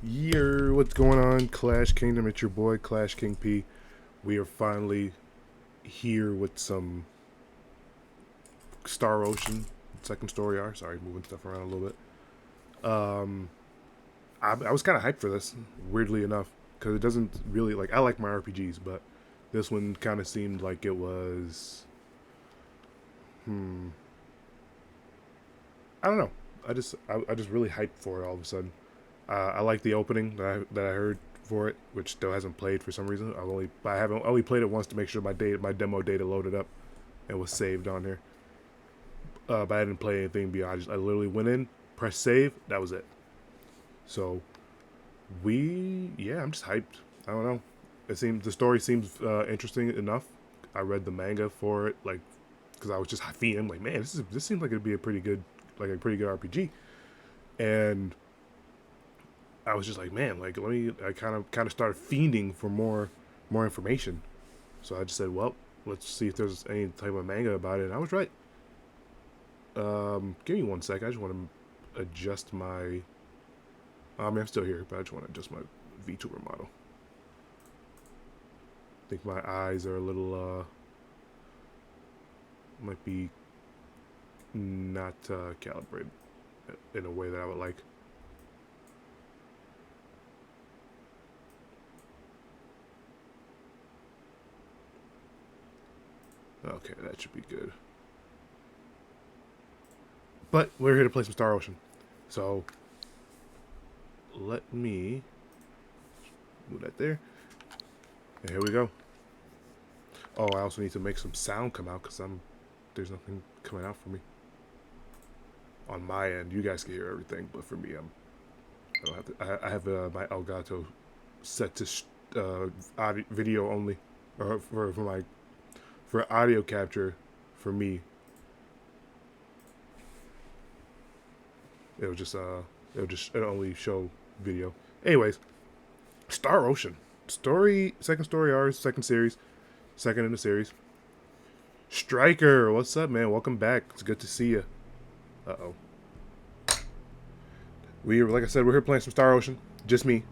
What's going on, Clash Kingdom? It's your boy, Clash King P. We are finally here with some Star Ocean second story arc. Sorry, moving stuff around a little bit. Um, I was kind of hyped for this, weirdly enough, because it doesn't really I like my RPGs, but this one kind of seemed like it was. Hmm. I don't know. I just really hyped for it all of a sudden. I like the opening that I heard for it, which still hasn't played for some reason. I haven't only played it once to make sure my demo data loaded up and was saved on here. But I didn't play anything beyond. I literally went in, pressed save, that was it. So I'm just hyped. I don't know. The story seems interesting enough. I read the manga for it, because I was just feeling like, man, this seems like it'd be a pretty good RPG, and I was just like, man, I kind of started fiending for more information. So I just said, well, let's see if there's any type of manga about it. And I was right. Give me 1 sec. I just want to adjust my. I'm still here, but I just want to adjust my VTuber model. I think my eyes are a little might be not calibrated in a way that I would like. Okay, that should be good. But we're here to play some Star Ocean. So let me move that there. And here we go. Oh, I also need to make some sound come out because there's nothing coming out for me. On my end, you guys can hear everything, but for me, I don't have to. I have my Elgato set to audio, video only, or for audio capture. For me, it'll only show video. Anyways, Star Ocean second story arc, second series, second in the series. Striker, what's up, man? Welcome back. It's good to see you. Uh-oh. Like I said, we're here playing some Star Ocean. Just me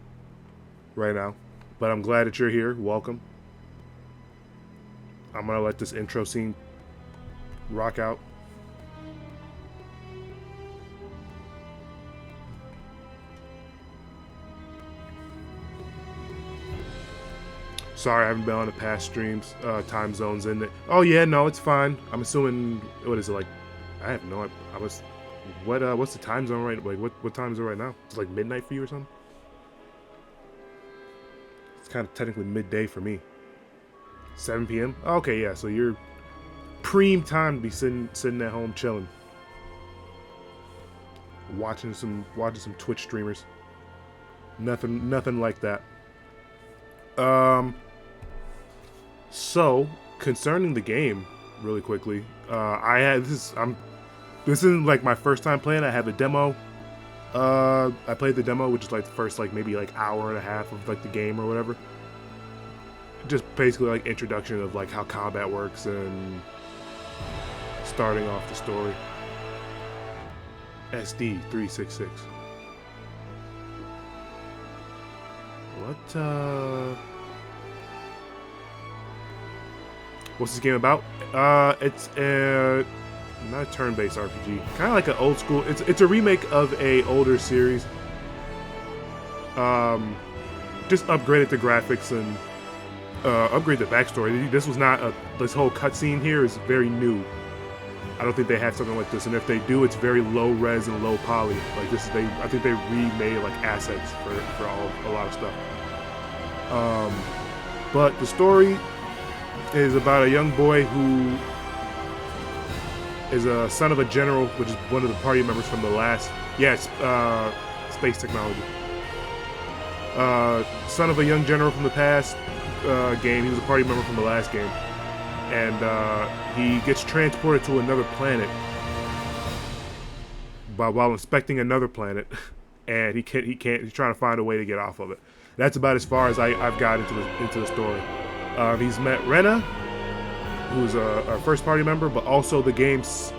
right now. But I'm glad that you're here. Welcome. I'm going to let this intro scene rock out. Sorry, I haven't been on the past streams. Time zones in it. Oh yeah, no, it's fine. I'm assuming, what is it like? I have no. What's the time zone right? What time is it right now? It's like midnight for you or something. It's kind of technically midday for me. 7 p.m. Okay, yeah. So you're preem time to be sitting at home chilling, watching some Twitch streamers. Nothing like that. So, concerning the game, really quickly, this isn't like my first time playing. I have a demo. I played the demo, which is like the first maybe hour and a half of the game or whatever. Just basically introduction of how combat works and starting off the story. SD366. What's this game about? It's not a turn-based RPG. Kind of like an old school. It's a remake of a older series. Just upgraded the graphics and upgrade the backstory. This was not this whole cutscene here is very new. I don't think they have something like this, and if they do, it's very low res and low poly. I think they remade assets for a lot of stuff. But the story is about a young boy who is a son of a general, which is one of the party members from the last. Yes, space technology. Son of a young general from the past game. He was a party member from the last game, and he gets transported to another planet while inspecting another planet, and he can't. He's trying to find a way to get off of it. That's about as far as I've got into the story. He's met Rena, who's our first party member, but also the game's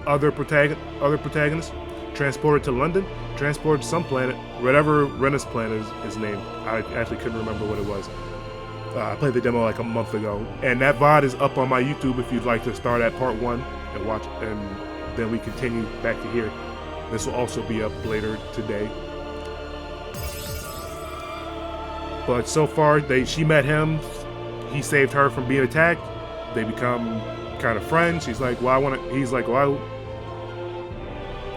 other protagonist. transported to London, transported to some planet, whatever Renus planet is named. I actually couldn't remember what it was. I played the demo like a month ago, and that VOD is up on my YouTube if you'd like to start at part 1 and watch, and then we continue back to here. This will also be up later today. But so far, she met him. He saved her from being attacked. They become kind of friends. She's like, well, he's like, well,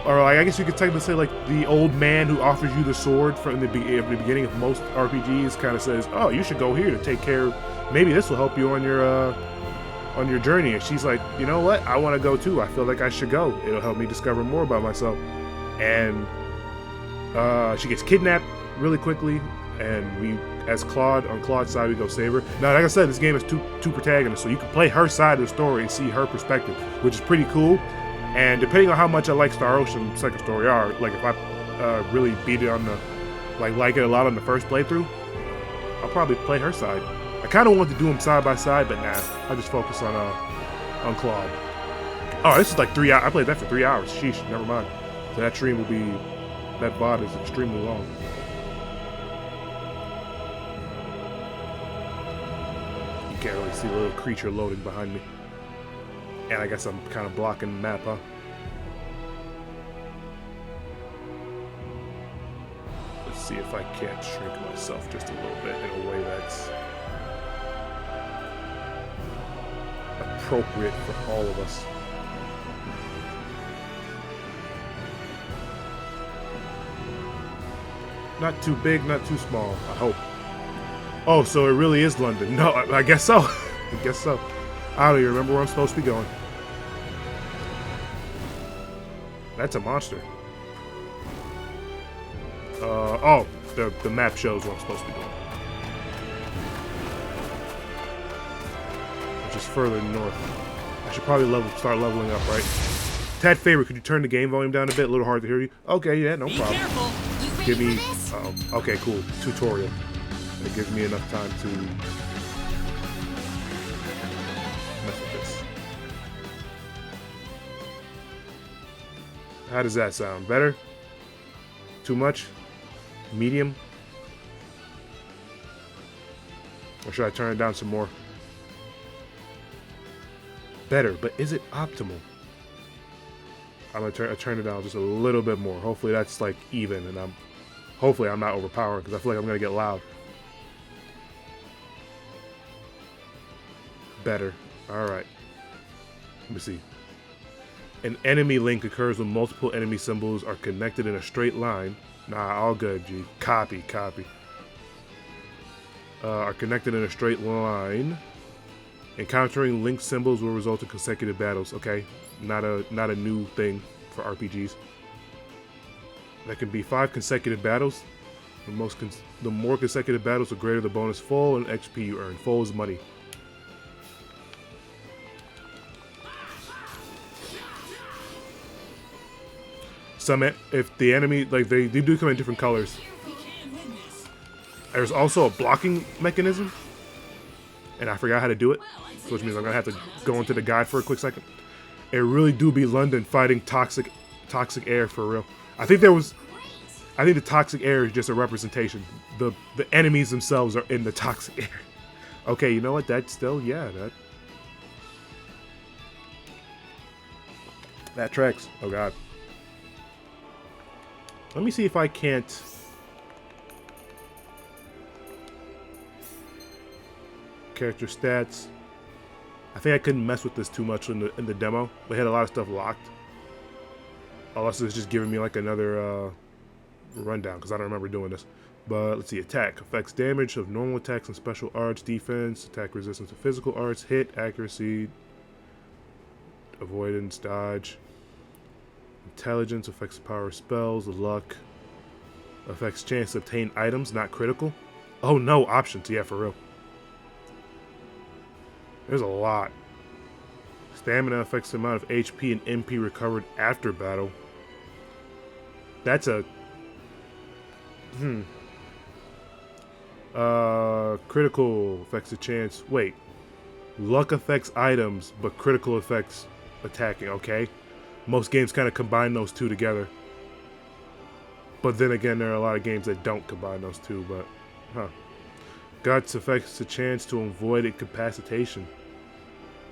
or like, I guess you could technically say like the old man who offers you the sword from the beginning of most RPGs kind of says, oh, you should go here to take care of, maybe this will help you on your journey. And she's like, you know what? I want to go too. I feel like I should go. It'll help me discover more about myself. And she gets kidnapped really quickly, and we, as Claude, on Claude's side, we go save her. Now, like I said, this game has two protagonists, so you can play her side of the story and see her perspective, which is pretty cool. And depending on how much I like Star Ocean Second Story R, like if I really beat it on the, like it a lot on the first playthrough, I'll probably play her side. I kind of want to do them side by side, but nah, I just focus on Claude. Oh, this is like 3 hours. I played that for 3 hours. Sheesh, never mind. So that stream will be, that VOD is extremely long. You can't really see the little creature loading behind me. And I guess I'm kind of blocking the map, huh? Let's see if I can't shrink myself just a little bit in a way that's appropriate for all of us. Not too big, not too small, I hope. Oh, so it really is London. No, I guess so. I guess so. I don't even remember where I'm supposed to be going. That's a monster. Oh, the map shows where I'm supposed to be going. Which is further north. I should probably start leveling up, right? Tad Favor, could you turn the game volume down a bit? A little hard to hear you. Okay, yeah, no problem. Be careful. You ready Give me. for this? Okay, cool. Tutorial. It gives me enough time to mess with this. How does that sound? Better? Too much? Medium? Or should I turn it down some more? Better, but is it optimal? I'm gonna turn it down just a little bit more. Hopefully that's like even, and hopefully I'm not overpowering, because I feel like I'm gonna get loud. Better. Alright. Let me see. An enemy link occurs when multiple enemy symbols are connected in a straight line. Nah, all good, G. Copy. Are connected in a straight line. Encountering linked symbols will result in consecutive battles. Okay, not a new thing for RPGs. That can be 5 consecutive battles. The more consecutive battles, the greater the bonus full and XP you earn. Full is money. If the enemy, like they do come in different colors. There's also a blocking mechanism, and I forgot how to do it, which means I'm gonna have to go into the guide for a quick second. It really do be London fighting toxic air for real. I think the toxic air is just a representation. The enemies themselves are in the toxic air. Okay, you know what? That's still, yeah, that tracks. Oh god. Let me see if I can't. Character stats. I think I couldn't mess with this too much in the demo. We had a lot of stuff locked. Unless it's just giving me like another rundown, because I don't remember doing this. But let's see. Attack affects damage of normal attacks and special arts. Defense, attack resistance to physical arts. Hit, accuracy, avoidance, dodge. Intelligence affects the power of spells. Luck affects chance to obtain items, not critical. Oh no, options. Yeah, for real. There's a lot. Stamina affects the amount of HP and MP recovered after battle. That's a... critical affects the chance... Wait. Luck affects items, but critical affects attacking. Okay. Most games kind of combine those two together. But then again, there are a lot of games that don't combine those two. But, huh. Guts affects the chance to avoid incapacitation.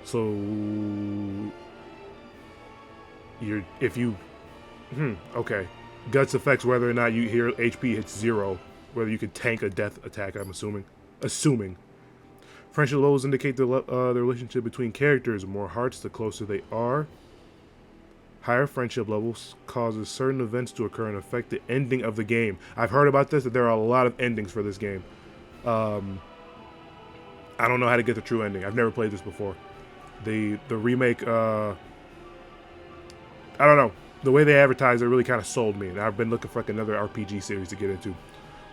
So, okay. Guts affects whether or not you hear HP hits 0, whether you can tank a death attack, I'm assuming. Friendship levels indicate the relationship between characters. The more hearts, the closer they are. Higher friendship levels causes certain events to occur and affect the ending of the game. I've heard about this, that there are a lot of endings for this game. I don't know how to get the true ending. I've never played this before. The remake, I don't know. The way they advertise it really kind of sold me, and I've been looking for like another RPG series to get into.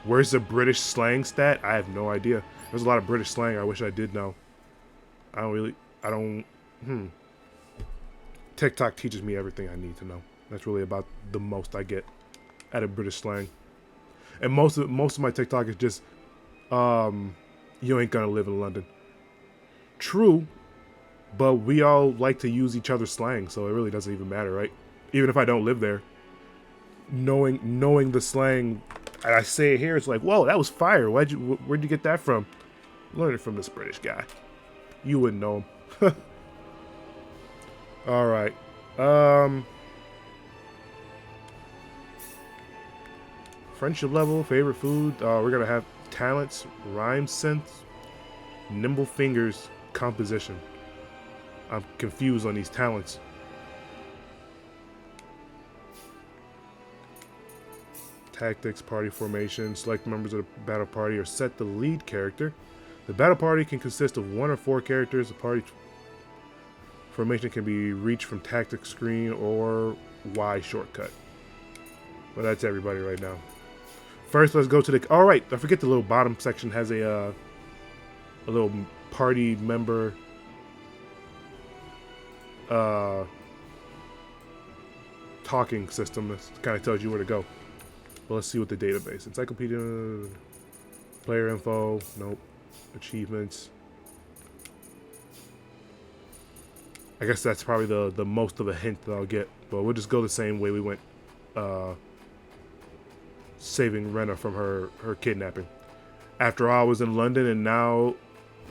Where's the British slang stat? I have no idea. There's a lot of British slang I wish I did know. TikTok teaches me everything I need to know. That's really about the most I get out of British slang. And most of my TikTok is just, you ain't gonna live in London. True, but we all like to use each other's slang, so it really doesn't even matter, right? Even if I don't live there, knowing the slang, and I say it here, it's like, whoa, that was fire. Where'd you get that from? Learn it from this British guy. You wouldn't know him. All right. Friendship level, favorite food. We're gonna have talents, rhyme sense, nimble fingers, composition. I'm confused on these talents. Tactics, party formation, select members of the battle party, or set the lead character. The battle party can consist of 1 or 4 characters. The party formation can be reached from tactics screen or Y shortcut. Well, that's everybody right now. First, let's go to the... All right, I forget the little bottom section has a little party member talking system that kind of tells you where to go. But let's see what the database. Encyclopedia, player info, nope. Achievements. I guess that's probably the most of a hint that I'll get. But we'll just go the same way we went saving Rena from her kidnapping. After all, I was in London and now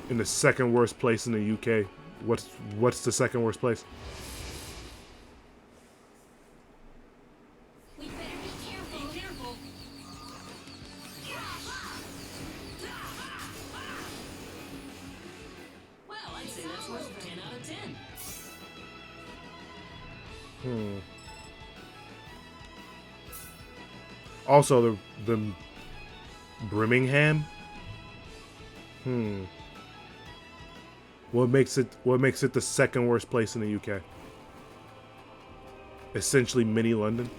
in the second worst place in the UK. What's the second worst place? Also, the Birmingham. What makes it the second worst place in the UK? Essentially, mini London.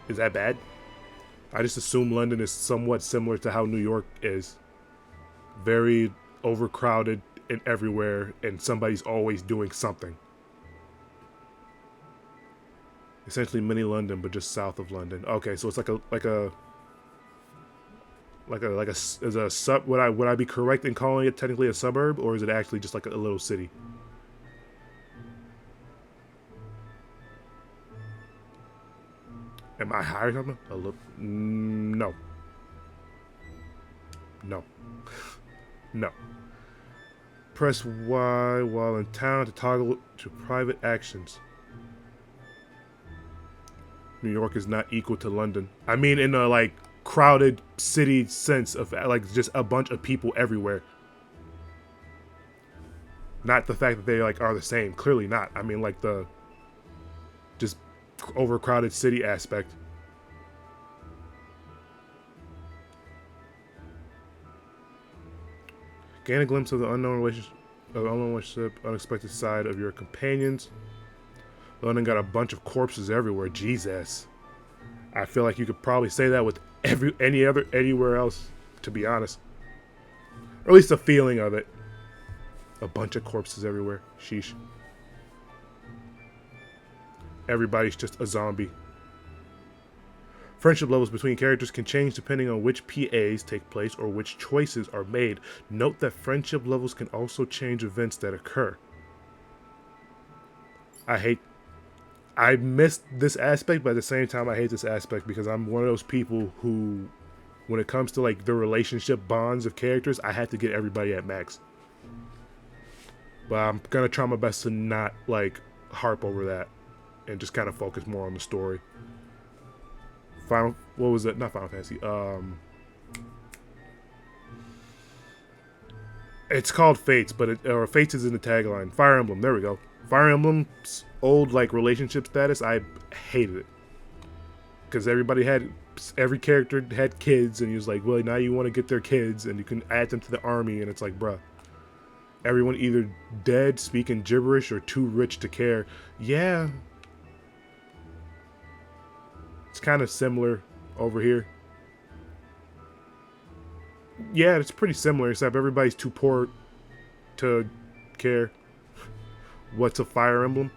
Is that bad? I just assume London is somewhat similar to how New York is. Very overcrowded and everywhere, and somebody's always doing something. Essentially mini London, but just south of London. Okay, so it's like a sub. Would I be correct in calling it technically a suburb, or is it actually just like a little city? Am I high or something? A little. No. No. No. Press Y while in town to toggle to private actions. New York is not equal to London. I mean, in a like crowded city sense of like just a bunch of people everywhere. Not the fact that they like are the same. Clearly not. I mean, like the just overcrowded city aspect. Gain a glimpse of the unknown relationship, unexpected side of your companions. London got a bunch of corpses everywhere. Jesus, I feel like you could probably say that with anywhere else, to be honest, or at least a feeling of it. A bunch of corpses everywhere. Sheesh. Everybody's just a zombie. Friendship levels between characters can change depending on which PAs take place or which choices are made. Note that friendship levels can also change events that occur. I I missed this aspect, but at the same time, I hate this aspect because I'm one of those people who, when it comes to like the relationship bonds of characters, I have to get everybody at max. But I'm gonna try my best to not like harp over that and just kind of focus more on the story. What was it? Not Final Fantasy. It's called Fates, or Fates is in the tagline. Fire Emblem. There we go. Fire Emblem's old like relationship status. I hated it because every character had kids, and he was like, well, now you want to get their kids, and you can add them to the army, and it's like, bruh, everyone either dead, speaking gibberish, or too rich to care. Yeah, it's kind of similar over here. Yeah, it's pretty similar, except everybody's too poor to care. What's a Fire Emblem?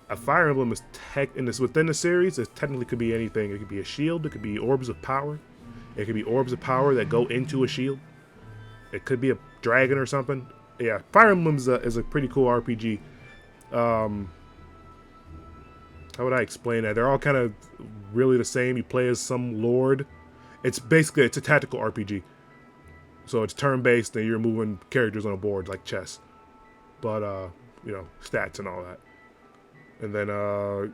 A Fire Emblem is within the series. It technically could be anything. It could be a shield. It could be orbs of power. It could be orbs of power that go into a shield. It could be a dragon or something. Yeah, Fire Emblem is a pretty cool RPG. How would I explain that? They're all kind of really the same. You play as some lord. It's a tactical RPG. So it's turn-based, and you're moving characters on a board like chess. But, stats and all that. And then,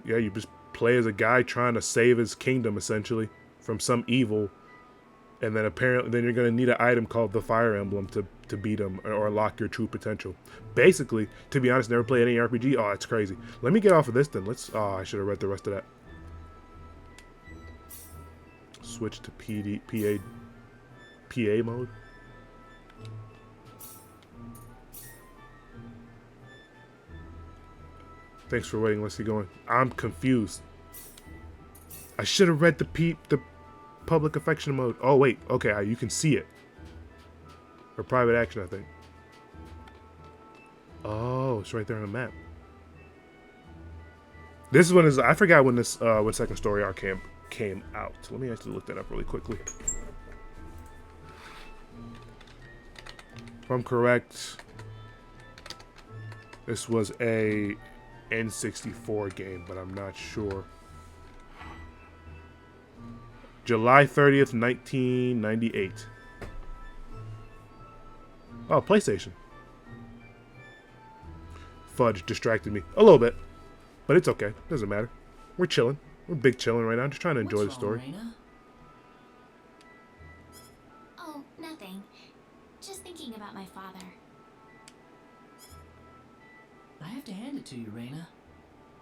you just play as a guy trying to save his kingdom, essentially, from some evil. And then then you're going to need an item called the Fire Emblem to beat him or unlock your true potential. Basically, to be honest, never played any RPG. Oh, that's crazy. Let me get off of this then. I should have read the rest of that. Switch to PA mode. Thanks for waiting. Let's keep going. I'm confused. I should have read the public affection mode. Oh wait, okay, you can see it. Or private action, I think. Oh, it's right there on the map. This one is. I forgot when when Second Story Arc came out. So let me actually look that up really quickly. If I'm correct, this was a N64 game, but I'm not sure. July 30th, 1998. Oh, PlayStation. Fudge distracted me a little bit, but it's okay. Doesn't matter. We're chilling. We're big chilling right now. Just trying to enjoy the story. Reina? Oh, nothing. Just thinking about my father. I have to hand it to you, Reina.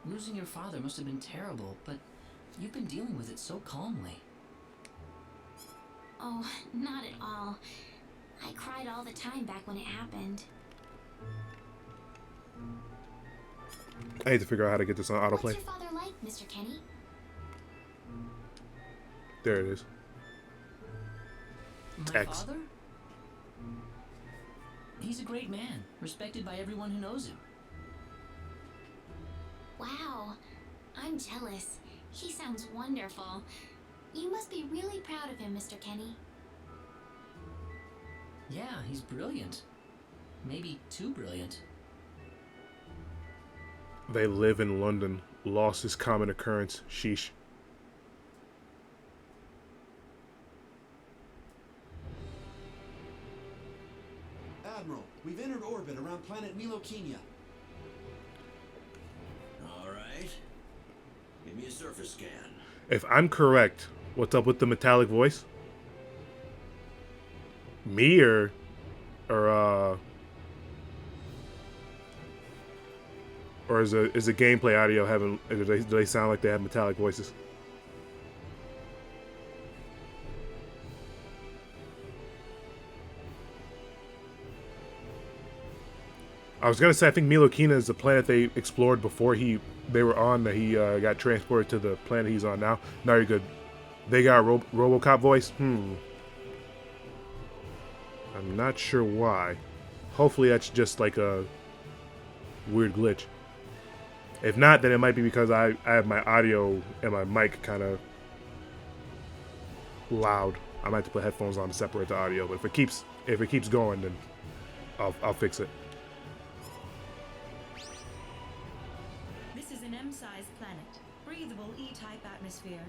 Losing your father must have been terrible, but you've been dealing with it so calmly. Oh, not at all. I cried all the time back when it happened. I need to figure out how to get this on autoplay. What's your father like, Mr. Kenny? There it is. My X. father? He's a great man, respected by everyone who knows him. Wow, I'm jealous. He sounds wonderful. You must be really proud of him, Mr. Kenny. Yeah, he's brilliant. Maybe too brilliant. They live in London. Loss is common occurrence. Sheesh. Admiral, we've entered orbit around planet Milokenia. All right. Give me a surface scan. If I'm correct, what's up with the metallic voice? Me or is the gameplay audio having? Do they sound like they have metallic voices? I was gonna say I think Milokina is the planet they explored before they were on. That he got transported to the planet he's on now. No, you're good. They got RoboCop voice. I'm not sure why. Hopefully that's just like a weird glitch. If not, then it might be because I have my audio and my mic kind of loud. I might have to put headphones on to separate the audio. But if it keeps going, then I'll fix it. This is an medium-sized planet. Breathable E-type atmosphere.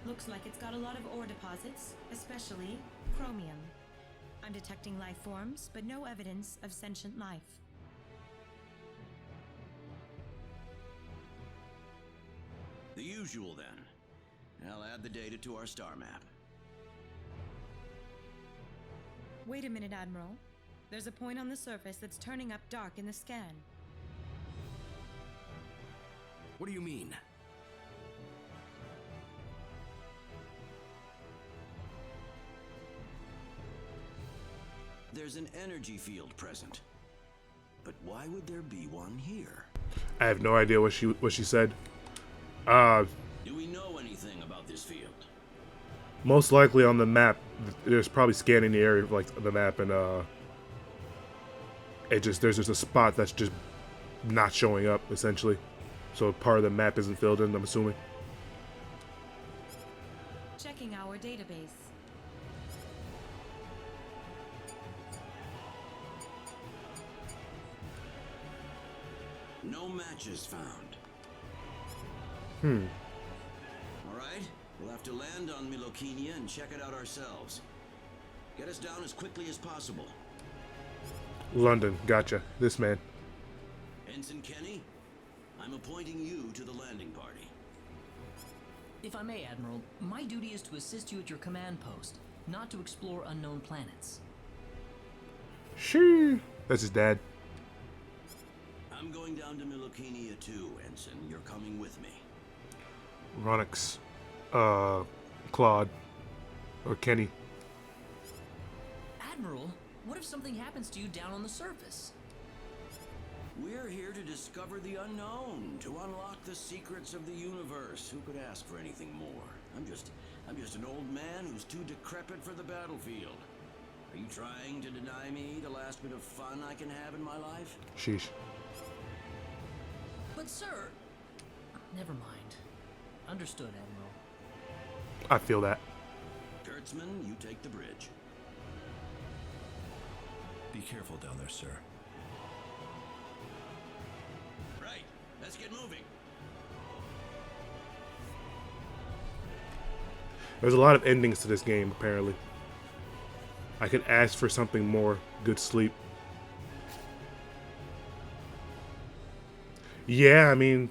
Looks like it's got a lot of ore deposits, especially chromium. I'm detecting life forms, but no evidence of sentient life. The usual, then. I'll add the data to our star map. Wait a minute, Admiral. There's a point on the surface that's turning up dark in the scan. What do you mean? There's an energy field present. But why would there be one here? I have no idea what she said. Do we know anything about this field? Most likely on the map, there's probably scanning the area of, like, the map, and there's just a spot that's just not showing up, essentially. So part of the map isn't filled in, I'm assuming. Checking our database. No matches found. All right, we'll have to land on Milokinia and check it out ourselves. Get us down as quickly as possible. London, gotcha. This man. Ensign Kenny, I'm appointing you to the landing party. If I may, Admiral, my duty is to assist you at your command post, not to explore unknown planets. Shoo. That's his dad. I'm going down to Milokinia too, Ensign. You're coming with me. Ronix, Claude, or Kenny. Admiral, what if something happens to you down on the surface? We're here to discover the unknown, to unlock the secrets of the universe. Who could ask for anything more? I'm just an old man who's too decrepit for the battlefield. Are you trying to deny me the last bit of fun I can have in my life? Sheesh. But sir... Never mind. Understood, Admiral. I feel that. Kurtzman, you take the bridge. Be careful down there, sir. Right, let's get moving. There's a lot of endings to this game, apparently. I could ask for something more. Good sleep. Yeah, I mean,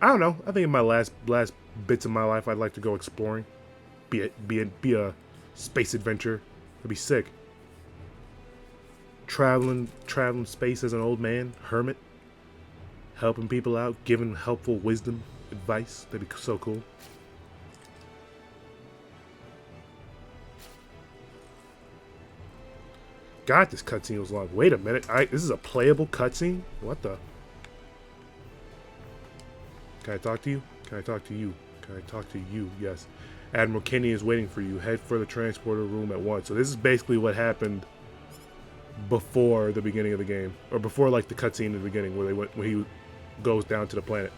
I don't know. I think in my last bits of my life, I'd like to go exploring. Be a space adventure. It'd be sick. Traveling space as an old man, hermit, helping people out, giving helpful wisdom, advice. That'd be so cool. God, this cutscene was long. Wait a minute. This is a playable cutscene? What the? Can I talk to you? Can I talk to you? Can I talk to you? Yes. Admiral Kenny is waiting for you. Head for the transporter room at once. So this is basically what happened before the beginning of the game. Or before, like, the cutscene in the beginning where he goes down to the planet.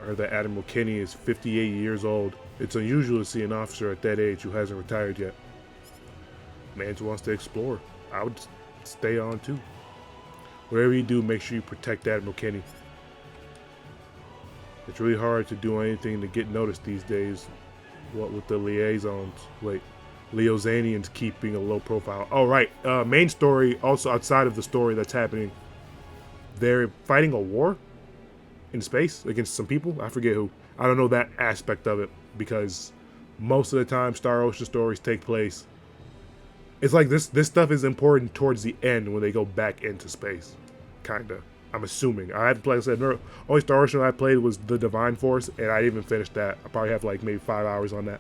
I heard that Admiral Kenny is 58 years old. It's unusual to see an officer at that age who hasn't retired yet. Man who wants to explore. I would stay on too. Whatever you do, make sure you protect Admiral Kenny. It's really hard to do anything to get noticed these days. What with the liaisons? Wait, Leozanians keeping a low profile. Oh right, main story. Also outside of the story that's happening, they're fighting a war in space against some people. I forget who. I don't know that aspect of it because most of the time Star Ocean stories take place. It's like this stuff is important towards the end when they go back into space. Kinda. I'm assuming. I haven't played, like I said, only Star Ocean I played was the Divine Force, and I didn't even finish that. I probably have like maybe 5 hours on that.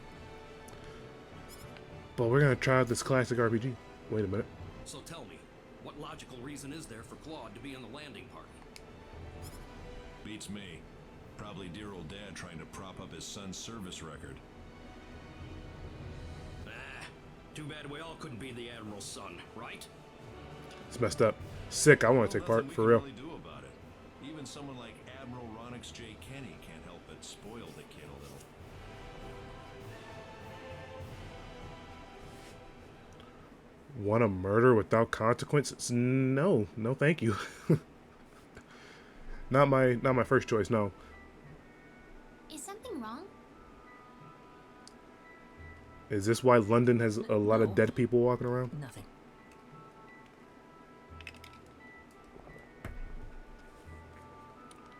But we're gonna try out this classic RPG. Wait a minute. So tell me, what logical reason is there for Claude to be in the landing party? Beats me. Probably dear old dad trying to prop up his son's service record. Too bad we all couldn't be the Admiral's son, right? It's messed up. Sick. I want to take part for real. Really do about it. Even someone like Admiral Ronix J. Kenny can't help but spoil the kid a little. Want to murder without consequences? No, thank you. Not my first choice. No. Is something wrong? Is this why London has a lot of dead people walking around? Nothing.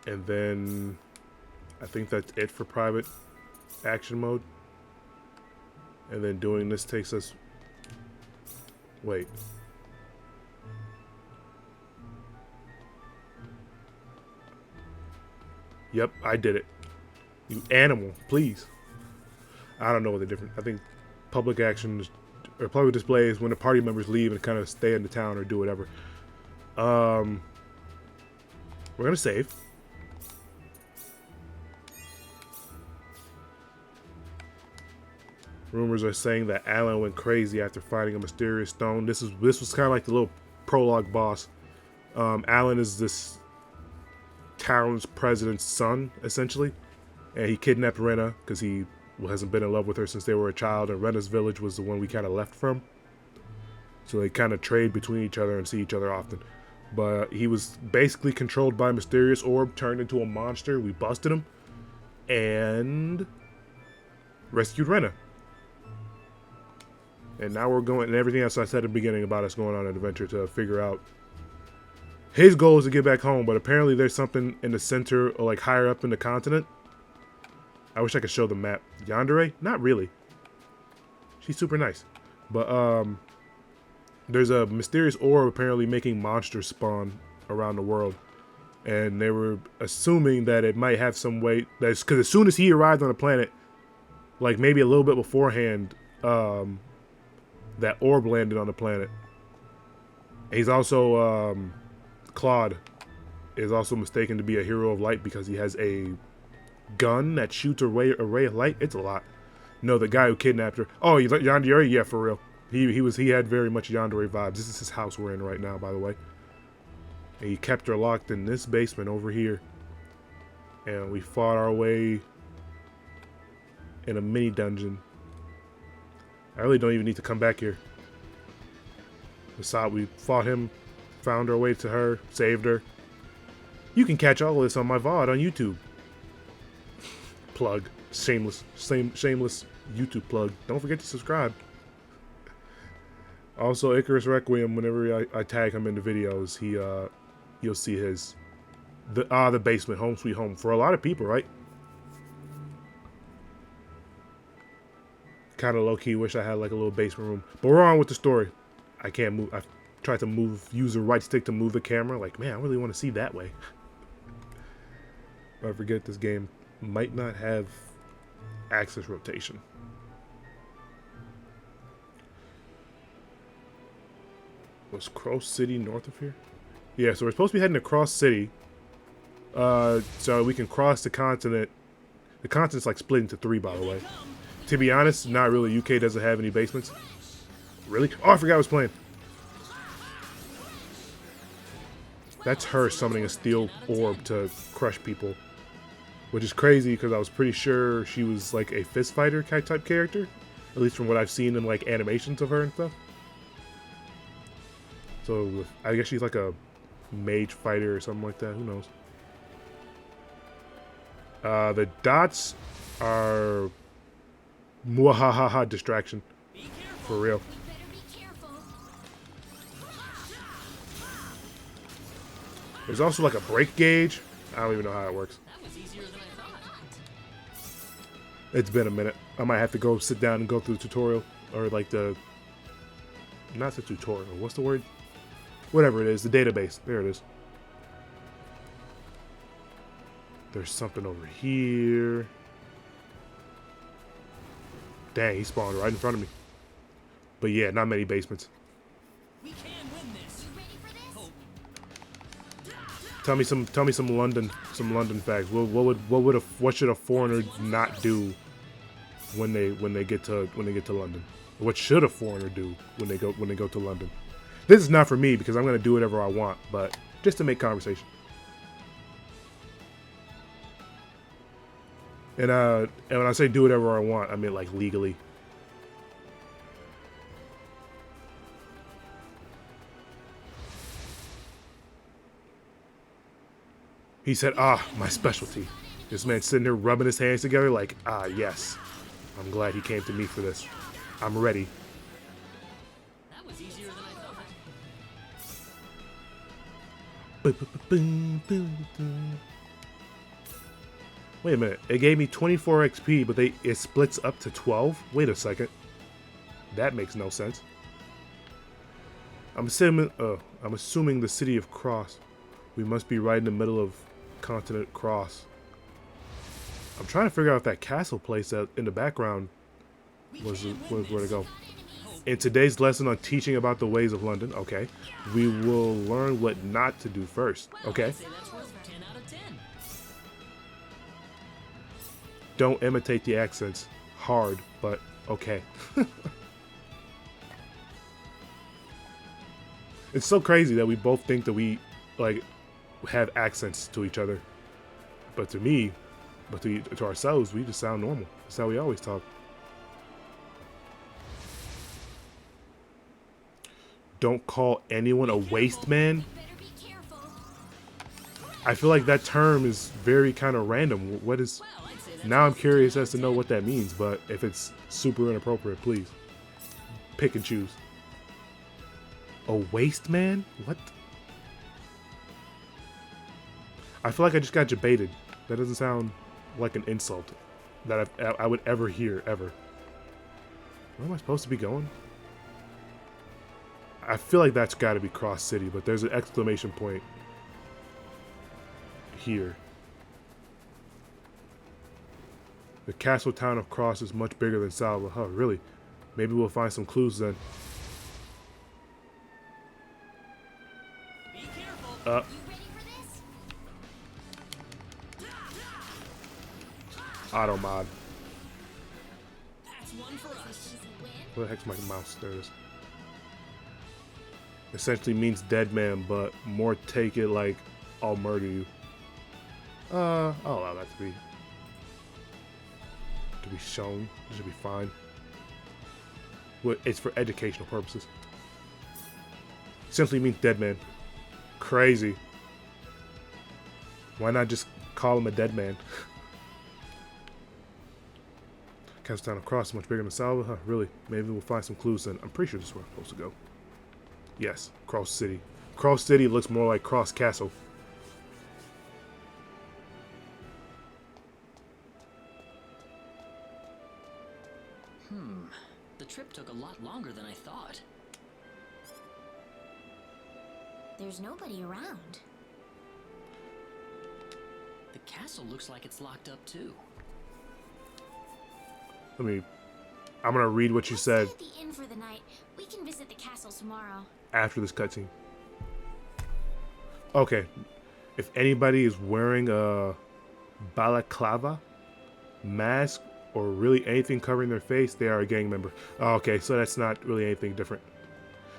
And then I think that's it for private action mode. And then doing this takes us... Wait. Yep, I did it. You animal, please. I don't know what the difference... I think public actions or public displays when the party members leave and kind of stay in the town or do whatever. We're gonna save. Rumors are saying that Alan went crazy after finding a mysterious stone. This was kind of like the little prologue boss. Alan is this town's president's son, essentially, and he kidnapped Rena because he hasn't been in love with her since they were a child, and Rena's village was the one we kind of left from. So they kind of trade between each other and see each other often. But he was basically controlled by a mysterious orb, turned into a monster. We busted him and rescued Rena. And now we're going, and everything else I said at the beginning about us going on an adventure to figure out. His goal is to get back home, but apparently there's something in the center, or like higher up in the continent. I wish I could show the map. Yandere? Not really. She's super nice. But there's a mysterious orb apparently making monsters spawn around the world. And they were assuming that it might have some way, that's because as soon as he arrived on the planet, like maybe a little bit beforehand, that orb landed on the planet. He's also, Claude is also mistaken to be a hero of light because he has a gun that shoots a ray of light. It's a lot. No, the guy who kidnapped her. Oh, Yandere? Yeah, for real. He had very much Yandere vibes. This is his house we're in right now, by the way. And he kept her locked in this basement over here. And we fought our way in a mini dungeon. I really don't even need to come back here. We fought him, found our way to her, saved her. You can catch all of this on my VOD on YouTube. Plug. Shameless YouTube plug. Don't forget to subscribe. Also, Icarus Requiem, whenever I tag him in the videos, you'll see the basement, home sweet home. For a lot of people, right? Kind of low-key wish I had like a little basement room. But we're on with the story. I can't move. I've tried to use the right stick to move the camera. Like, man, I really want to see that way. I forget this game might not have axis rotation. Was Cross City north of here? Yeah, so we're supposed to be heading to Cross City. So we can cross the continent. The continent's like split into 3, by the way. To be honest, not really. UK doesn't have any basements. Really? Oh, I forgot I was playing. That's her summoning a steel orb to crush people. Which is crazy because I was pretty sure she was like a fist fighter type character. At least from what I've seen in like animations of her and stuff. So I guess she's like a mage fighter or something like that. Who knows? The dots are muahaha distraction. For real. You better be careful. There's also like a brake gauge. I don't even know how it works. That was easier than I thought. It's been a minute. I might have to go sit down and go through the tutorial. Or like not the tutorial. What's the word? Whatever it is. The database. There it is. There's something over here. Dang, he spawned right in front of me. But yeah, not many basements. We can win this. You ready for this? Tell me some London facts. What should a foreigner not do when they get to London? What should a foreigner do when they go to London? This is not for me because I'm gonna do whatever I want, but just to make conversation. And when I say do whatever I want, I mean like legally. He said, ah, my specialty. This man sitting here rubbing his hands together like, ah, yes. I'm glad he came to me for this. I'm ready. That was easier than I thought. Wait a minute. It gave me 24 XP, but it splits up to 12? Wait a second. That makes no sense. I'm assuming the city of Cross. We must be right in the middle of Continent Cross. I'm trying to figure out if that castle place that in the background was where to go. In today's lesson on teaching about the ways of London, okay, we will learn what not to do first, okay? I'd say that's worth 10 out of 10. Don't imitate the accents. Hard, but okay. It's so crazy that we both think that we, like, have accents to each other. But to me, to ourselves, we just sound normal. That's how we always talk. Don't call anyone a waste man. I feel like that term is very kind of random. What is... Now I'm curious as to know what that means, but if it's super inappropriate, please pick and choose. A waste man? What? I feel like I just got debated. That doesn't sound like an insult that I would ever hear, ever. Where am I supposed to be going? I feel like that's got to be Cross City, but there's an exclamation point here. The castle town of Cross is much bigger than Salva. Huh, really? Maybe we'll find some clues then. Be careful. You ready for this? Auto mod. That's one for us. Easy win. Where the heck's my mouse? There it is. Essentially means dead man, but more take it like I'll murder you. I'll allow that to be shown. It should be fine. Well, it's for educational purposes. Simply means dead man. Crazy. Why not just call him a dead man? Castle Town of Cross is much bigger than Salva. Huh, really? Maybe we'll find some clues then. I'm pretty sure this is where I'm supposed to go. Yes, Cross City. Cross City looks more like Cross Castle. The trip took a lot longer than I thought. There's nobody around. The castle looks like it's locked up too. I'm gonna read what you Let's said stay at the inn for the night. We can visit the castle tomorrow. after this cutscene. Okay. If anybody is wearing a balaclava, mask, or really anything covering their face, they are a gang member. Oh, okay, so that's not really anything different.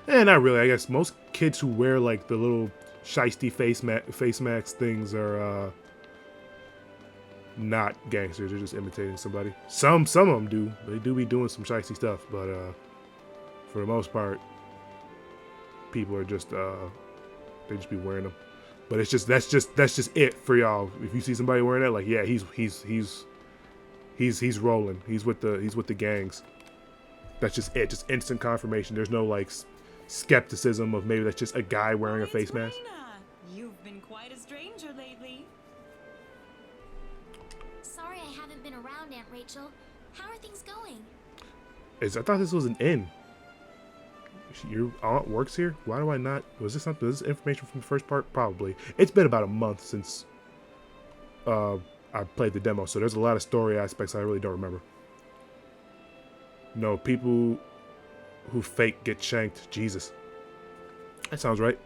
Not really. I guess most kids who wear like the little shiesty face masks things are not gangsters. They're just imitating somebody. Some of them do. They do be doing some shiesty stuff, but for the most part, people are just they just be wearing them. But it's just that's just it for y'all. If you see somebody wearing that, like, yeah, he's rolling. He's with the gangs. That's just it. Just instant confirmation. There's no like skepticism of maybe that's just a guy wearing a face mask. Reyna, you've been quite a stranger lately. Sorry I haven't been around, Aunt Rachel. How are things going? I thought this was an inn. Your aunt works here? Why do I not? Was this something? Is this information from the first part? Probably. It's been about a month since I played the demo, so there's a lot of story aspects I really don't remember. No, people who fake get shanked. Jesus. That sounds right.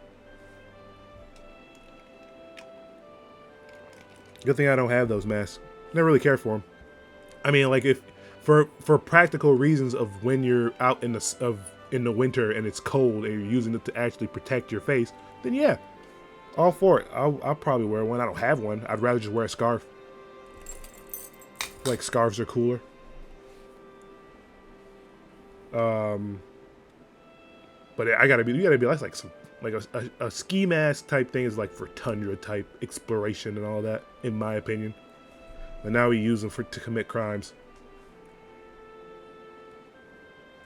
Good thing I don't have those masks. Never really cared for them. I mean, like, if for practical reasons of when you're out in the winter and it's cold and you're using it to actually protect your face, then yeah, all for it. I'll probably wear one. I don't have one. I'd rather just wear a scarf. I feel like scarves are cooler. But you gotta be like some Like a ski mask type thing is like for tundra type exploration and all that, in my opinion. But now we use them to commit crimes.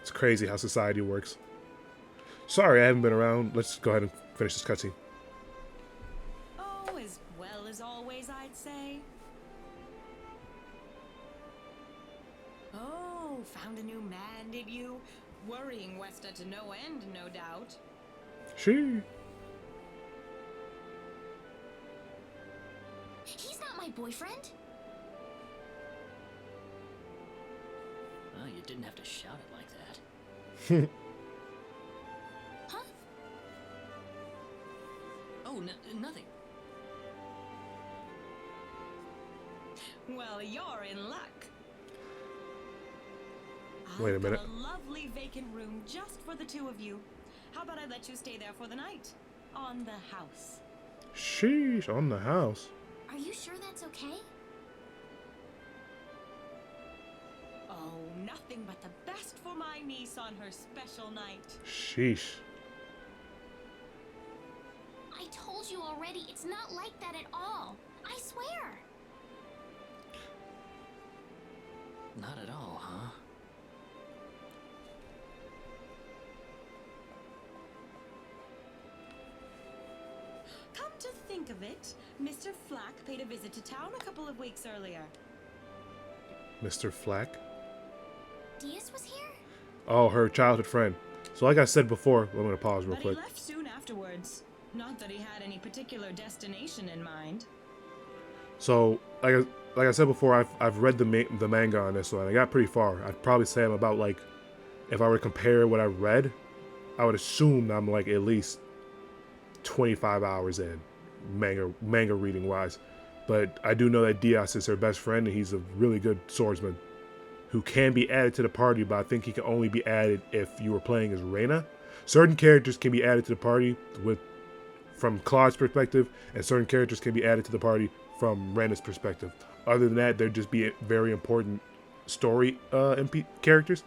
It's crazy how society works. Sorry, I haven't been around. Let's go ahead and finish this cutscene. Oh, as well as always, I'd say. Oh, found a new man, did you? Worrying Westa to no end, no doubt. She. He's not my boyfriend. Oh, you didn't have to shout it like that. Huh? Oh, nothing. Well, you're in luck. Wait a I've minute. got a lovely vacant room just for the two of you. How about I let you stay there for the night? On the house. Sheesh, on the house. Are you sure that's okay? Oh, nothing but the best for my niece on her special night. Sheesh. I told you already, it's not like that at all. I swear. Not at all, huh? Come to think of it, Mr. Flack paid a visit to town a couple of weeks earlier. Mr. Flack? Diaz was here? Oh, her childhood friend. So like I said before, I'm gonna pause real But quick. he left soon afterwards. Not that he had any particular destination in mind. So like I said before, I've read the manga on this one. I got pretty far. I'd probably say I'm about like, if I were to compare what I read, I would assume I'm like at least 25 hours in manga reading wise. But I do know that Diaz is her best friend, and he's a really good swordsman who can be added to the party, but I think he can only be added if you were playing as Reina. Certain characters can be added to the party from Claude's perspective, and certain characters can be added to the party from Reina's perspective. Other than that, they'd just be very important story characters,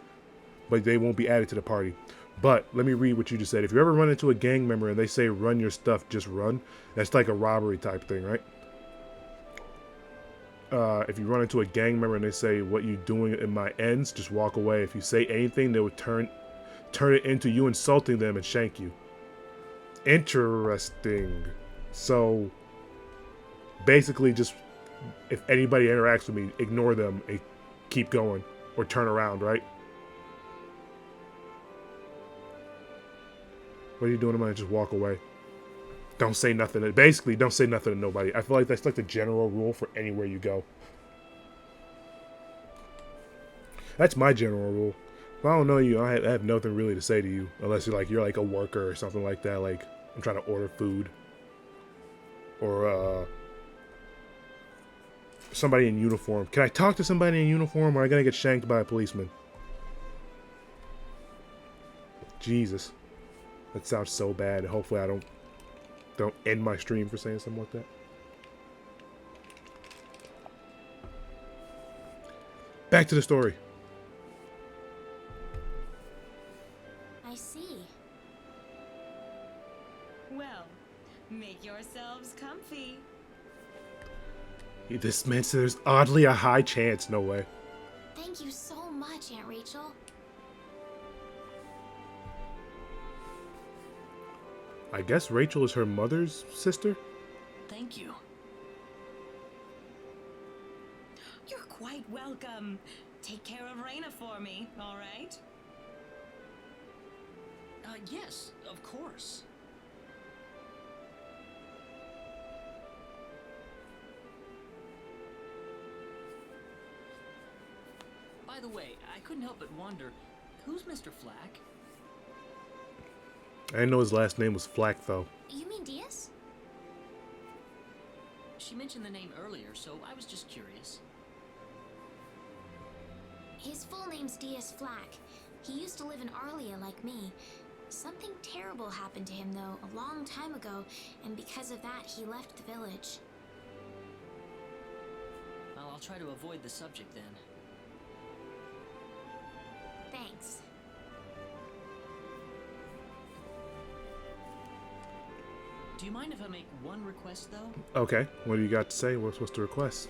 but they won't be added to the party. But let me read what you just said. If you ever run into a gang member and they say run your stuff, just run, that's like a robbery type thing, right? If you run into a gang member and they say, what you doing in my ends, just walk away. If you say anything, they would turn it into you insulting them and shank you. Interesting. So basically, just if anybody interacts with me, ignore them and keep going, or turn around, right? What are you doing? I'm gonna just walk away. Don't say nothing. Basically, don't say nothing to nobody. I feel like that's like the general rule for anywhere you go. That's my general rule. If I don't know you, I have nothing really to say to you, unless you're like a worker or something like that. Like I'm trying to order food, or somebody in uniform. Can I talk to somebody in uniform, or am I gonna get shanked by a policeman? Jesus, that sounds so bad. Hopefully, I don't end my stream for saying something like that. Back to the story. I see. Well, make yourselves comfy. This man said there's oddly a high chance. No way. Thank you so much, Aunt Rachel. I guess Rachel is her mother's sister? Thank you. You're quite welcome. Take care of Reina for me, all right? Yes, of course. By the way, I couldn't help but wonder, who's Mr. Flack? I didn't know his last name was Flack, though. You mean Diaz? She mentioned the name earlier, so I was just curious. His full name's Diaz Flack. He used to live in Arlia like me. Something terrible happened to him, though, a long time ago, and because of that, he left the village. Well, I'll try to avoid the subject then. Thanks. you mind if I make one request, though? Okay, what do you got to say? What's the request?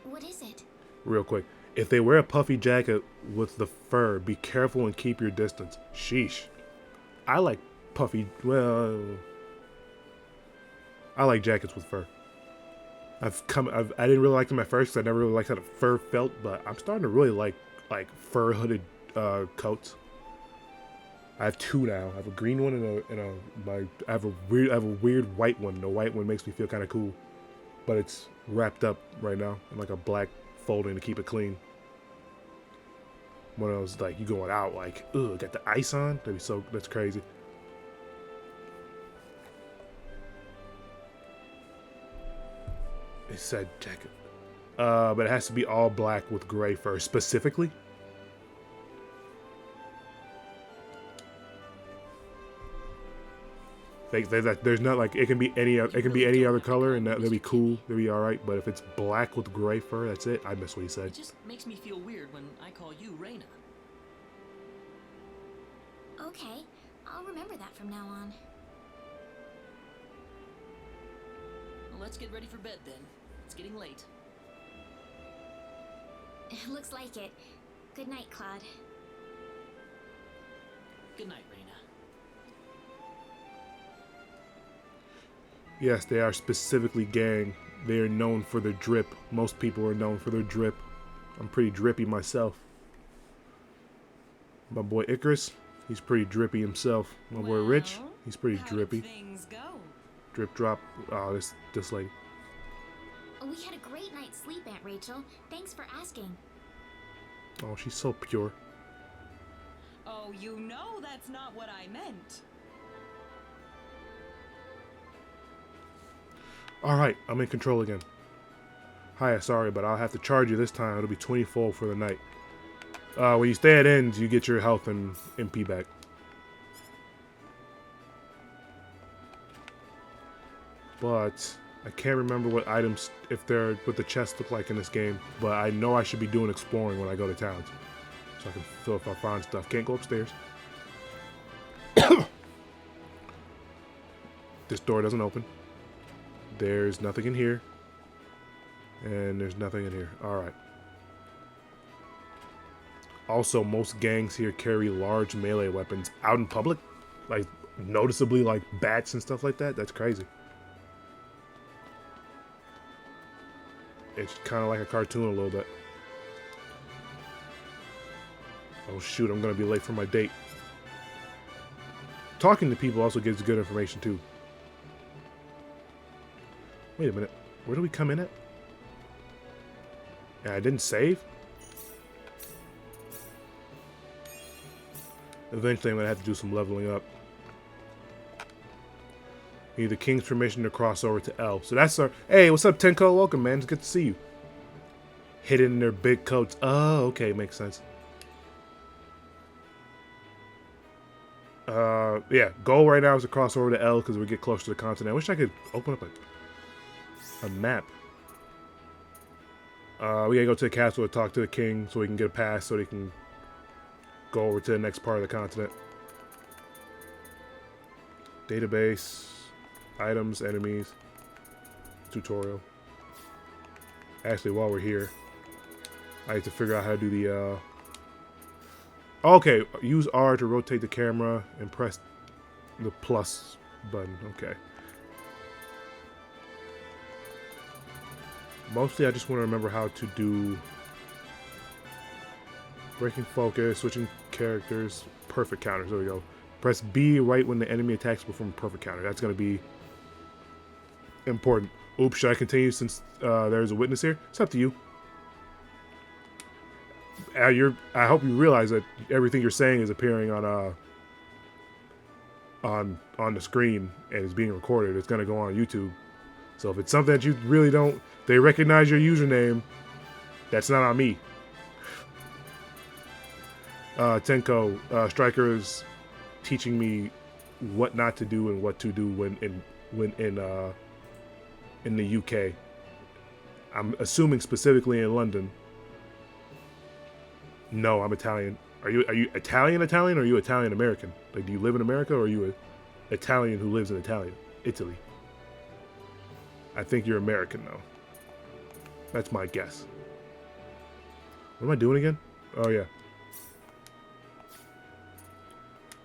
What is it? Real quick. If they wear a puffy jacket with the fur, be careful and keep your distance. Sheesh. I like puffy, well, I like jackets with fur. I didn't really like them at first because I never really liked how the fur felt, but I'm starting to really like fur hooded coats. I have two now. I have a green one I have a weird white one. The white one makes me feel kind of cool, but it's wrapped up right now in like a black folding to keep it clean. One of those like you going out like, ugh, got the ice on. That's crazy. It said jacket, but it has to be all black with gray fur specifically. There's not like it can be any other color and that'll be cool. That'll be all right. But if it's black with gray fur, that's it. I missed what he said. It just makes me feel weird when I call you Reina. Okay, I'll remember that from now on. Well, let's get ready for bed then. It's getting late. Looks like it. Good night, Claude. Good night, Reina. Yes, they are specifically gang. They are known for their drip. Most people are known for their drip. I'm pretty drippy myself. My boy Icarus, he's pretty drippy himself. My boy Rich, he's pretty drippy. Things go. Drip drop. Oh, this lady. We had a great night's sleep, Aunt Rachel. Thanks for asking. Oh, she's so pure. Oh, you know that's not what I meant. Alright, I'm in control again. Hiya, sorry, but I'll have to charge you this time. It'll be 20-fold for the night. When you stay at ends, you get your health and MP back. But I can't remember what items, what the chests look like in this game. But I know I should be doing exploring when I go to towns. So I can feel if I find stuff. Can't go upstairs. This door doesn't open. There's nothing in here. And there's nothing in here. Alright. Also, most gangs here carry large melee weapons out in public. Like, noticeably like bats and stuff like that. That's crazy. It's kind of like a cartoon a little bit. Oh shoot, I'm going to be late for my date. Talking to people also gives good information too. Wait a minute. Where do we come in at? Yeah, I didn't save? Eventually I'm going to have to do some leveling up. Need the king's permission to cross over to L. So that's our... Hey, what's up, Tenko? Welcome, man. It's good to see you. Hidden in their big coats. Oh, okay. Makes sense. Yeah. Goal right now is to cross over to L because we get closer to the continent. I wish I could open up a map. We gotta go to the castle to talk to the king so we can get a pass so they can go over to the next part of the continent. Database, items, enemies, tutorial. Actually, while we're here, I have to figure out how to do the, okay, use R to rotate the camera and press the plus button. Okay. Mostly, I just want to remember how to do breaking focus, switching characters, perfect counters. There we go. Press B right when the enemy attacks perform a perfect counter. That's going to be important. Oops, should I continue since there's a witness here? It's up to you. I hope you realize that everything you're saying is appearing on the screen and is being recorded. It's going to go on YouTube. So if it's something that you really don't, they recognize your username, that's not on me. Tenko, Striker is teaching me what not to do and what to do when in the UK. I'm assuming specifically in London. No, I'm Italian. Are you Italian or are you Italian American? Like, do you live in America or are you Italian who lives in Italy. I think you're American though. That's my guess. What am I doing again? Oh yeah.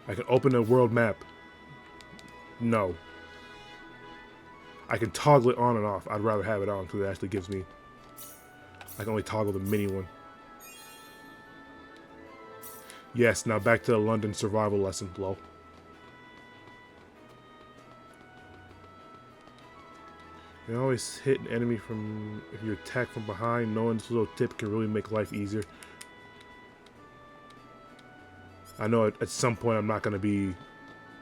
I can open a world map. No. I can toggle it on and off. I'd rather have it on because it actually gives me... I can only toggle the mini one. Yes, now back to the London survival lesson, lol. You always hit an enemy from... If you attack from behind, knowing this little tip can really make life easier. I know at some point I'm not going to be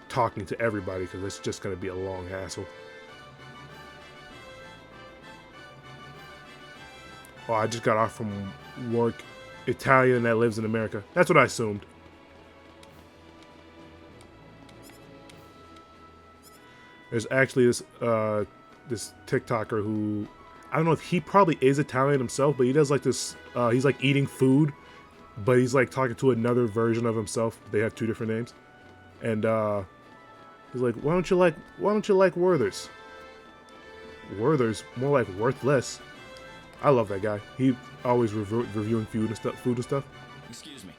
talking to everybody because it's just going to be a long hassle. Oh, I just got off from work. Italian that lives in America. That's what I assumed. There's actually this this TikToker who, I don't know if he probably is Italian himself, but he does like this, he's like eating food, but he's like talking to another version of himself. They have two different names. And he's like, why don't you like Werther's? Werther's? More like worthless. I love that guy. He always reviewing food and stuff. Excuse me.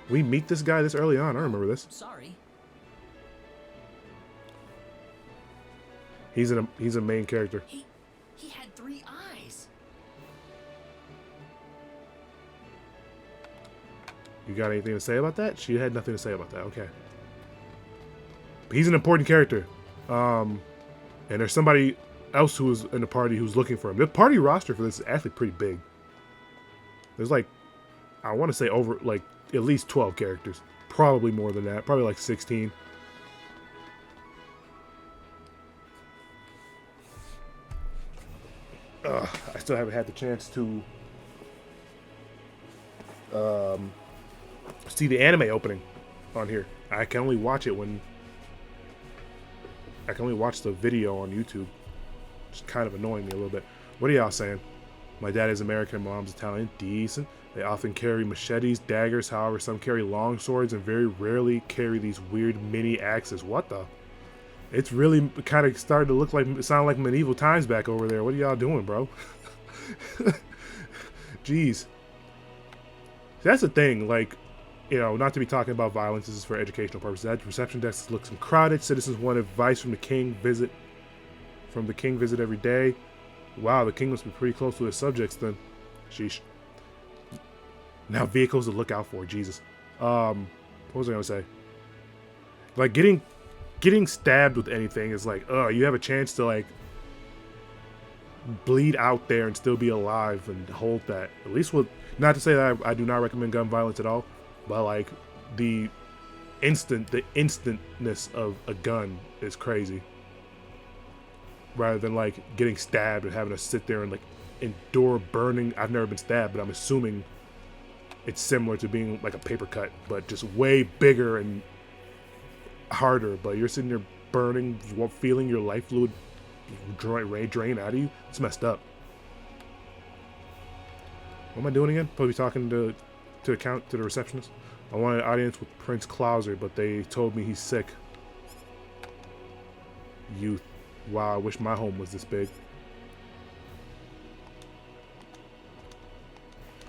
We meet this guy this early on. I remember this. Sorry. He's a main character. He had 3 eyes. You got anything to say about that? She had nothing to say about that. Okay. But he's an important character. And there's somebody else who was in the party who's looking for him. The party roster for this is actually pretty big. There's like, I want to say over like at least 12 characters. Probably more than that. Probably like 16. I still haven't had the chance to see the anime opening on here. I can only watch it when I can only watch the video on YouTube. It's kind of annoying me a little bit. What are y'all saying? My dad is American, mom's Italian. Decent. They often carry machetes, daggers. However, some carry long swords and very rarely carry these weird mini axes. What the? It's really kind of started to look like, sound like medieval times back over there. What are y'all doing, bro? Jeez. That's the thing, like, you know, not to be talking about violence, this is for educational purposes. That reception desk looks crowded. Citizens want advice from the king. Visit every day. Wow, the king must be pretty close to his subjects then. Sheesh. Now vehicles to look out for. Jesus. What was I gonna say? Like getting stabbed with anything is like, you have a chance to like bleed out there and still be alive and hold that. At least with, not to say that I do not recommend gun violence at all, but like the instantness of a gun is crazy. Rather than like getting stabbed and having to sit there and like endure burning. I've never been stabbed, but I'm assuming it's similar to being like a paper cut, but just way bigger and harder. But you're sitting there burning, feeling your life fluid drain out of you. It's messed up. What am I doing again? Probably talking to the receptionist. I wanted an audience with Prince Clauser, but they told me he's sick. Youth. Wow, I wish my home was this big.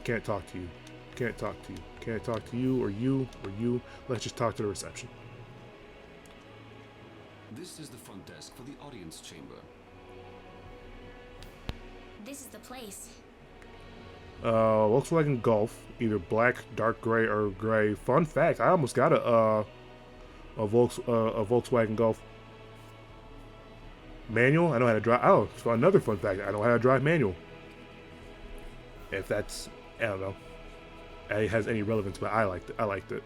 Can't talk to you. Can't talk to you. Can't talk to you or you or you. Let's just talk to the reception. This is the front desk for the audience chamber. This is the place. Volkswagen Golf, either black, dark gray, or gray. Fun fact: I almost got a Volkswagen Golf manual. I know how to drive. Oh, so another fun fact: I know how to drive manual. If that's, I don't know, it has any relevance, but I liked it.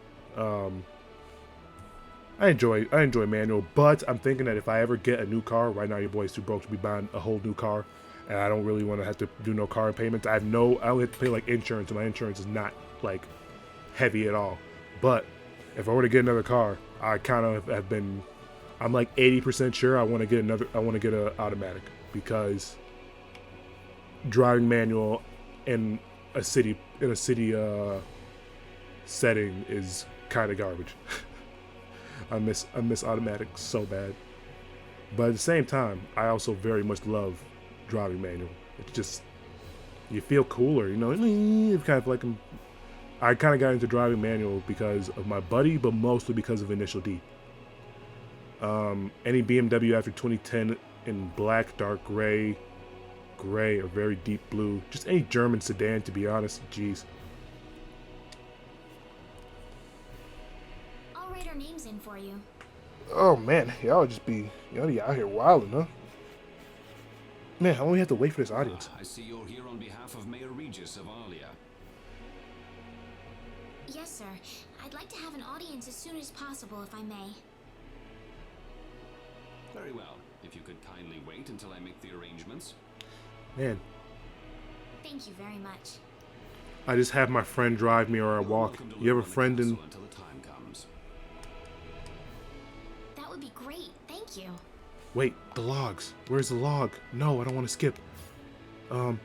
I enjoy manual, but I'm thinking that if I ever get a new car, right now your boy's too broke to be buying a whole new car, and I don't really want to have to do no car payments. I only have to pay like insurance, and my insurance is not like heavy at all. But if I were to get another car, I kind of have been, I'm like 80% sure I want to get an automatic, because driving manual in a city setting is kind of garbage. I miss automatic so bad. But at the same time, I also very much love driving manual. It's just, you feel cooler, you know. It's kind of like I kind of got into driving manual because of my buddy, but mostly because of Initial D. Any BMW after 2010 in black, dark gray, or very deep blue, just any German sedan, to be honest. Jeez. I'll write our names in for you. Oh man, y'all be out here wilding, huh? Man, how long we have to wait for this audience? I see you're here on behalf of Mayor Regis of Arlia. Yes, sir. I'd like to have an audience as soon as possible, if I may. Very well. If you could kindly wait until I make the arrangements. Man, Thank you very much. I just have my friend drive me or I You're walk. welcome to You have live a on the friend in... castle until the time comes. That would be great. Thank you. Wait, the logs. Where's the log? No, I don't want to skip. R.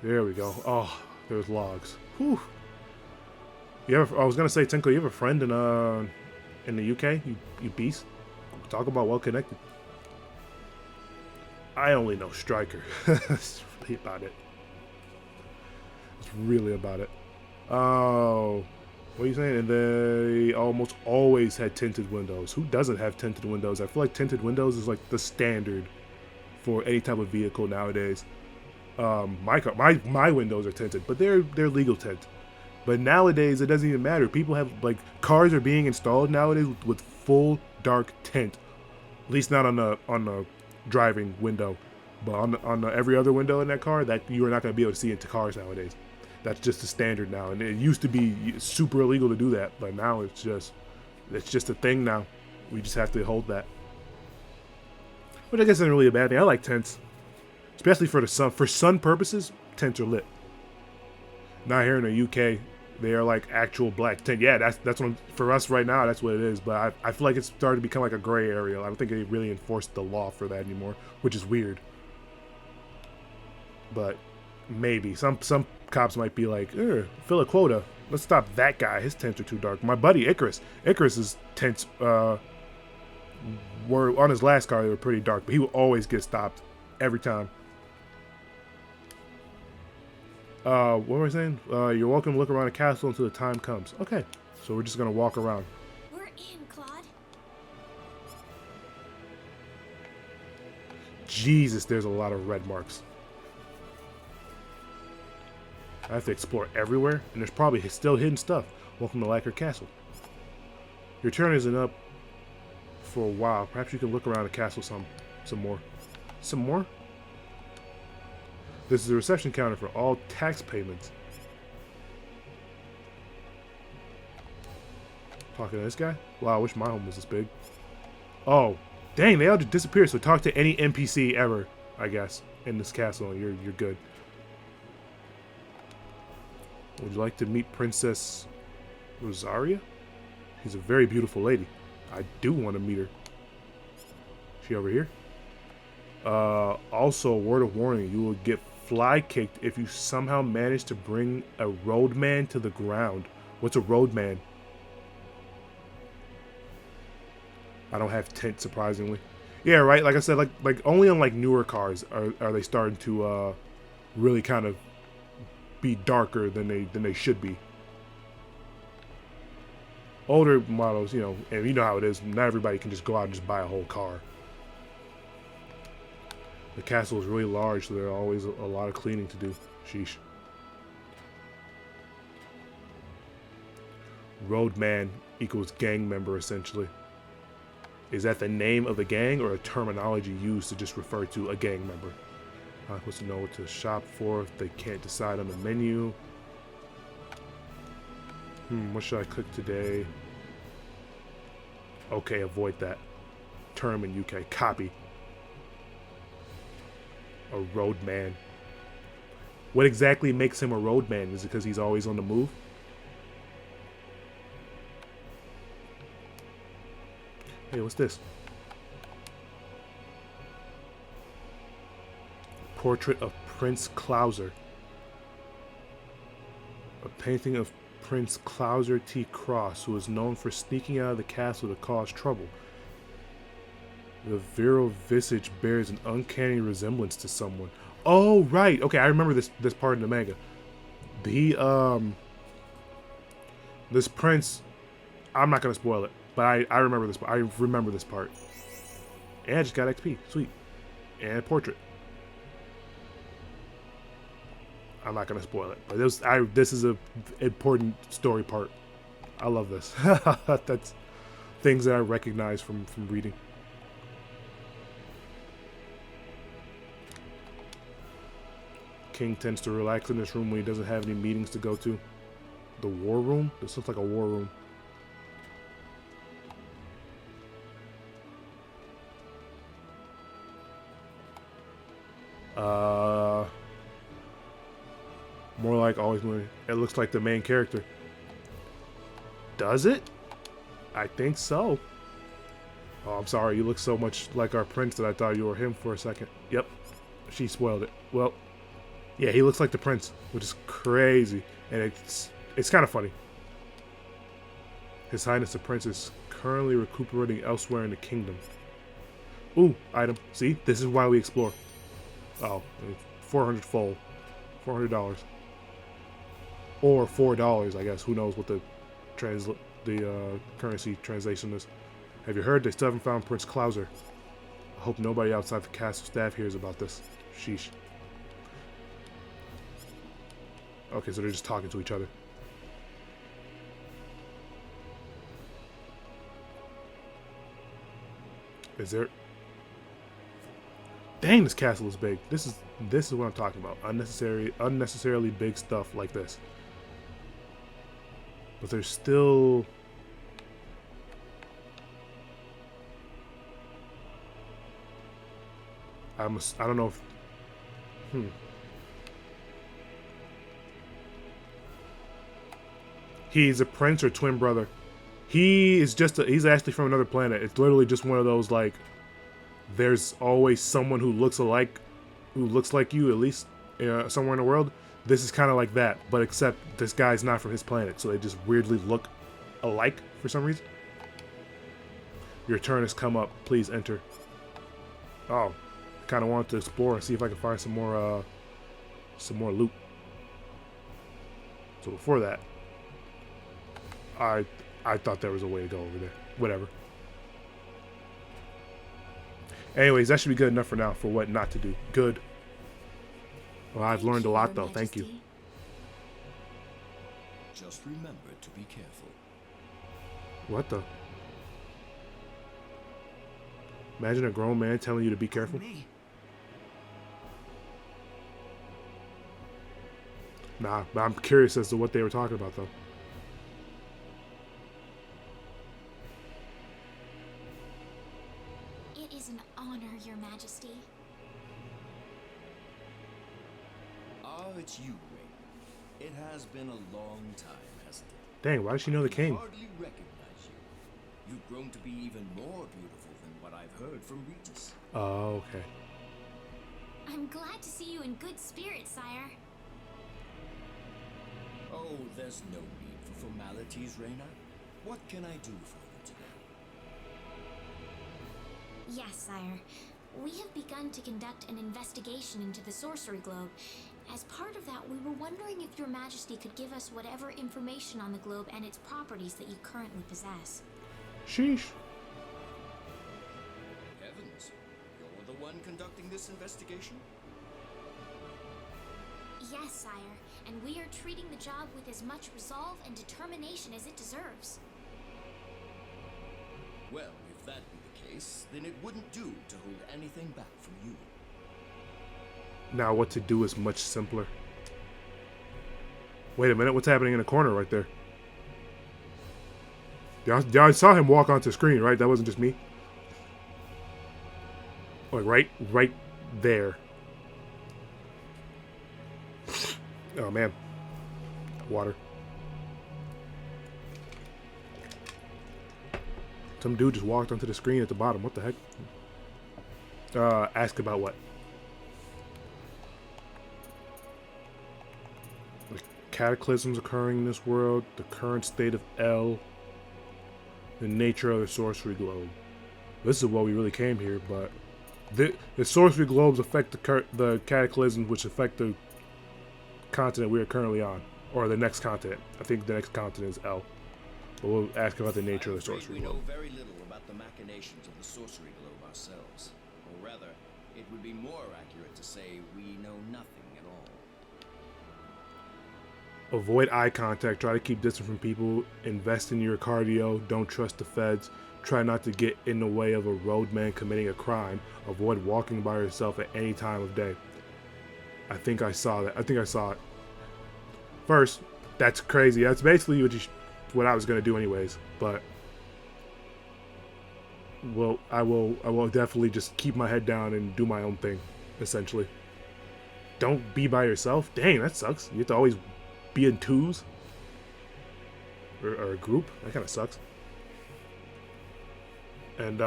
There we go. Oh, there's logs. Whew. I was gonna say, Tinko, you have a friend in the UK? You beast. Talk about well connected. I only know Striker. That's really about it. It's really about it. Oh, what are you saying? And they almost always had tinted windows. Who doesn't have tinted windows? I feel like tinted windows is like the standard for any type of vehicle nowadays. My windows are tinted, but they're legal tint. But nowadays it doesn't even matter. People have, like, cars are being installed nowadays with full dark tint. At least not on the driving window, but on the every other window in that car, that you are not going to be able to see into cars nowadays. That's just the standard now, and it used to be super illegal to do that, but now it's just a thing now. We just have to hold that, which I guess isn't really a bad thing. I like tints, especially for the sun. For sun purposes, tints are lit. Not here in the UK, they are like actual black tint. Yeah, that's what for us right now. That's what it is. But I feel like it's started to become like a gray area. I don't think they really enforced the law for that anymore, which is weird. But maybe some cops might be like, fill a quota. Let's stop that guy. His tints are too dark. My buddy Icarus's tints were on his last car. They were pretty dark, but he would always get stopped every time. What were I saying? You're welcome to look around the castle until the time comes. Okay, so we're just gonna walk around. We're in, Claude. Jesus, there's a lot of red marks. I have to explore everywhere, and there's probably still hidden stuff. Welcome to Lacker Castle. Your turn isn't up for a while. Perhaps you can look around the castle some more. Some more? This is a reception counter for all tax payments. Talking to this guy? Wow, I wish my home was this big. Oh, dang, they all just disappeared. So talk to any NPC ever, I guess, in this castle, and you're good. Would you like to meet Princess Rosaria? She's a very beautiful lady. I do want to meet her. She over here? Also, a word of warning, you will get fly kicked if you somehow manage to bring a roadman to the ground. What's a roadman? I don't have tint, surprisingly. Yeah, right. Like I said, like only on like newer cars are they starting to really kind of be darker than they should be. Older models, you know, and you know how it is. Not everybody can just go out and just buy a whole car. The castle is really large, so there are always a lot of cleaning to do. Sheesh. Roadman equals gang member, essentially. Is that the name of the gang or a terminology used to just refer to a gang member? I'm supposed to know what to shop for if they can't decide on the menu. What should I cook today? Okay, avoid that. Term in UK. Copy. A roadman. What exactly makes him a roadman? Is it because he's always on the move? Hey, what's this? Portrait of Prince Clauser. A painting of Prince Clauser T. Cross, who is known for sneaking out of the castle to cause trouble. The virile visage bears an uncanny resemblance to someone. Oh, right. Okay, I remember this part in the manga. This prince, I'm not gonna spoil it, but I remember this. I remember this part. And I just got XP, sweet, and a portrait. I'm not gonna spoil it, but this is a important story part. I love this. That's things that I recognize from reading. King tends to relax in this room when he doesn't have any meetings to go to. The war room? This looks like a war room. More like always moving. It looks like the main character. Does it? I think so. Oh, I'm sorry. You look so much like our prince that I thought you were him for a second. Yep. She spoiled it. Well, yeah, he looks like the prince, which is crazy. And it's kind of funny. His Highness the Prince is currently recuperating elsewhere in the kingdom. Ooh, item. See? This is why we explore. Oh, 400 fold. $400. Or $4, I guess. Who knows what the currency translation is. Have you heard? They still haven't found Prince Clauser. I hope nobody outside the castle staff hears about this. Sheesh. Okay, so they're just talking to each other. Is there... Dang, this castle is big. This is what I'm talking about. Unnecessarily big stuff like this. But there's still... I don't know if... He's a prince or twin brother. He's actually from another planet. It's literally just one of those, like, there's always someone who looks like you, at least somewhere in the world. This is kind of like that, but except this guy's not from his planet, so they just weirdly look alike for some reason. Your turn has come up. Please enter. Oh, I kind of wanted to explore and see if I can find some more loot. So before that, I thought there was a way to go over there. Whatever. Anyways, that should be good enough for now for what not to do. Good. Well, I've learned a lot, though. Thank you. Just remember to be careful. What the? Imagine a grown man telling you to be careful. Nah, but I'm curious as to what they were talking about, though. It is an honor, Your Majesty. Oh, it's you, Ray. It has been a long time, hasn't it? Dang, why does she know the king? I hardly recognize you. You've grown to be even more beautiful than what I've heard from Regis. Oh, okay. I'm glad to see you in good spirits, sire. Oh, there's no need for formalities, Reyna. What can I do for you today? Yes, sire. We have begun to conduct an investigation into the Sorcery Globe. As part of that, we were wondering if Your Majesty could give us whatever information on the globe and its properties that you currently possess. Sheesh. Heavens, you're the one conducting this investigation? Yes, sire, and we are treating the job with as much resolve and determination as it deserves. Well, if that be the case, then it wouldn't do to hold anything back from you. Now what to do is much simpler. Wait a minute, what's happening in the corner right there? Y'all saw him walk onto the screen, right? That wasn't just me. Like right there. Oh man. Water. Some dude just walked onto the screen at the bottom. What the heck? Ask about what? cataclysms occurring in this world, the current state of El, the nature of the sorcery globe. This is what we really came here, but the sorcery globes affect the cataclysms, which affect the continent we are currently on, or the next continent. I think the next continent is El. But we'll ask about the nature of the sorcery globe. We know very little about the machinations of the sorcery globe ourselves. Or rather, it would be more accurate to say we know nothing at all. Avoid eye contact. Try to keep distance from people. Invest in your cardio. Don't trust the feds. Try not to get in the way of a roadman committing a crime. Avoid walking by yourself at any time of day. I think I saw that. I think I saw it. First, that's crazy. That's basically what I was gonna do anyways. But well, I will definitely just keep my head down and do my own thing. Essentially, don't be by yourself. Dang, that sucks. You have to always be in twos or a group. That kind of sucks. And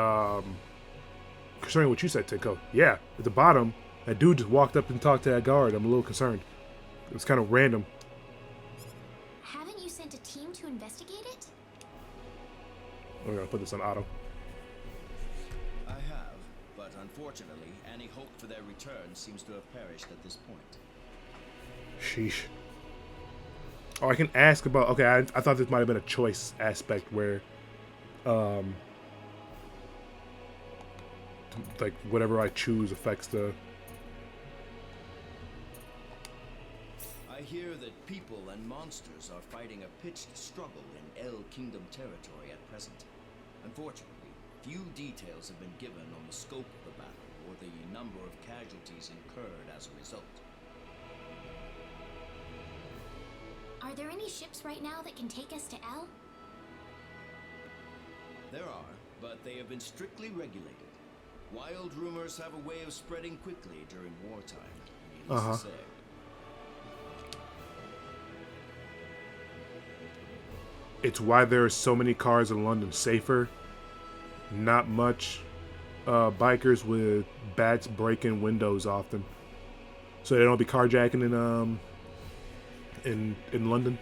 concerning what you said, Tinko, yeah, at the bottom, that dude just walked up and talked to that guard. I'm a little concerned. It was kind of random. Haven't you sent a team to investigate it? We're gonna put this on auto. I have, but unfortunately, any hope for their return seems to have perished at this point. Sheesh. Oh, I can ask about. Okay, I thought this might have been a choice aspect where, like whatever I choose affects the. I hear that people and monsters are fighting a pitched struggle in El Kingdom territory at present. Unfortunately, few details have been given on the scope of the battle or the number of casualties incurred as a result. Are there any ships right now that can take us to El? There are, but they have been strictly regulated. Wild rumors have a way of spreading quickly during wartime, needless to say. It's why there are so many cars in London. Safer. Not much bikers with bats breaking windows often. So they don't be carjacking in London.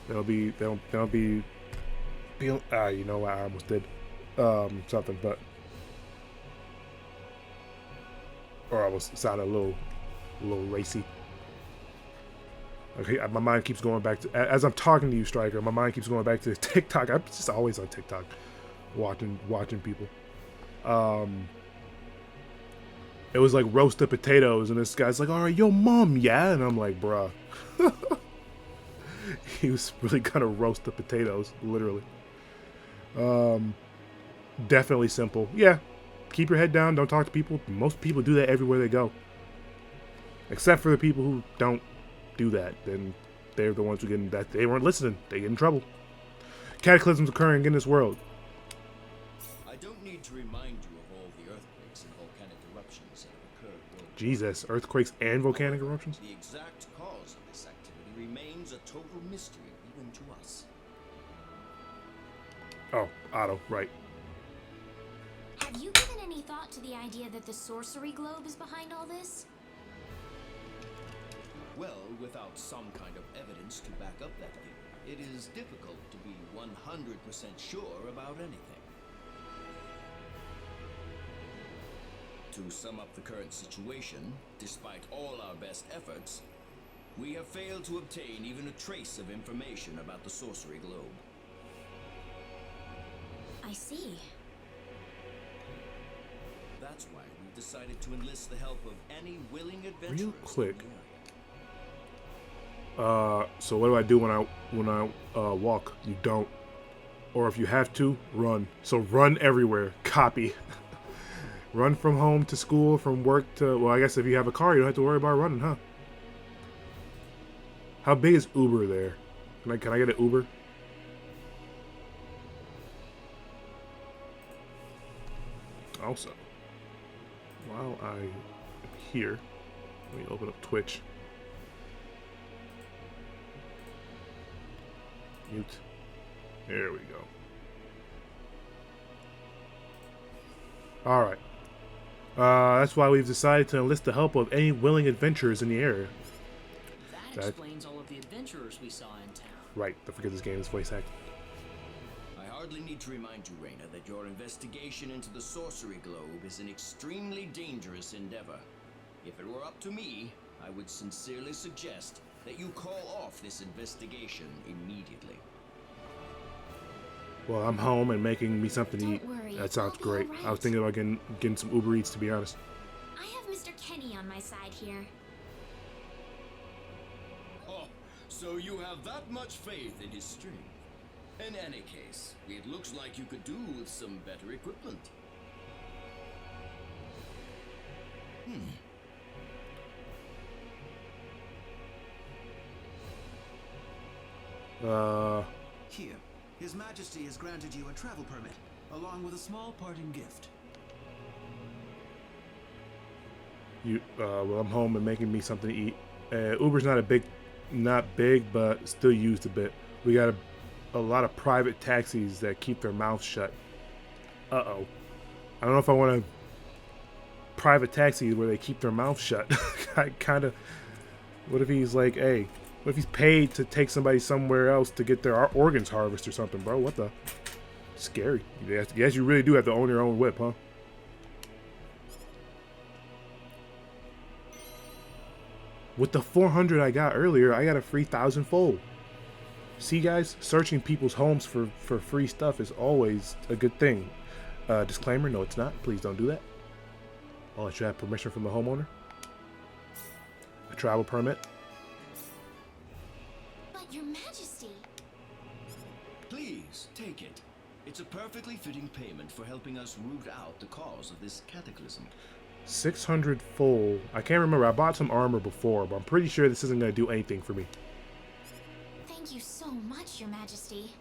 They'll be you know what, I almost did something, but or I almost sounded a little racy. Okay, my mind keeps going back to, as I'm talking to you, Striker, my mind keeps going back to TikTok. I'm just always on TikTok watching people. It was like roasted potatoes, and this guy's like, all right, yo, mom, yeah? And I'm like, bruh. He was really gonna roast the potatoes, literally. Definitely simple. Yeah, keep your head down, don't talk to people. Most people do that everywhere they go. Except for the people who don't do that, then they're the ones who get in that. They weren't listening, they get in trouble. Cataclysms occurring in this world. I don't need to remind you of all the earthquakes and volcanic eruptions that have occurred worldwide. Jesus, earthquakes and volcanic eruptions? The exact cause of this activity remains a total mystery even to us. Oh, Otto, right. Have you given any thought to the idea that the sorcery globe is behind all this? Well, without some kind of evidence to back up that theory, it is difficult to be 100% sure about anything. To sum up the current situation, despite all our best efforts, we have failed to obtain even a trace of information about the sorcery globe. I see. That's why we've decided to enlist the help of any willing adventurers. Real quick. So what do I do when I walk? You don't. Or if you have to, run. So run everywhere. Copy. Run from home to school, from work to, well, I guess if you have a car, you don't have to worry about running, huh? How big is Uber there? Can I get an Uber? Also, while I am here, let me open up Twitch. Mute. There we go. Alright. That's why we've decided to enlist the help of any willing adventurers in the area. That explains all of the adventurers we saw in town. Right, don't forget this game is voice acted. I hardly need to remind you, Raina, that your investigation into the sorcery globe is an extremely dangerous endeavor. If it were up to me, I would sincerely suggest that you call off this investigation immediately. Well, I'm home and making me something to Don't eat. worry, That sounds I'll be great. alright. I was thinking about getting some Uber Eats, to be honest. I have Mr. Kenny on my side here. Oh, so you have that much faith in his strength. In any case, it looks like you could do with some better equipment. Here, His Majesty has granted you a travel permit, along with a small parting gift. Well, I'm home and making me something to eat. Uber's not big, but still used a bit. We got a lot of private taxis that keep their mouths shut. Uh-oh. I don't know if I want a private taxi where they keep their mouths shut. I kind of... What if he's like, hey, what if he's paid to take somebody somewhere else to get their organs harvested or something, bro? What the... Scary. Yes, you really do have to own your own whip, huh? With the 400 I got earlier, I got a free 1,000-fold. See, guys, searching people's homes for free stuff is always a good thing. Disclaimer, no, it's not. Please don't do that. Unless you have permission from the homeowner. A travel permit. But Your Majesty... Please, take it. It's a perfectly fitting payment for helping us root out the cause of this cataclysm. 600 full. I can't remember. I bought some armor before, but I'm pretty sure this isn't going to do anything for me. Thank you so much, Your Majesty.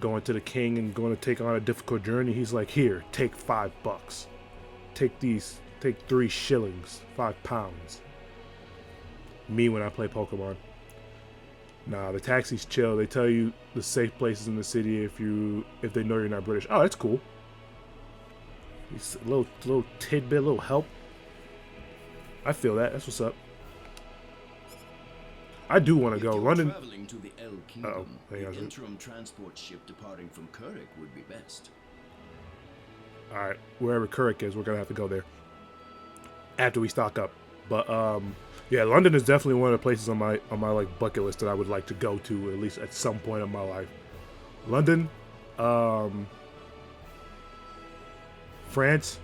Going to the king and going to take on a difficult journey. He's like, here, take $5. Take these. Take 3 shillings. 5 pounds. Me when I play Pokemon. Nah, the taxis chill. They tell you the safe places in the city if they know you're not British. Oh, that's cool. A little tidbit, a little help. I feel that. That's what's up. I do want to go. London. Traveling to the El Kingdom, the interim transport ship departing from Kuruk would be best. All right, wherever Kuruk is, we're gonna have to go there after we stock up. But yeah, London is definitely one of the places on my like bucket list that I would like to go to at least at some point in my life. London, France,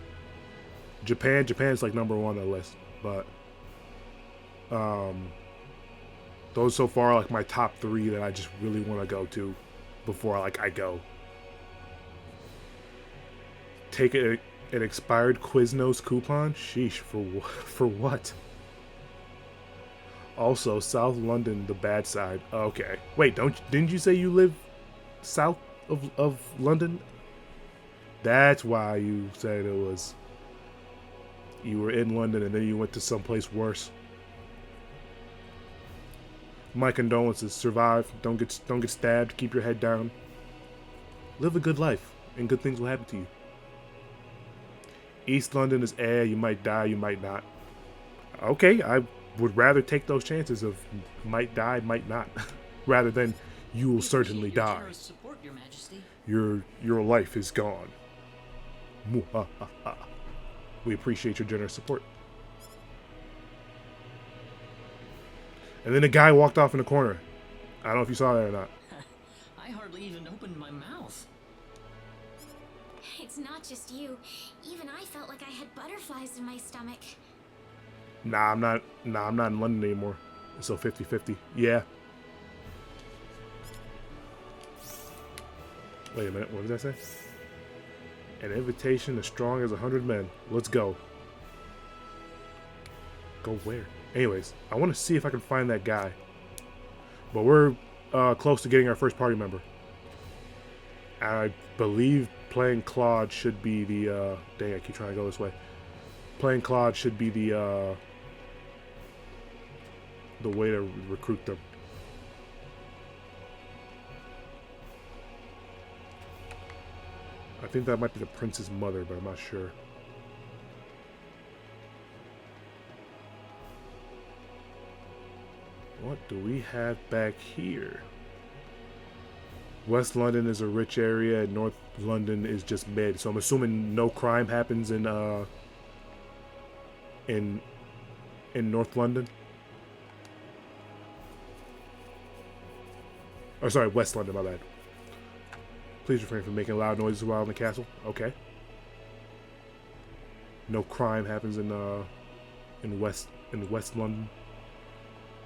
Japan. Japan's like number 1 on the list, but those so far are like my top 3 that I just really want to go to before I go. Take an expired Quiznos coupon? Sheesh, for what? Also, South London, the bad side. Okay. Wait, didn't you say you live south of London? That's why you said it was... You were in London and then you went to someplace worse. My condolences. Survive. Don't get stabbed. Keep your head down. Live a good life, and good things will happen to you. East London is you might die, you might not. Okay, I would rather take those chances of might die, might not, rather than you will certainly die. Support, Your Majesty. Your life is gone. We appreciate your generous support. And then the guy walked off in the corner. I don't know if you saw that or not. I hardly even opened my mouth. It's not just you. Even I felt like I had butterflies in my stomach. Nah, I'm not in London anymore. So 50-50. Yeah. Wait a minute, what did I say? An invitation as strong as 100 men. Let's go. Go where? Anyways, I want to see if I can find that guy. But we're close to getting our first party member. I believe playing Claude should be the... dang, I keep trying to go this way. Playing Claude should be the way to recruit them. I think that might be the prince's mother, but I'm not sure. What do we have back here? West London is a rich area, and North London is just mid. So I'm assuming no crime happens in North London. Oh, sorry, West London. My bad. Please refrain from making loud noises while in the castle. Okay. No crime happens in West London.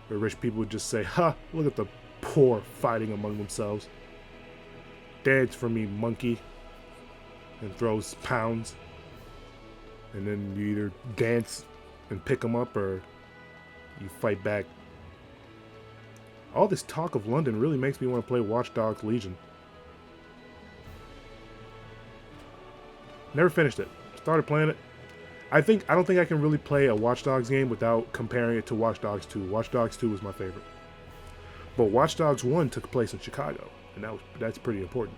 Where rich people would just say, "Ha! Look at the poor fighting among themselves. Dance for me, monkey," and throws pounds. And then you either dance and pick them up, or you fight back. All this talk of London really makes me want to play Watch Dogs Legion. Never finished it. Started playing it. I don't think I can really play a Watch Dogs game without comparing it to Watch Dogs 2. Watch Dogs 2 was my favorite. But Watch Dogs 1 took place in Chicago, and that's pretty important.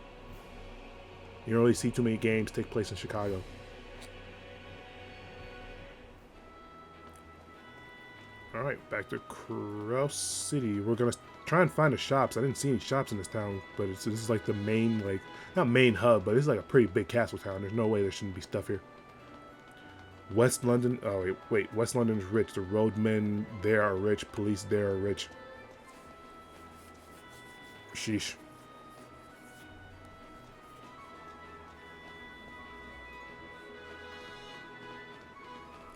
You don't really see too many games take place in Chicago. Alright, back to Krause City. We're gonna try and find the shops. I didn't see any shops in this town, but this is like the main, like, not main hub, but it's like a pretty big castle town. There's no way there shouldn't be stuff here. West London, oh wait, West London is rich. The roadmen there are rich. Police there are rich. Sheesh.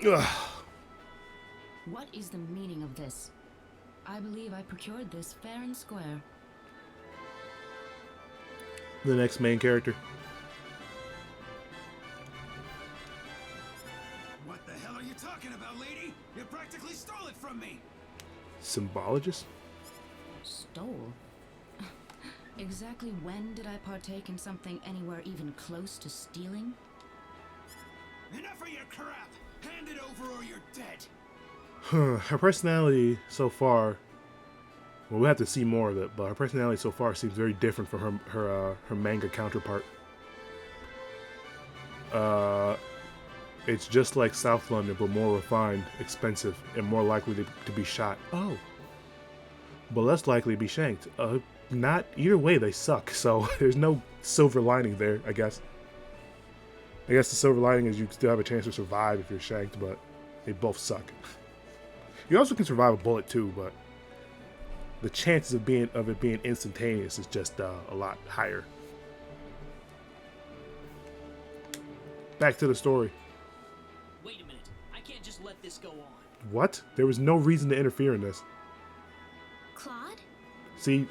Ugh. What is the meaning of this? I believe I procured this fair and square. The next main character. What the hell are you talking about, lady? You practically stole it from me! Symbologist? Stole? Exactly when did I partake in something anywhere even close to stealing? Enough of your crap! Hand it over or you're dead! Her personality so far, well, we'll have to see more of it, but her personality so far seems very different from her manga counterpart. It's just like South London, but more refined, expensive, and more likely to be shot. Oh. But less likely to be shanked. Not either way, they suck, so there's no silver lining there, I guess. I guess the silver lining is you still have a chance to survive if you're shanked, but they both suck. You also can survive a bullet too, but the chances of it being instantaneous is just a lot higher. Back to the story. Wait a minute. I can't just let this go on. What? There was no reason to interfere in this. Claude? See,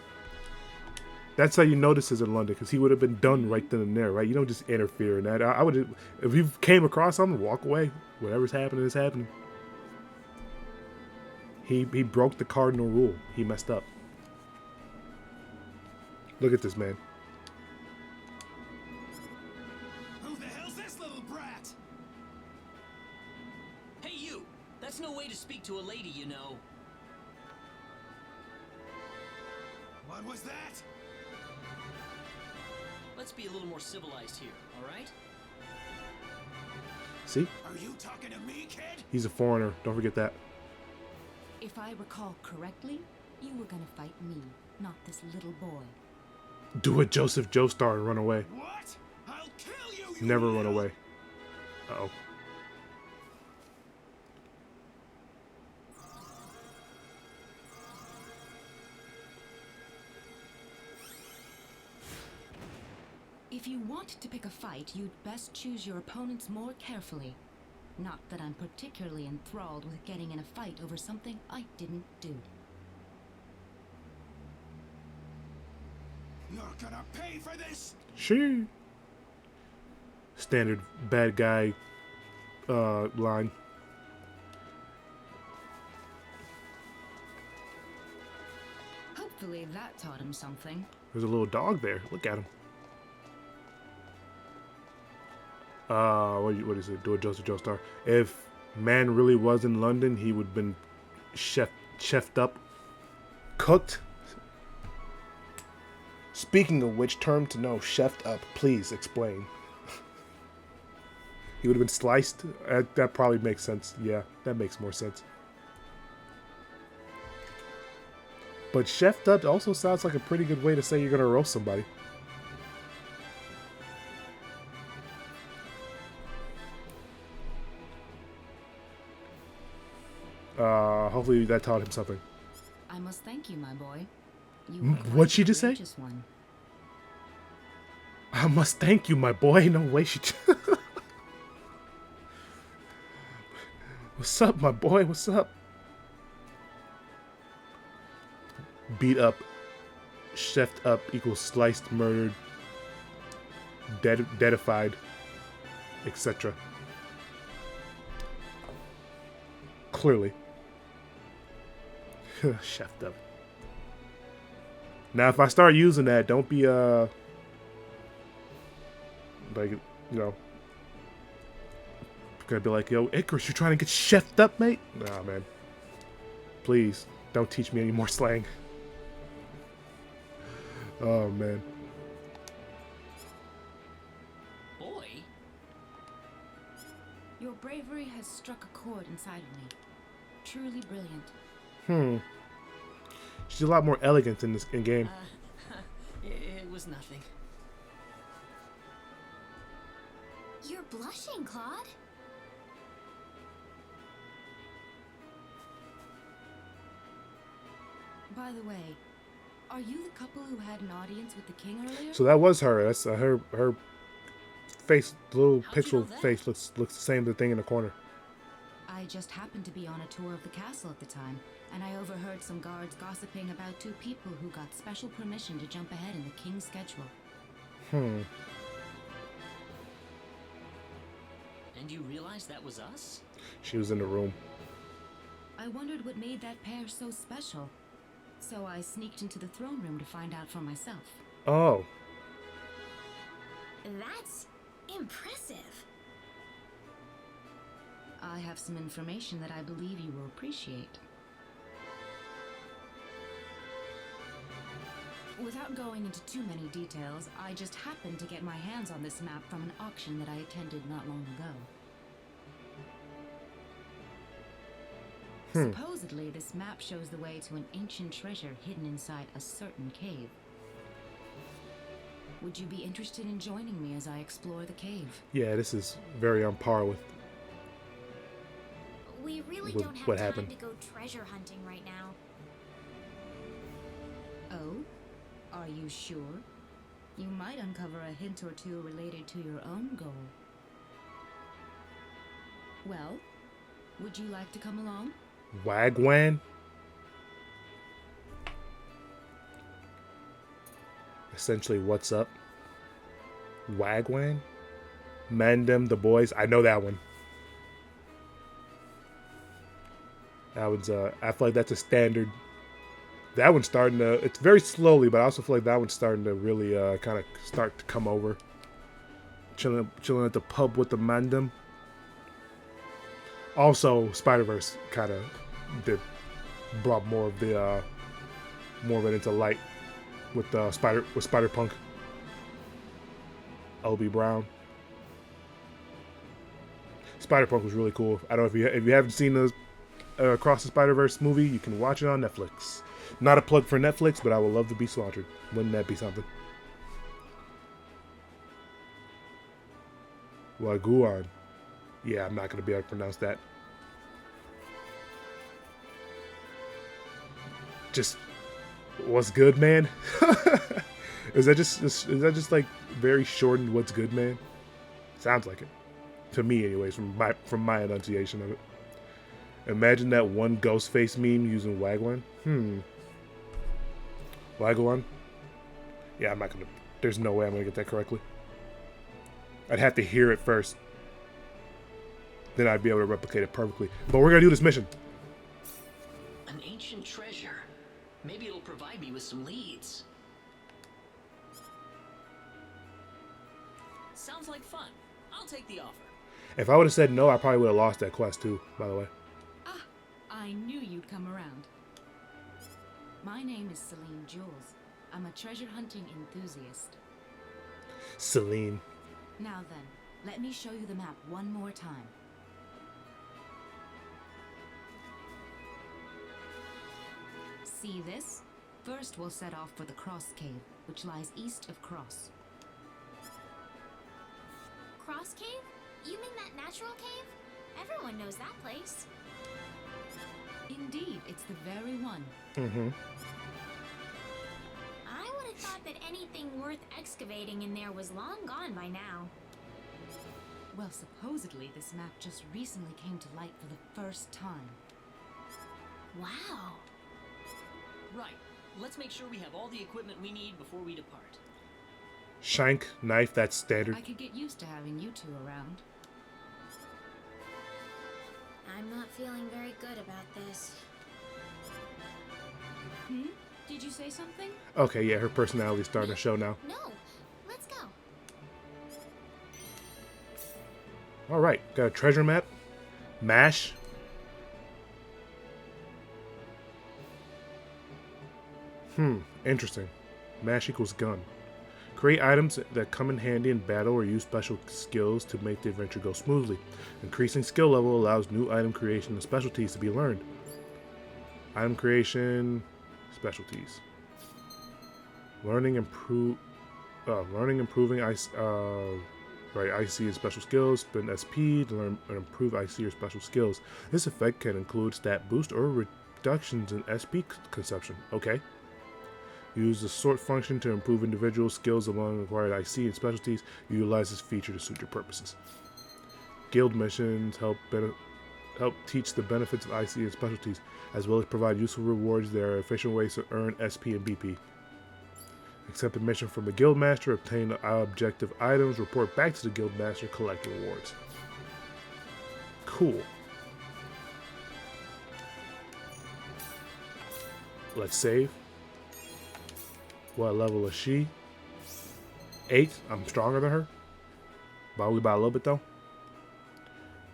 that's how you notice this in London, because he would have been done right then and there, right? You don't just interfere in that. I would, if you came across something, walk away. Whatever's happening is happening. He broke the cardinal rule. He messed up. Look at this man. Who the hell's this little brat? Hey, you! That's no way to speak to a lady, you know. What was that? Let's be a little more civilized here, alright? See? Are you talking to me, kid? He's a foreigner. Don't forget that. If I recall correctly, you were gonna fight me, not this little boy. Do it, Joseph Joestar, and run away. What? I'll kill you, you Never little... run away. Uh-oh. If you want to pick a fight, you'd best choose your opponents more carefully. Not that I'm particularly enthralled with getting in a fight over something I didn't do. You're gonna pay for this! Sure. Standard bad guy line. Hopefully that taught him something. There's a little dog there. Look at him. What is it? Do it, Joseph Joestar. If man really was in London, he would have been chefed up, cooked. Speaking of which, term to know, chefed up. Please explain. He would have been sliced. That probably makes sense. Yeah, that makes more sense. But chefed up also sounds like a pretty good way to say you're gonna roast somebody. Hopefully that taught him something. I must thank you, my boy. You What'd she just say? One. I must thank you, my boy. No way she... What's up, my boy? What's up? Beat up, chefed up equals sliced, murdered, deadified, etc. Clearly. Chefed up. Now, if I start using that, don't be, like, you know, gonna be like, yo, Icarus, you trying to get chefed up, mate? Nah, man. Please, don't teach me any more slang. Oh, man. Boy? Your bravery has struck a chord inside of me. Truly brilliant. She's a lot more elegant in this game. It was nothing. You're blushing, Claude. By the way, are you the couple who had an audience with the king earlier? So that was her. That's her face, little How'd you pixel know that? face looks the same as the thing in the corner. I just happened to be on a tour of the castle at the time, and I overheard some guards gossiping about two people who got special permission to jump ahead in the king's schedule. And you realized that was us? She was in the room. I wondered what made that pair so special, so I sneaked into the throne room to find out for myself. Oh. That's impressive. I have some information that I believe you will appreciate. Without going into too many details, I just happened to get my hands on this map from an auction that I attended not long ago. Supposedly, this map shows the way to an ancient treasure hidden inside a certain cave. Would you be interested in joining me as I explore the cave? Yeah, this is very on par with We really With don't have what time happened. to go treasure hunting right now. Oh? Are you sure? You might uncover a hint or two related to your own goal. Well, would you like to come along? Wagwan. Essentially, what's up? Wagwan? Mandem, the boys. I know that one. That one's, I feel like that's a standard. That one's starting to, it's very slowly, but I also feel like that one's starting to really kind of start to come over. Chilling at the pub with the Mandem. Also, Spider-Verse kind of brought more of it into light with Spider-Punk. L.B. Brown. Spider-Punk was really cool. I don't know if you haven't seen the Across the Spider-Verse movie, you can watch it on Netflix. Not a plug for Netflix, but I would love to be sponsored. Wouldn't that be something? Wagwan. Yeah, I'm not going to be able to pronounce that. Just, what's good, man? Is that just like very shortened? What's good, man? Sounds like it, to me, anyways. From my enunciation of it. Imagine that one Ghostface meme using Wagwan. Wagwan. Yeah, I'm not gonna. There's no way I'm gonna get that correctly. I'd have to hear it first. Then I'd be able to replicate it perfectly. But we're gonna do this mission. An ancient treasure. Maybe it'll provide me with some leads. Sounds like fun. I'll take the offer. If I would have said no, I probably would have lost that quest too, by the way. Ah, I knew you'd come around. My name is Celine Jules. I'm a treasure hunting enthusiast. Celine. Now then, Let me show you the map one more time. See this? First, we'll set off for the Cross Cave, which lies east of Cross. Cross Cave? You mean that natural cave? Everyone knows that place. Indeed, it's the very one. Mm-hmm. I would have thought that anything worth excavating in there was long gone by now. Well, supposedly this map just recently came to light for the first time. Wow. Right. Let's make sure we have all the equipment we need before we depart. Shank, knife, that's standard. I could get used to having you two around. I'm not feeling very good about this. Did you say something? Okay, yeah, her personality's starting to show now. No, let's go. Alright, got a treasure map. Mash. Interesting. Mash equals gun. Create items that come in handy in battle or use special skills to make the adventure go smoothly. Increasing skill level allows new item creation and specialties to be learned. Item creation, specialties. Learning, improving IC and special skills. Spend SP to learn and improve IC or special skills. This effect can include stat boost or reductions in SP consumption. Okay. Use the sort function to improve individual skills among required IC and specialties. Utilize this feature to suit your purposes. Guild missions help teach the benefits of IC and specialties, as well as provide useful rewards. There are efficient ways to earn SP and BP. Accept a mission from the guild master, obtain objective items, report back to the guild master, collect rewards. Cool. Let's save. What level is she? 8. I'm stronger than her. Probably by a little bit though.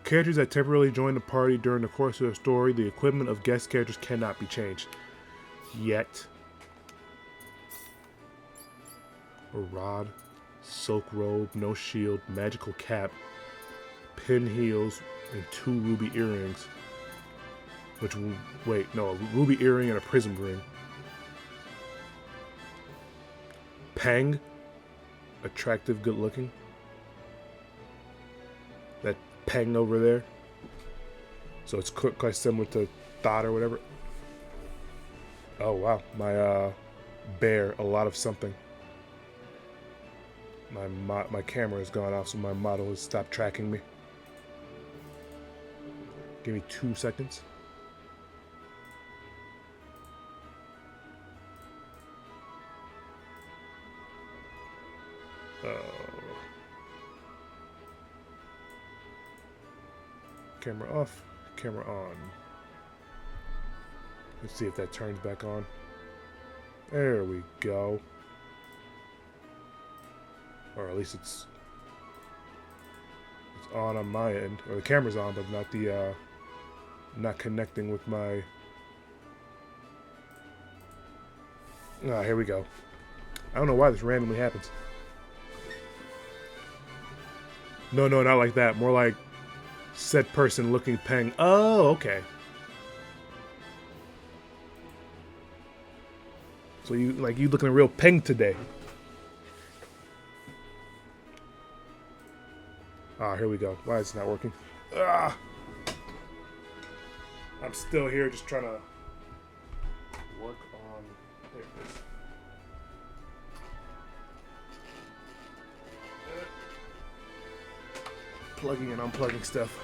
Characters that temporarily join the party during the course of the story, the equipment of guest characters cannot be changed. Yet. A rod, silk robe, no shield, magical cap, pin heels, and 2 ruby earrings. A ruby earring and a prism ring. Peng, attractive, good looking. That Peng over there. So it's quite similar to Thought or whatever. Oh wow, my bear, a lot of something. My camera has gone off, so my model has stopped tracking me. Give me 2 seconds. Camera off, camera on. Let's see if that turns back on. There we go. Or at least it's on my end. Or the camera's on, but not the not connecting with my. Ah, here we go. I don't know why this randomly happens. No, not like that. More like said person looking Peng. Oh, okay. So you looking real Peng today. Ah, here we go. Why is it not working? Ah! I'm still here just trying to work on. There it is. Plugging and unplugging stuff.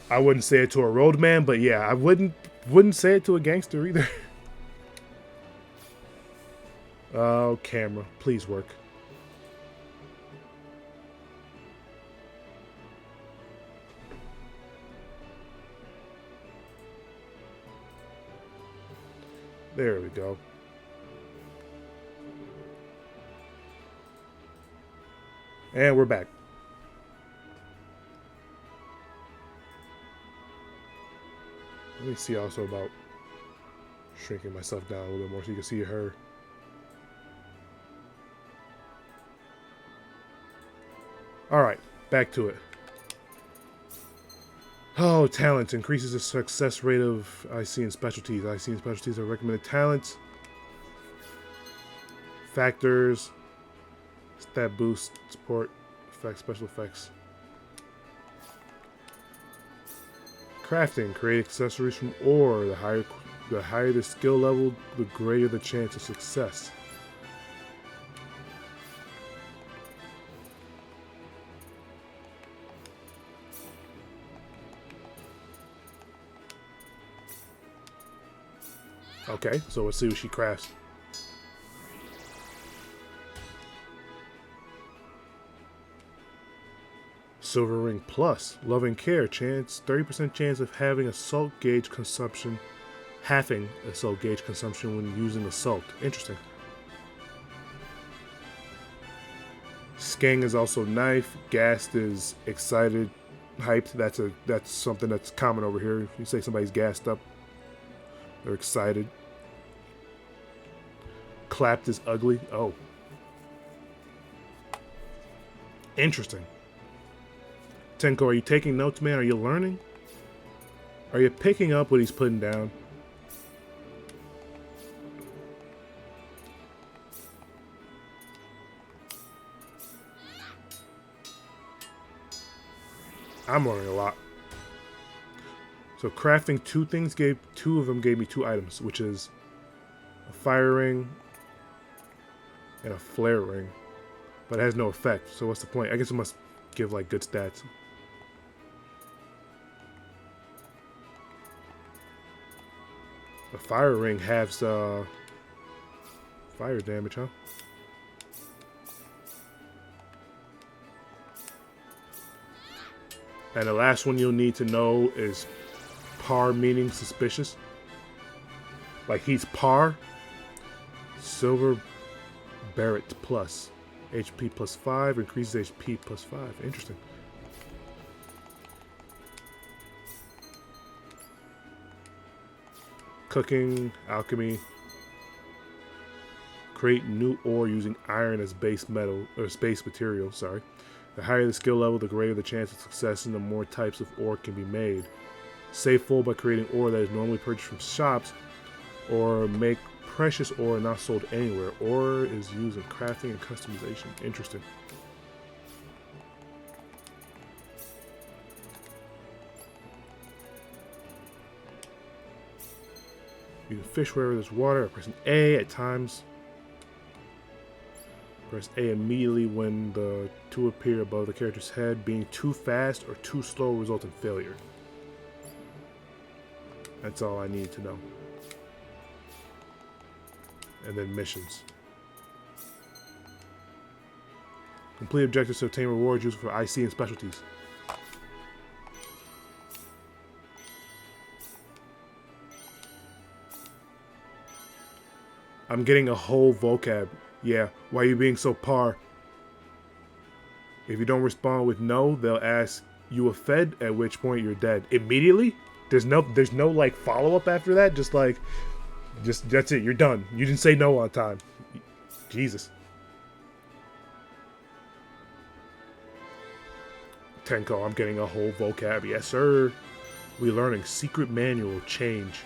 I wouldn't say it to a roadman, but yeah, I wouldn't say it to a gangster either. Oh, camera, please work. There we go. And we're back. Let me see also about shrinking myself down a little bit more so you can see her Alright, back to it. Oh, talents. Increases the success rate of IC and specialties. IC and specialties are recommended talents. Factors. Stat boost. Support. Effects. Special effects. Crafting. Create accessories from ore. The higher the skill level, the greater the chance of success. Okay, so let's see what she crafts. Silver Ring Plus. Loving Care. Chance 30% chance of having assault gauge consumption. Halving assault gauge consumption when using assault. Interesting. Skang is also knife. Gassed is excited, hyped. That's something that's common over here. If you say somebody's gassed up, they're excited. Clapped is ugly. Oh. Interesting. Tenko, are you taking notes, man? Are you learning? Are you picking up what he's putting down? I'm learning a lot. So crafting two of them gave me 2 items, which is a fire ring and a flare ring, but it has no effect. So what's the point? I guess it must give like good stats. The fire ring halves fire damage, huh? And the last one you'll need to know is par, meaning suspicious. Like he's par. Silver Barrett Plus. HP plus 5, increases HP plus 5. Interesting. Cooking, alchemy. Create new ore using iron as base metal, or base material, sorry. The higher the skill level, the greater the chance of success and the more types of ore can be made. Save full by creating ore that is normally purchased from shops, or make precious ore not sold anywhere. Ore is used in crafting and customization. Interesting. You can fish wherever there's water. Pressing A at times. Press A immediately when the 2 appear above the character's head. Being too fast or too slow results in failure. That's all I need to know. And then missions. Complete objectives to obtain rewards used for IC and specialties. I'm getting a whole vocab. Yeah, why are you being so par? If you don't respond with no, they'll ask you a fed, at which point you're dead. Immediately? There's no like follow-up after that? Just that's it, you're done. You didn't say no on time. Jesus. Tenko, I'm getting a whole vocab. Yes, sir. We're learning secret manual change.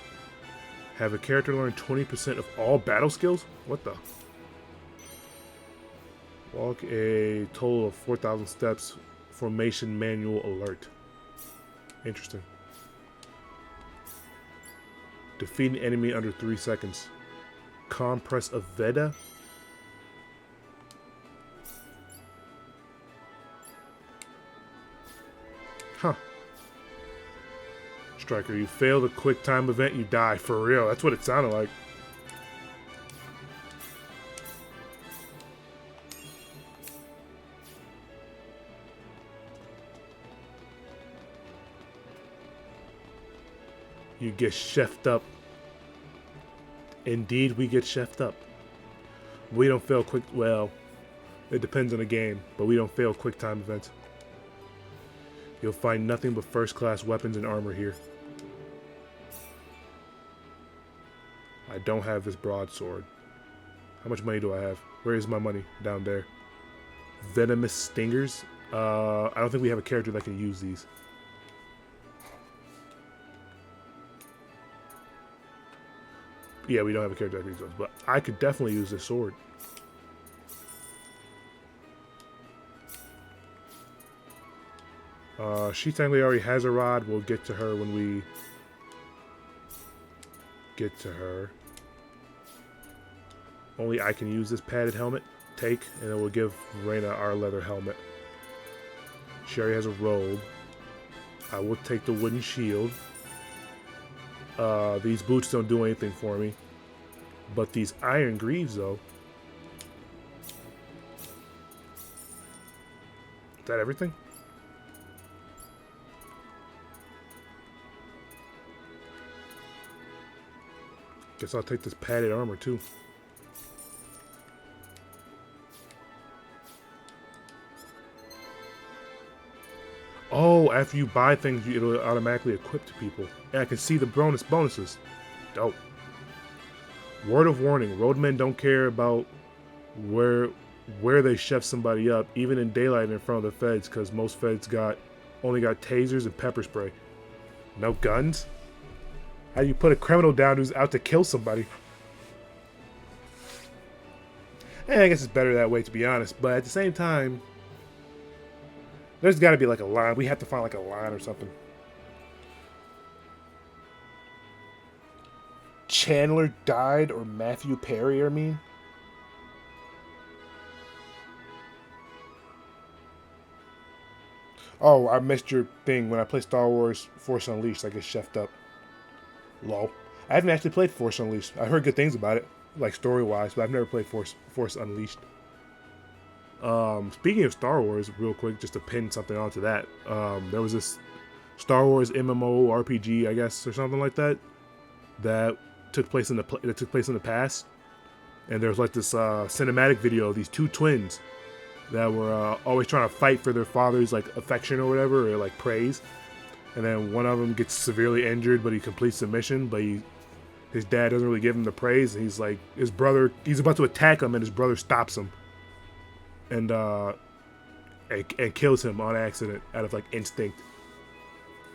Have a character learn 20% of all battle skills? What the? Walk a total of 4,000 steps. Formation manual alert. Interesting. Defeat an enemy under 3 seconds. Compress of Veda. Huh. Striker, you fail the quick time event, you die. For real, that's what it sounded like. You get chefed up. Indeed, we get chefed up. We don't fail quick... Well, it depends on the game, but we don't fail quick time events. You'll find nothing but first-class weapons and armor here. I don't have this broadsword. How much money do I have? Where is my money? Down there. Venomous stingers? I don't think we have a character that can use these. Yeah, we don't have a character that can use those, but I could definitely use this sword. She technically already has a rod. We'll get to her when we get to her. Only I can use this padded helmet. Take, and then we'll give Reyna our leather helmet. She already has a robe. I will take the wooden shield. These boots don't do anything for me. But these iron greaves, though. Is that everything? Guess I'll take this padded armor, too. Oh, after you buy things, it'll automatically equip to people. And I can see the bonuses. Dope. Word of warning, roadmen don't care about where they chef somebody up, even in daylight in front of the feds, because most feds only got tasers and pepper spray. No guns? How do you put a criminal down who's out to kill somebody? I guess it's better that way, to be honest, but at the same time, there's got to be like a line. We have to find like a line or something. Chandler died, or Matthew Perry, I mean. Oh, I missed your thing. When I played Star Wars Force Unleashed, I get chefed up. Lol. I haven't actually played Force Unleashed. I heard good things about it, like story-wise, but I've never played Force Unleashed. Speaking of Star Wars, real quick, just to pin something onto that, there was this Star Wars MMO RPG, I guess, or something like that, that took place in the past, and there was like this cinematic video of these two twins that were always trying to fight for their father's like affection or whatever, or like praise, and then one of them gets severely injured, but he completes the mission, but his dad doesn't really give him the praise, and he's like, he's about to attack him, and his brother stops him. And kills him on accident out of like instinct.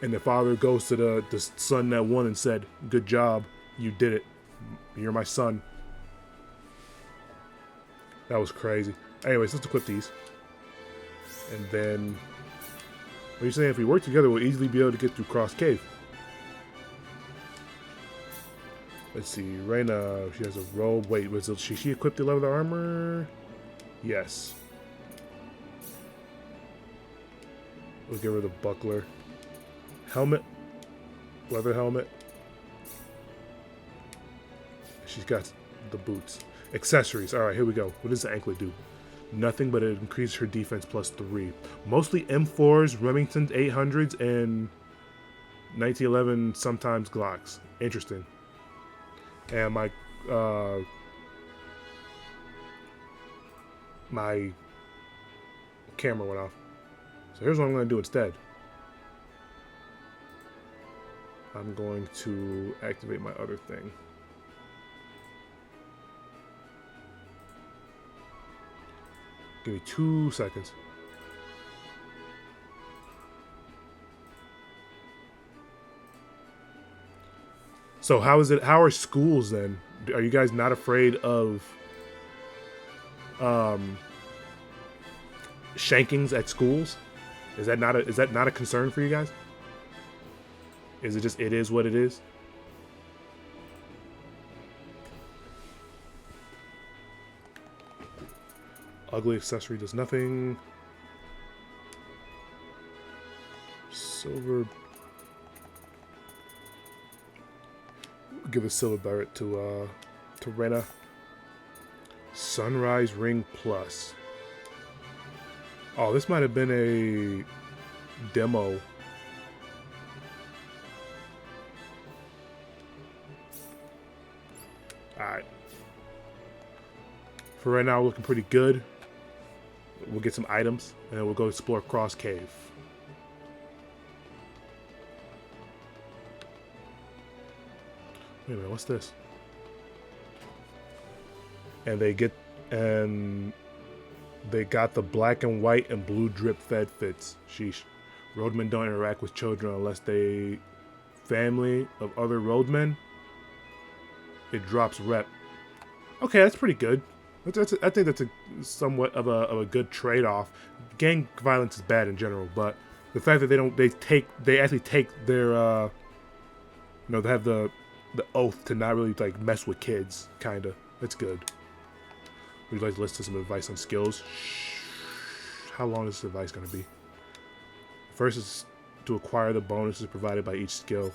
And the father goes to the son that won and said, "Good job, you did it. You're my son." That was crazy. Anyways, let's equip these. And then, what are you saying? If we work together, we'll easily be able to get through Cross Cave. Let's see, Reyna, she has a robe. Wait, she equipped the leather armor? Yes. We'll give her the buckler. Helmet. Leather helmet. She's got the boots. Accessories. Alright, here we go. What does the anklet do? Nothing, but it increases her defense +3. Mostly M4s, Remington 800s, and 1911 sometimes Glocks. Interesting. And my camera went off. So here's what I'm going to do instead. I'm going to activate my other thing. Give me 2 seconds. So how are schools then? Are you guys not afraid of shankings at schools? Is that not a concern for you guys? Is it just it is what it is? Ugly accessory does nothing. Silver. Give a silver barret to Reyna. Sunrise Ring Plus. Oh, this might have been a demo. Alright. For right now, we're looking pretty good. We'll get some items, and then we'll go explore Cross Cave. Wait a minute, what's this? And They got the black and white and blue drip fed fits. Sheesh. Roadmen don't interact with children unless they family of other roadmen. It drops rep. Okay, that's pretty good. I think that's a somewhat of a good trade-off. Gang violence is bad in general, but the fact that they actually take their they have the oath to not really like mess with kids, kinda. That's good. Would you like to listen to some advice on skills? How long is this advice gonna be? First is to acquire the bonuses provided by each skill.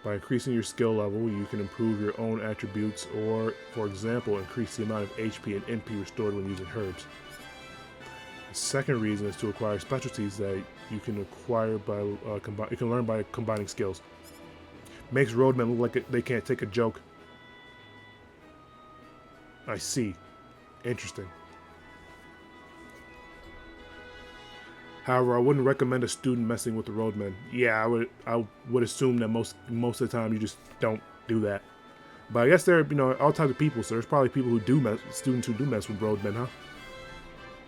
By increasing your skill level, you can improve your own attributes or, for example, increase the amount of HP and NP restored when using herbs. The second reason is to acquire specialties that you can acquire by you can learn by combining skills. Makes roadmen look like they can't take a joke. I see. Interesting. However, I wouldn't recommend a student messing with the roadmen. Yeah, I would assume that most of the time you just don't do that. But I guess there are all types of people, so there's probably people who do students who do mess with roadmen, huh?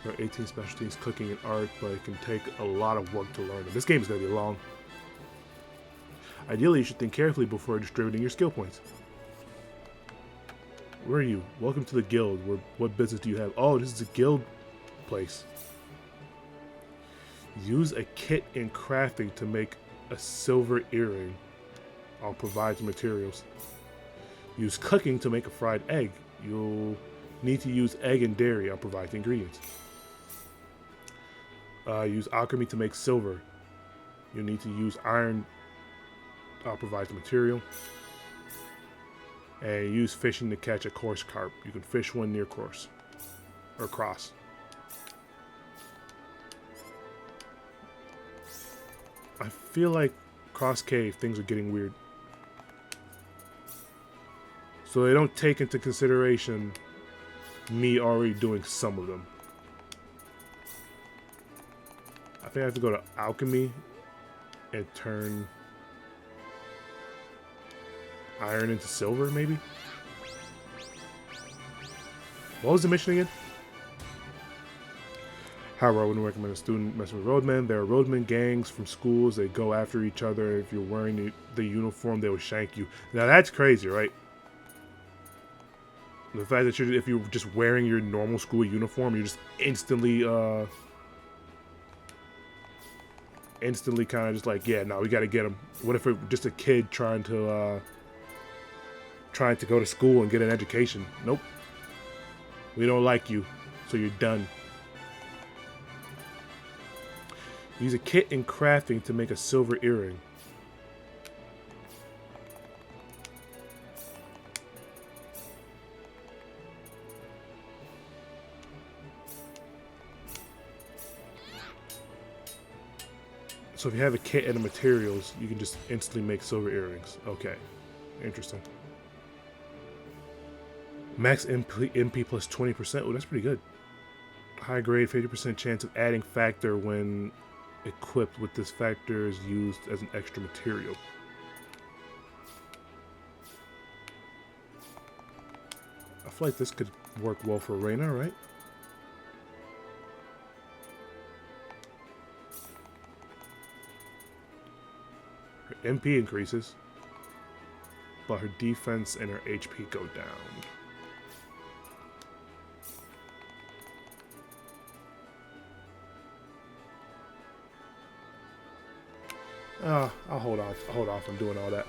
There are 18 specialties, cooking and art, but it can take a lot of work to learn them. This game is going to be long. Ideally, you should think carefully before distributing your skill points. Where are you? Welcome to the guild. What business do you have? Oh, this is a guild place. Use a kit in crafting to make a silver earring. I'll provide the materials. Use cooking to make a fried egg. You'll need to use egg and dairy. I'll provide the ingredients. Use alchemy to make silver. You'll need to use iron. I'll provide the material. And use fishing to catch a coarse carp. You can fish one near course. Or cross. I feel like Cross Cave, things are getting weird. So they don't take into consideration me already doing some of them. I think I have to go to alchemy and turn iron into silver, maybe? What was the mission again? However, I wouldn't recommend a student messing with roadmen. There are roadmen gangs from schools. They go after each other. If you're wearing the uniform, they will shank you. Now that's crazy, right? The fact that if you're just wearing your normal school uniform, you're just instantly kind of just like, yeah, no, we got to get him. What if it's just a kid trying to go to school and get an education? Nope. We don't like you, so you're done. Use a kit in crafting to make a silver earring. So if you have a kit and the materials, you can just instantly make silver earrings. Okay, interesting. Max MP plus 20%. Oh, that's pretty good. High grade, 50% chance of adding factor when equipped with this factor is used as an extra material. I feel like this could work well for Reina, right? Her MP increases, but her defense and her HP go down. I'll hold off on doing all that.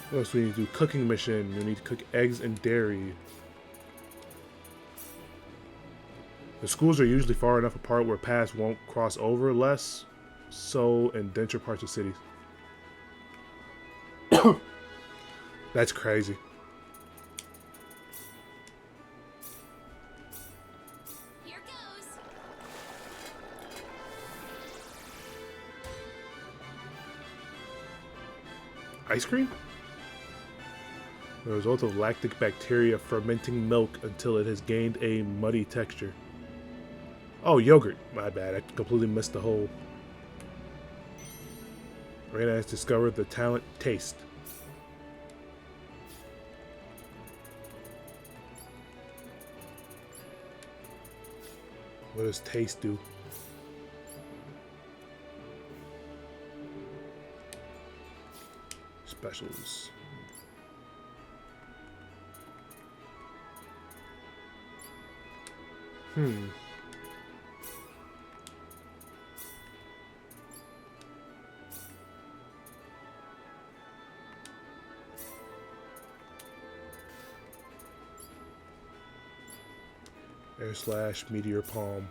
What else do we need to do? Cooking mission. We need to cook eggs and dairy. The schools are usually far enough apart where paths won't cross over, less so in denser parts of cities. That's crazy. Ice cream? The result of lactic bacteria fermenting milk until it has gained a muddy texture. Oh, yogurt. My bad. I completely missed the whole. Reina has discovered the talent taste. What does taste do? Specials. Air slash meteor palm.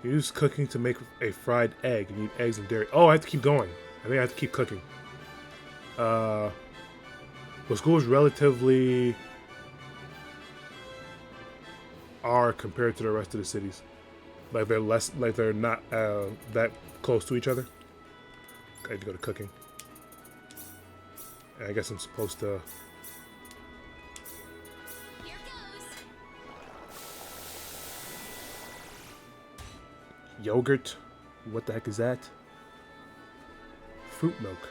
Use cooking to make a fried egg. You need eggs and dairy. Oh, I have to keep going. I think I have to keep cooking. Well, school is relatively are compared to the rest of the cities. Like they're not that close to each other. I have to go to cooking. And I guess I'm supposed to. Here goes. Yogurt. What the heck is that? Fruit milk.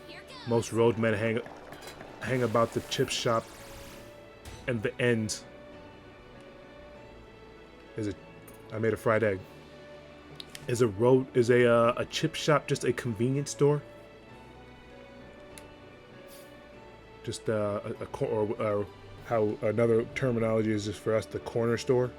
Here goes. Most roadmen hang about the chip shop and the end. Is it? I made a fried egg. Is a chip shop just a convenience store? Just or how another terminology is just for us, the corner store.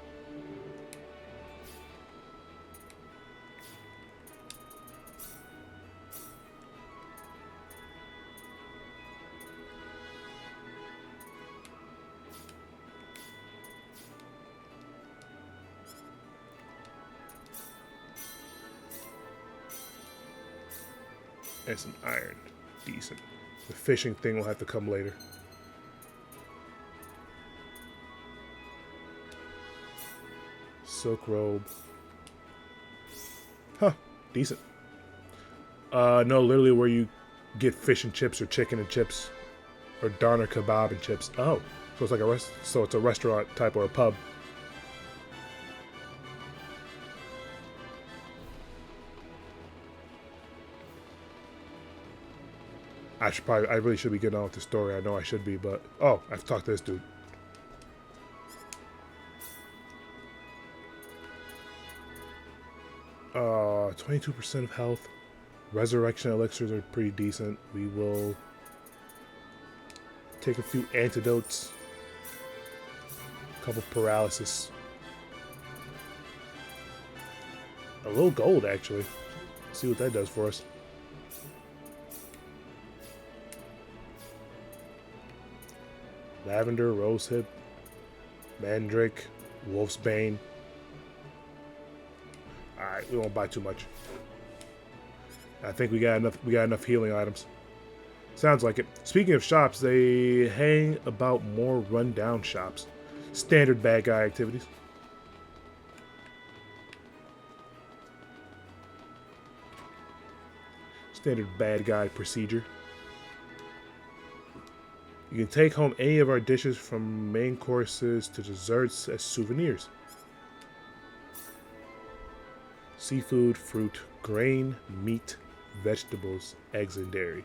And some iron. Decent. The fishing thing will have to come later. Silk robe. Huh. Decent. No, literally where you get fish and chips or chicken and chips. Or doner kebab and chips. Oh. So it's like so it's a restaurant type or a pub. I really should be getting on with the story. I know I should be, but oh, I have to talk to this dude. 22% of health. Resurrection elixirs are pretty decent. We will take a few antidotes. A couple paralysis. A little gold, actually. See what that does for us. Lavender, rosehip, mandrake, wolf's bane. Alright, we won't buy too much. I think we got enough healing items. Sounds like it. Speaking of shops, they hang about more rundown shops. Standard bad guy activities. Standard bad guy procedure. You can take home any of our dishes from main courses to desserts as souvenirs. Seafood, fruit, grain, meat, vegetables, eggs, and dairy.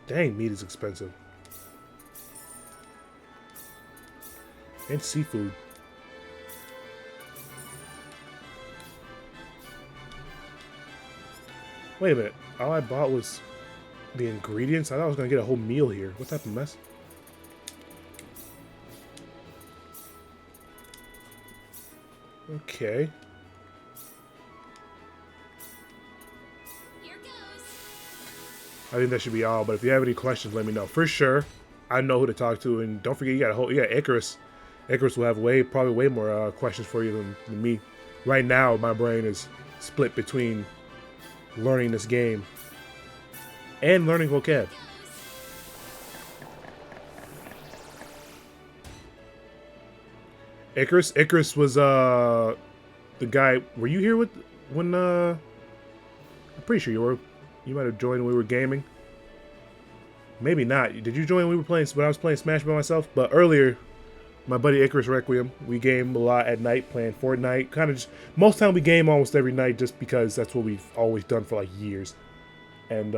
Dang, meat is expensive. And seafood. Wait a minute. All I bought was the ingredients? I thought I was going to get a whole meal here. What type of mess? Okay. Here goes. I think that should be all, but if you have any questions, let me know. For sure, I know who to talk to, and don't forget you got Icarus. Icarus will have probably way more questions for you than me. Right now, my brain is split between learning this game and learning vocab. Icarus was the guy. Were you here when pretty sure you might have joined when we were gaming. Maybe not. Did you join when when I was playing Smash by myself? But earlier, my buddy Icarus Requiem, we game a lot at night playing Fortnite. Kind of just most time we game almost every night just because that's what we've always done for like years. And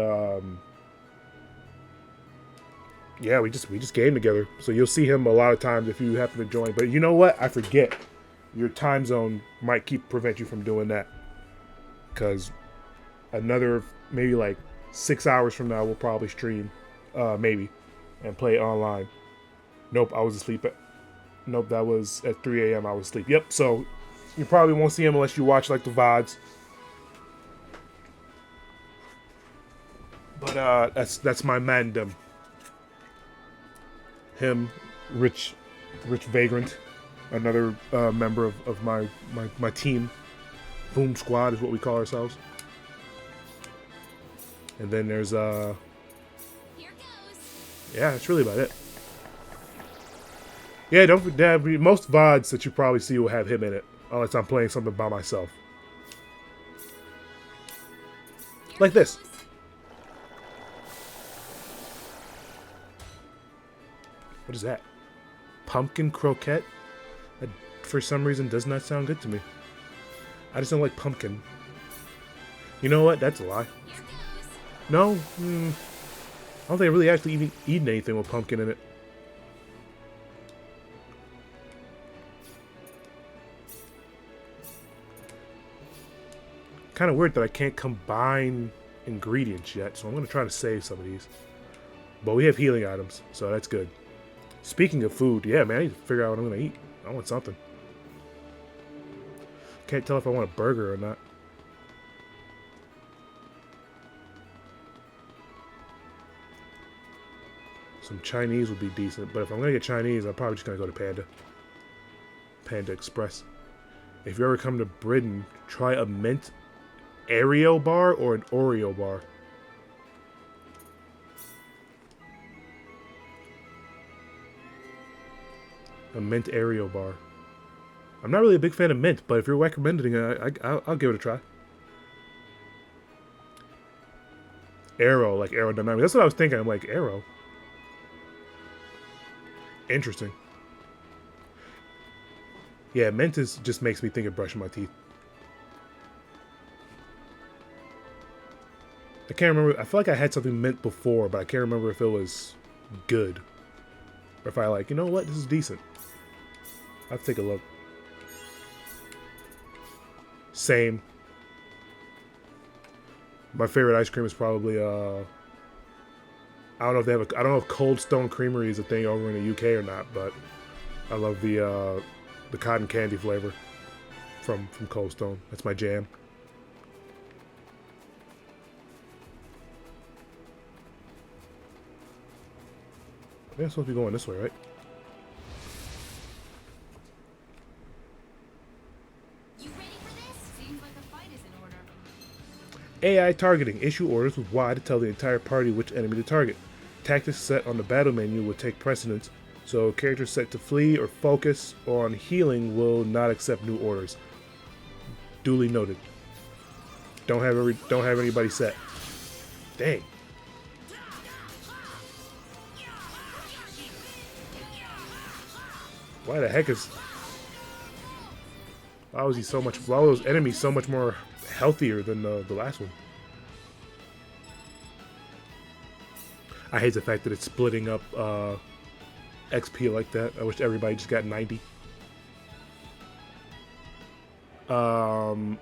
yeah, we just game together. So you'll see him a lot of times if you happen to join. But you know what? I forget. Your time zone might prevent you from doing that. Because another maybe like 6 hours from now we'll probably stream, maybe, and play online. Nope, I was asleep nope, that was at 3 a.m. I was asleep. Yep, so you probably won't see him unless you watch like the VODs. But that's my mandem. Him, Rich Vagrant, another member of my team. Boom Squad is what we call ourselves. And then there's Here goes. yeah, that's really about it. Yeah, don't forget, most VODs that you probably see will have him in it, unless I'm playing something by myself. Like this. What is that? Pumpkin croquette? That, for some reason, does not sound good to me. I just don't like pumpkin. You know what? That's a lie. No? I don't think I really actually even eaten anything with pumpkin in it. Kind of weird that I can't combine ingredients yet, so I'm going to try to save some of these. But we have healing items, so that's good. Speaking of food, yeah, man, I need to figure out what I'm going to eat. I want something. Can't tell if I want a burger or not. Some Chinese would be decent, but if I'm going to get Chinese, I'm probably just going to go to Panda Express. If you ever come to Britain, try a mint Oreo bar or an Oreo bar. A mint Oreo bar. I'm not really a big fan of mint, but if you're recommending it, I'll give it a try. Arrow, like aerodynamic. That's what I was thinking. I'm like, arrow. Interesting. Yeah, mint just makes me think of brushing my teeth. I can't remember. I feel like I had something mint before, but I can't remember if it was good. Or if I like, you know what, this is decent. I'll take a look. Same. My favorite ice cream is probably I don't know if they have I don't know if Cold Stone Creamery is a thing over in the UK or not, but I love the cotton candy flavor from Cold Stone. That's my jam. Yeah, I'm supposed to be going this way, right? You ready for this? Seems like a fight is in order. AI targeting. Issue orders with Y to tell the entire party which enemy to target. Tactics set on the battle menu will take precedence, so characters set to flee or focus on healing will not accept new orders. Duly noted. Don't have anybody set. Dang. Why the heck is... Why was he so much... Why were those enemies so much more healthier than the last one? I hate the fact that it's splitting up XP like that. I wish everybody just got 90.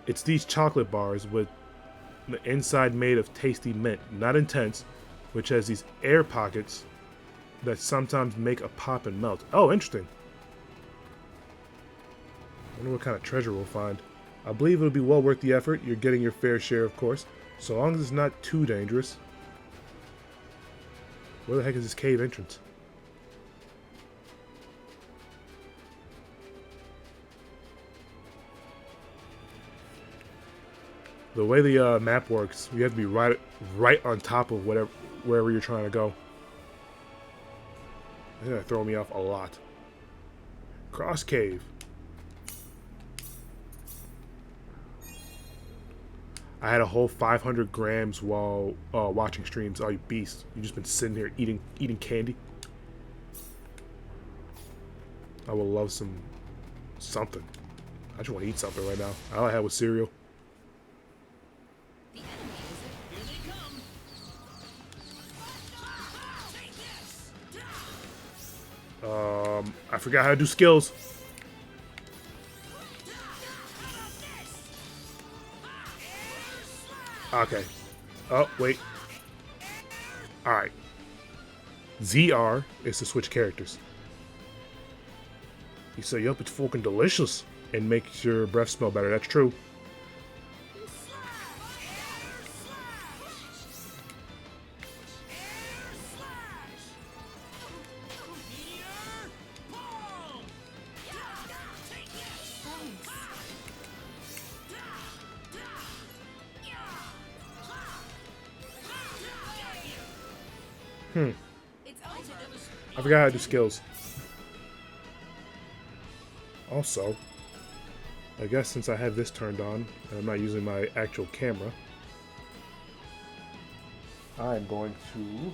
It's these chocolate bars with the inside made of tasty mint. Not intense, which has these air pockets that sometimes make a pop and melt. Oh, interesting. I wonder what kind of treasure we'll find. I believe it'll be well worth the effort. You're getting your fair share, of course, so long as it's not too dangerous. Where the heck is this cave entrance? The way the map works, you have to be right on top of wherever you're trying to go. It's gonna throw me off a lot. Cross cave. I had a whole 500 grams while watching streams. Oh, you beast! You just been sitting here eating candy. I would love something. I just want to eat something right now. All I had was cereal. The enemy is it? Here they come. I forgot how to do skills. Okay. Oh, wait. Alright. ZR is to switch characters. You say, yup, it's fucking delicious and makes your breath smell better. That's true. I forgot how to do skills. Also, I guess since I have this turned on, and I'm not using my actual camera, I'm going to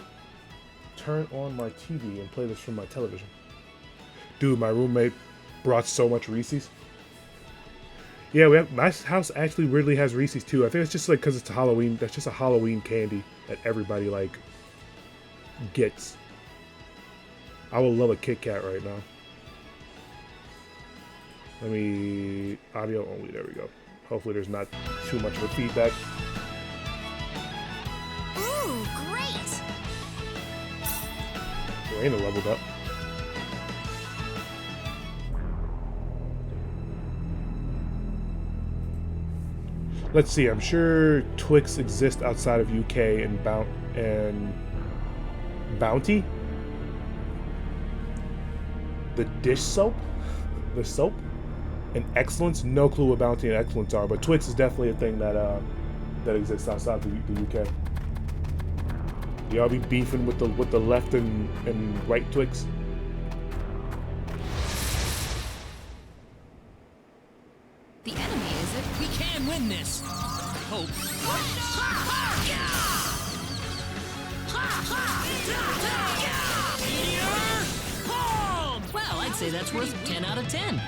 turn on my TV and play this from my television. Dude, my roommate brought so much Reese's. Yeah, my house actually weirdly has Reese's too. I think it's just like because it's Halloween. That's just a Halloween candy that everybody like gets. I would love a Kit Kat right now. Let me... audio only, there we go. Hopefully there's not too much of a feedback. Ooh, great! Raina leveled up. Let's see, I'm sure Twix exists outside of UK and Bounty? The dish soap? The soap? And Excellence? No clue what Bounty and Excellence are, but Twix is definitely a thing that that exists outside the UK. Y'all be beefing with the left and right Twix? The enemy is it? We can win this. I hope. Meteor Palm! Well, I'd say that's worth 10 out of 10.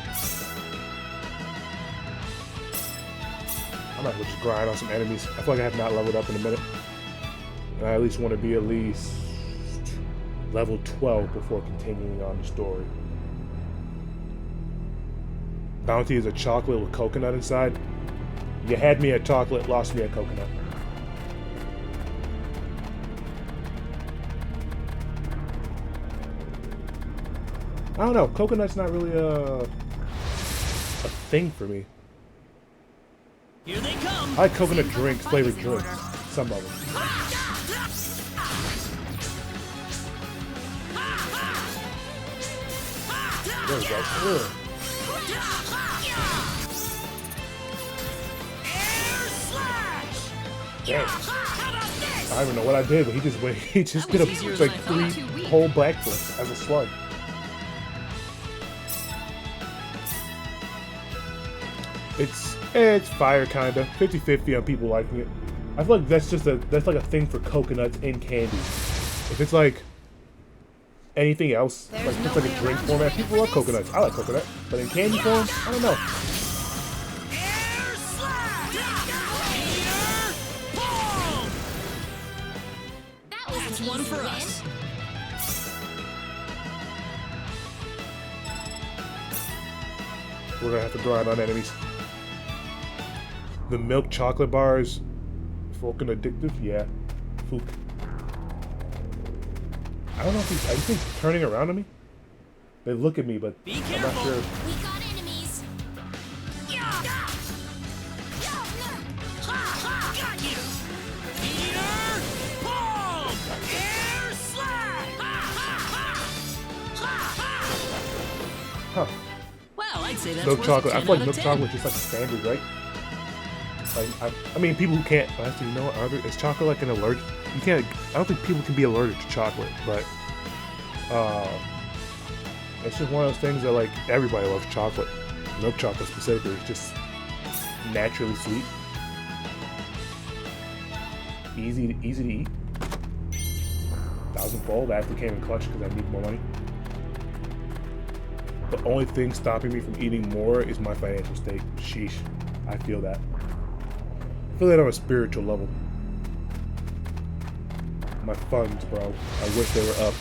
I might as well just grind on some enemies. I feel like I have not leveled up in a minute. I at least want to be at least level 12 before continuing on the story. Bounty is a chocolate with coconut inside. You had me at chocolate, lost me at coconut. I don't know. Coconut's not really a thing for me. Here they come. I like coconut drinks, flavored drinks. Some of them. There we go. Ugh. Damn. I don't even know what I did, but he just did like 3 whole backflips as a slug. It's fire kinda. 50-50 on people liking it. I feel like that's like a thing for coconuts in candy. If it's like anything else, like if it's like a drink format, people love coconuts. I like coconut. But in candy form, I don't know. That's one for us. We're gonna have to grind on enemies. The milk chocolate bars, fucking addictive. Yeah, Fook. I don't know if he's. Are you think turning around on me? They look at me, but Be I'm careful. not sure. We got enemies. Got you. Meteor Palm! Air Slash! Huh? Well, I'd say that's Milk worth chocolate. I 10 feel like out of milk 10. chocolate is just like standard, right? Like, I mean, people who can't. Actually, you know what? Is chocolate like an allergic? You can't. I don't think people can be allergic to chocolate, but it's just one of those things that like everybody loves chocolate. Milk chocolate specifically is just naturally sweet. easy to eat. 1,000-fold. I actually came in clutch because I need more money. The only thing stopping me from eating more is my financial state. Sheesh. I feel that. I feel that on a spiritual level. My funds, bro. I wish they were up.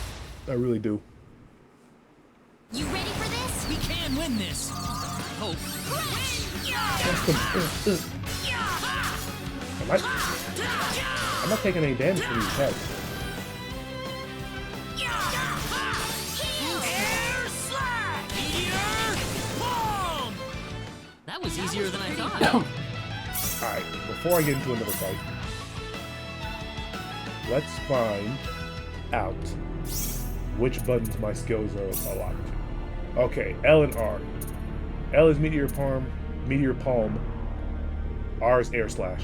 I really do. You ready for this? We can win this. Hope. I'm not taking any damage from these attacks. That was easier than I thought. Alright, before I get into another fight, let's find out which buttons my skills are locked to. Okay, L and R. L is Meteor Palm. R is Air Slash.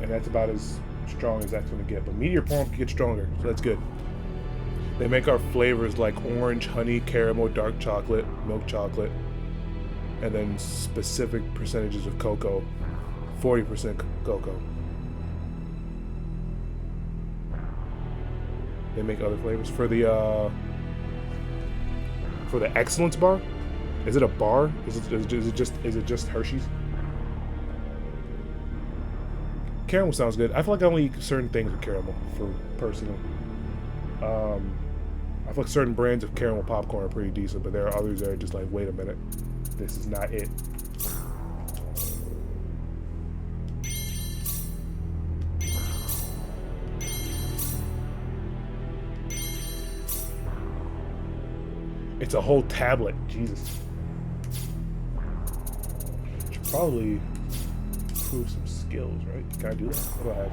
And that's about as strong as that's going to get. But Meteor Palm can get stronger, so that's good. They make our flavors like orange, honey, caramel, dark chocolate, milk chocolate, and then specific percentages of cocoa. 40% cocoa. They make other flavors for the excellence bar. Is it a bar? Is it just Hershey's? Caramel sounds good. I feel like I only eat certain things with caramel for personally. I feel like certain brands of caramel popcorn are pretty decent, but there are others that are just like, wait a minute, this is not it. It's a whole tablet. Jesus. Should probably improve some skills, right? Can I do that? What do I have?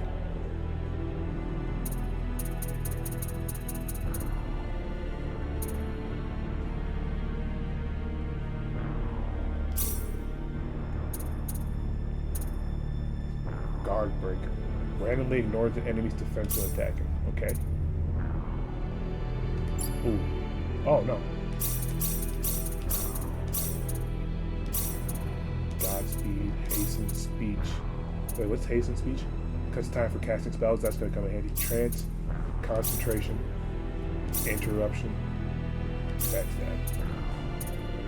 Guard break. Randomly ignores the enemy's defense when attacking. Okay. Ooh. Oh no. Godspeed, hasten speech. Wait, what's hasten speech? Cuts time for casting spells. That's gonna come in handy. Trance, concentration, interruption. Backstab.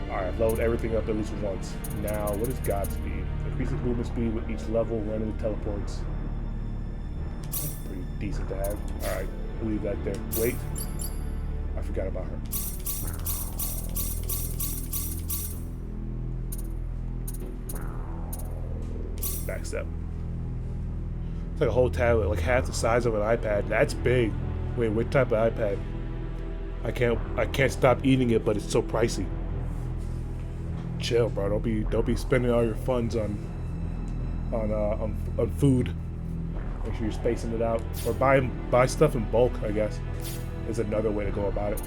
Alright, I've leveled everything up at least once. Now, what is Godspeed? Increases movement speed with each level, randomly teleports. That's pretty decent to have. Alright, we'll leave that there. Wait, I forgot about her. Backstep. It's like a whole tablet, like half the size of an iPad. That's big. Wait, what type of iPad? I can't stop eating it, but it's so pricey. Chill, bro. Don't be spending all your funds on food. Make sure you're spacing it out, or buy stuff in bulk. I guess is another way to go about it.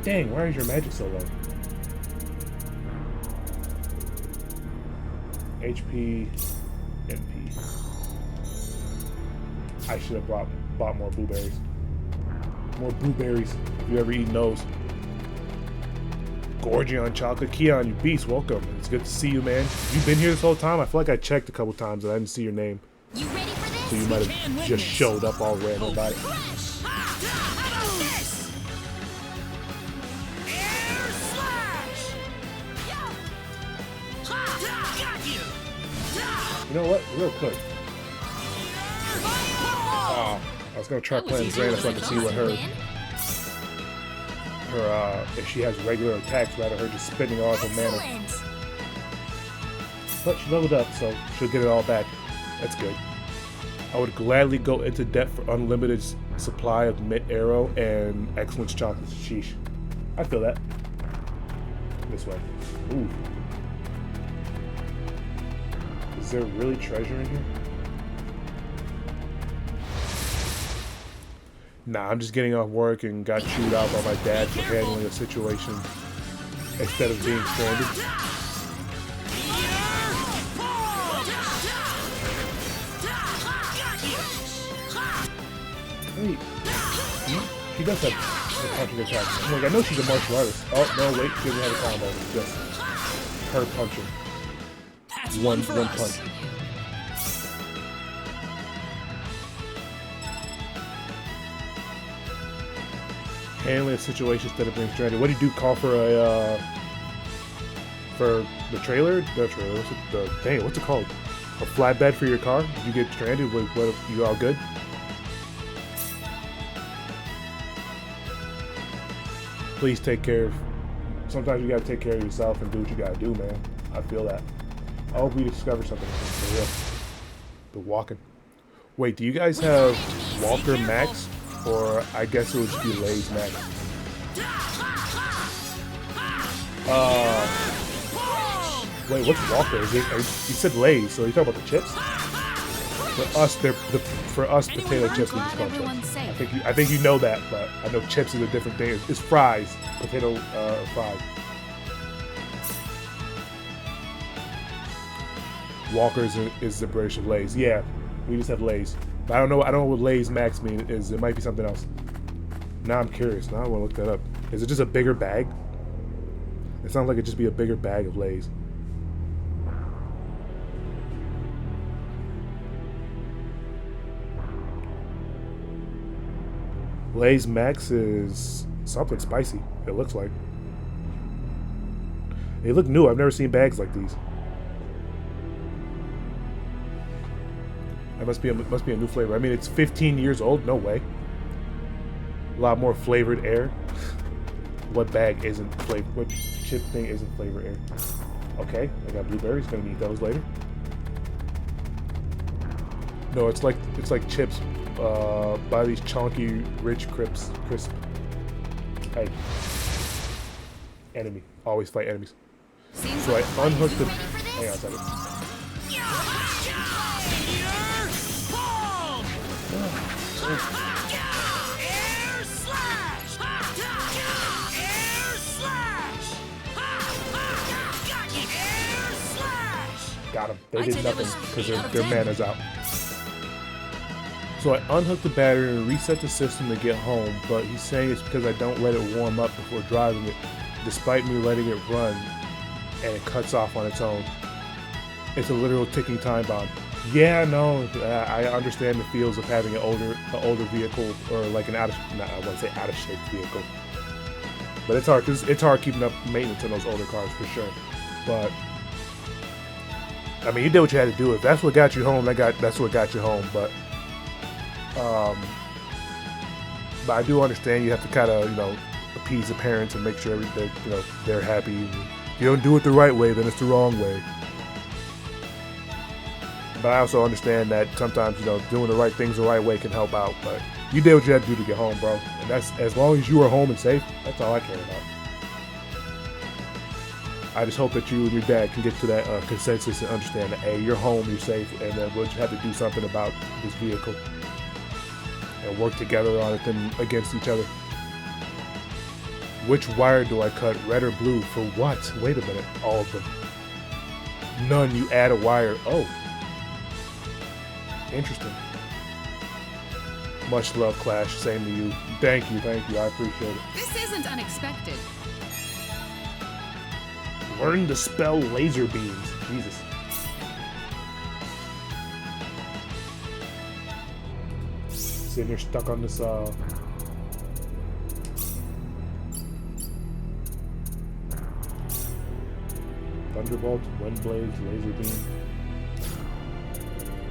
Dang, why is your magic so low? HP, MP. I should have bought more blueberries. More blueberries. If you ever eaten those. Gorgion Chocolate. Keon, you beast, welcome. It's good to see you, man. You've been here this whole time? I feel like I checked a couple times and I didn't see your name. You ready for this? So you might have just showed up all random about it. You know what? Real quick. I was gonna try playing Xana so I can see what her if she has regular attacks rather her just spending all of her mana. But she leveled up, so she'll get it all back. That's good. I would gladly go into debt for unlimited supply of Mint Arrow and Excellence Chocolates. Sheesh. I feel that. This way. Ooh. Is there really treasure in here? Nah, I'm just getting off work and got chewed out by my dad for handling a situation instead of being stranded. Wait, she does have a punching attack. I'm like, I know she's a martial artist. Oh, no, wait, she doesn't have a combo. It's just her punching. That's one for punch. us. Handling a situation instead of being stranded. What do you do? Call for a for the trailer? The trailer. What's it called? A flatbed for your car? You get stranded. What? You all good? Please take care of. Sometimes you gotta take care of yourself and do what you gotta do, man. I feel that. I hope we discover something for real. The walking. Wait, do you guys have Walker Max? Or I guess it would just be Lay's Max. Wait, what's Walker? Is it? You said Lay's, so you talking about the chips? For us, for us potato chips we just call chips. I think you know that, but I know chips is a different thing. It's fries, potato fries. Walker's is the British of Lay's. Yeah, we just have Lay's. But I don't know what Lay's Max mean is. It might be something else. Now I'm curious. Now I want to look that up. Is it just a bigger bag? It sounds like it'd just be a bigger bag of Lay's. Lay's Max is something spicy. It looks like. They look new. I've never seen bags like these. That must be a new flavor. I mean, it's 15 years old. No way. A lot more flavored air. What bag isn't flavored? What chip thing isn't flavored air? Okay, I got blueberries. Gonna eat those later. No, it's like chips. Buy these chunky, rich crisp. Hey, enemy. Always fight enemies. So I unhooked the. Hang on a second. Air slash! Air slash! Air slash! Got him. They did nothing because their mana's out. So I unhooked the battery and reset the system to get home, but he's saying it's because I don't let it warm up before driving it, despite me letting it run, and it cuts off on its own. It's a literal ticking time bomb. Yeah, no, I understand the feels of having an older vehicle, or like I wouldn't say out of shape vehicle, but it's hard because it's hard keeping up maintenance on those older cars for sure. But I mean, you did what you had to do. If that's what got you home, that's what got you home. But I do understand you have to kind of appease the parents and make sure that they're happy. If you don't do it the right way, then it's the wrong way. But I also understand that sometimes, doing the right things the right way can help out. But you did what you had to do to get home, bro. And that's, as long as you are home and safe, that's all I care about. I just hope that you and your dad can get to that consensus and understand that, hey, you're home, you're safe, and then we'll just have to do something about this vehicle and work together on it than against each other. Which wire do I cut, red or blue? For what? Wait a minute. All of them. None. You add a wire. Oh. Interesting. Much love, Clash. Same to you. Thank you. I appreciate it. This isn't unexpected. Learn to spell laser beams. Jesus. Sitting here stuck on this Thunderbolt, Wind Blades, Laser Beam.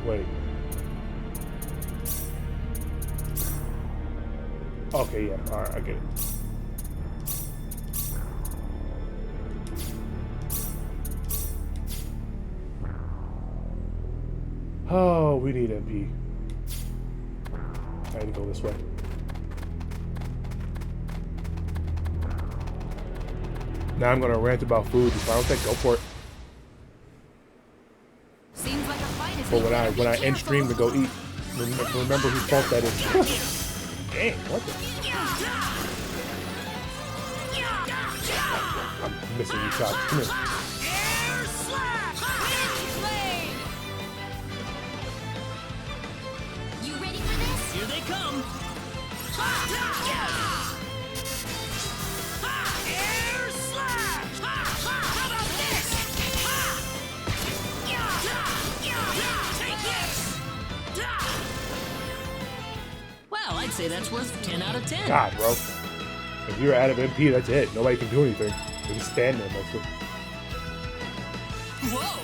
Wait. Okay, yeah, alright, I get it. Oh, we need MP. I need to go this way. Now I'm gonna rant about food. If I don't think, go for it. Seems like a fight is But when I end stream to go eat, remember whose fault that is. Dang, what the? I'm missing these shots. Come here. Air slash! Blade! You ready for this? Here they come! Air slash! How about this? say that's worth 10 out of 10. God, bro. If you're out of MP, that's it. Nobody can do anything. They just stand there mostly. Whoa!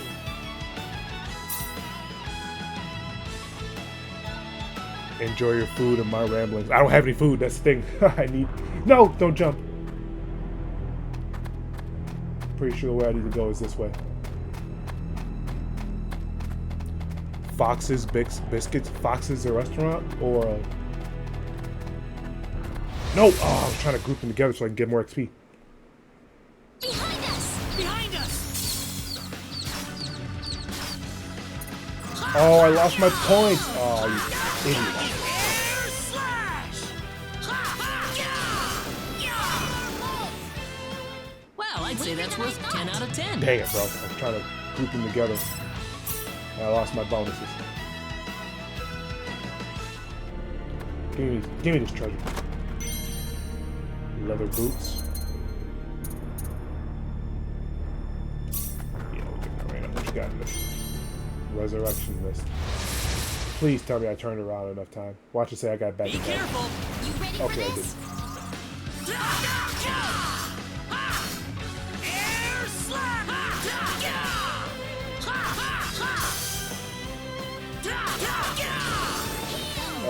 Enjoy your food and my ramblings. I don't have any food. That's the thing. I need... No! Don't jump. Pretty sure where I need to go is this way. Fox's Biscuits? Fox's a restaurant? Or... No! Oh, I was trying to group them together so I can get more XP. Behind us! Behind us! Oh, I lost my points! Oh, you idiot. Air slash! Well, I'd say that's worth 10 out of 10. Dang it, bro. I was trying to group them together. And I lost my bonuses. Give me this treasure. Leather boots. Yeah, we'll get that right up. What you got in this? Resurrection mist. Please tell me I turned around enough time. Watch it say I got back. Be careful! You ready Okay, I for did. this? Air slash!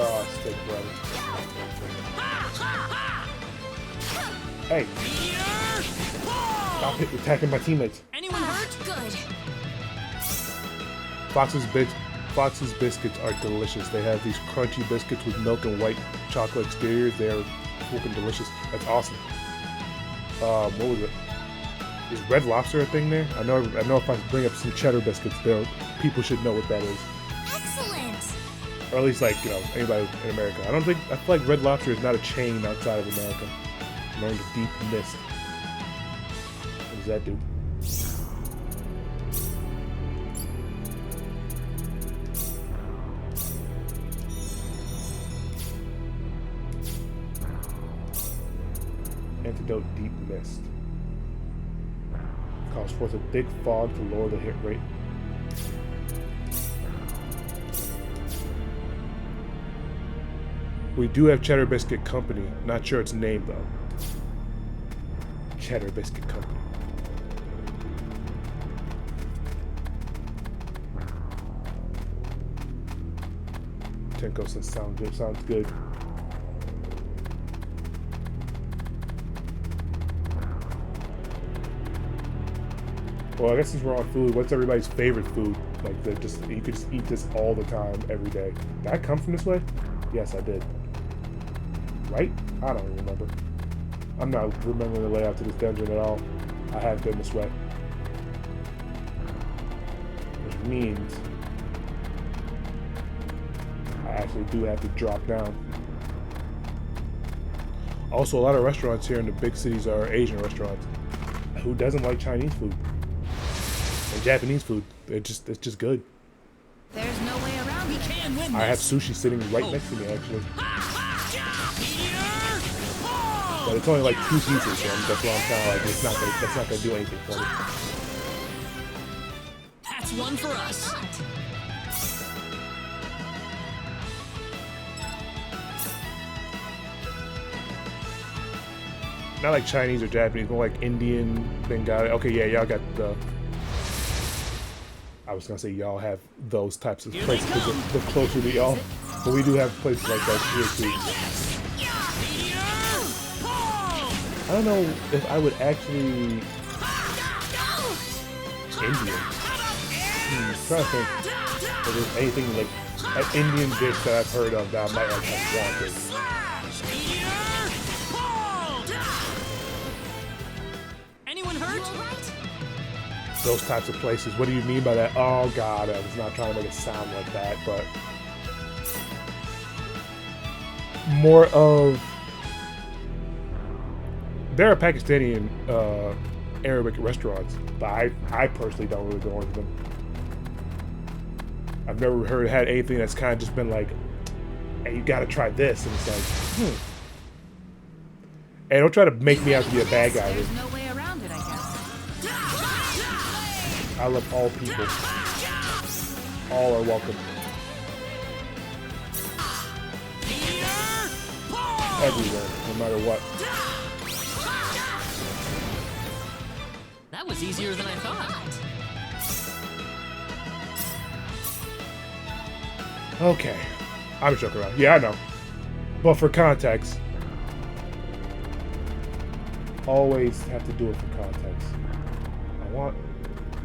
Oh, stick, brother. Hey! Stop attacking my teammates. Anyone hurt? Good. Fox's biscuits are delicious. They have these crunchy biscuits with milk and white chocolate exteriors. They are freaking delicious. That's awesome. What was it? Is Red Lobster a thing there? I know if I bring up some cheddar biscuits, people should know what that is. Excellent. Or at least, like, you know, anybody in America. I feel like Red Lobster is not a chain outside of America. I'm learning to Deep Mist. What does that do? Antidote Deep Mist. Calls forth a thick fog to lower the hit rate. We do have Cheddar Biscuit Company. Not sure its name though. Cheddar Biscuit Company. Tenko says sounds good. Sounds good. Well, I guess since we're on food, what's everybody's favorite food? Like, you could just eat this all the time, every day. Did I come from this way? Yes, I did. Right? I don't remember. I'm not remembering the layout to this dungeon at all. I have been this way. Which means I actually do have to drop down. Also, a lot of restaurants here in the big cities are Asian restaurants. Who doesn't like Chinese food? And Japanese food. It's just good. There's no way around. We can win I have this. sushi sitting right next to me, actually. But it's only like 2 pieces, so that's why I'm kind of like, that's not gonna do anything for me. That's one for us. Not like Chinese or Japanese, more like Indian, Bengali. Okay, yeah, y'all got the... I was gonna say y'all have those types of places because they're closer to y'all. But we do have places like that here too. I don't know if I would actually... Indian. I'm trying to think if there's anything like an Indian dish that I've heard of that I might like have wanted. Anyone hurt? Those types of places. What do you mean by that? Oh god, I was not trying to make it sound like that, but more of... There are Pakistani and Arabic restaurants, but I personally don't really go into them. I've never had anything that's kind of just been like, hey, you gotta try this, and it's like, Hey, don't try to make me out to be a bad guy. There's no way around it, I guess. I love all people. All are welcome. everywhere, no matter what. That was easier than I thought. Okay. I'm joking around. Yeah, I know. But for context, always have to do it for context. I want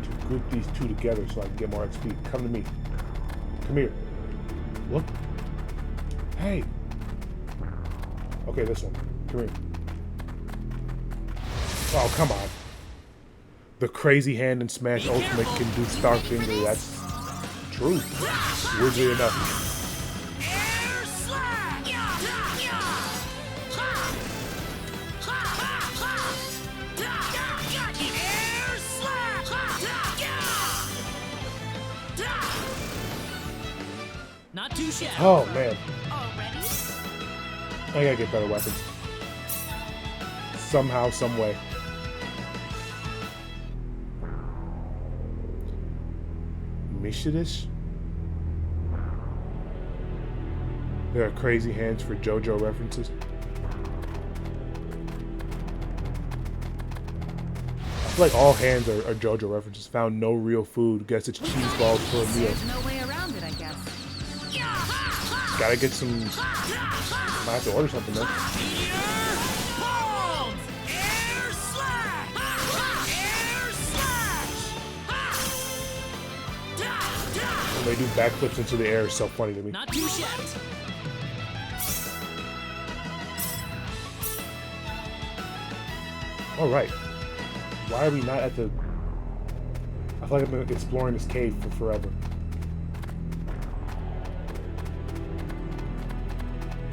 to group these two together so I can get more XP. Come to me. Come here. Look. Hey. Okay, this one. Come here. Oh, come on. The crazy hand and smash ultimate can do Starfinger. That's true. Weirdly enough. Not too shabby. Oh man. Already? I gotta get better weapons. Somehow, some way. Mishidish? There are crazy hands for JoJo references. I feel like all hands are JoJo references. Found no real food. Guess it's cheese balls for a meal. There's no way around it, I guess. Gotta get some. Might have to order something though. When they do backflips into the air is so funny to me. Not too shabby. Alright. Why are we not at the... I feel like I've been exploring this cave for forever.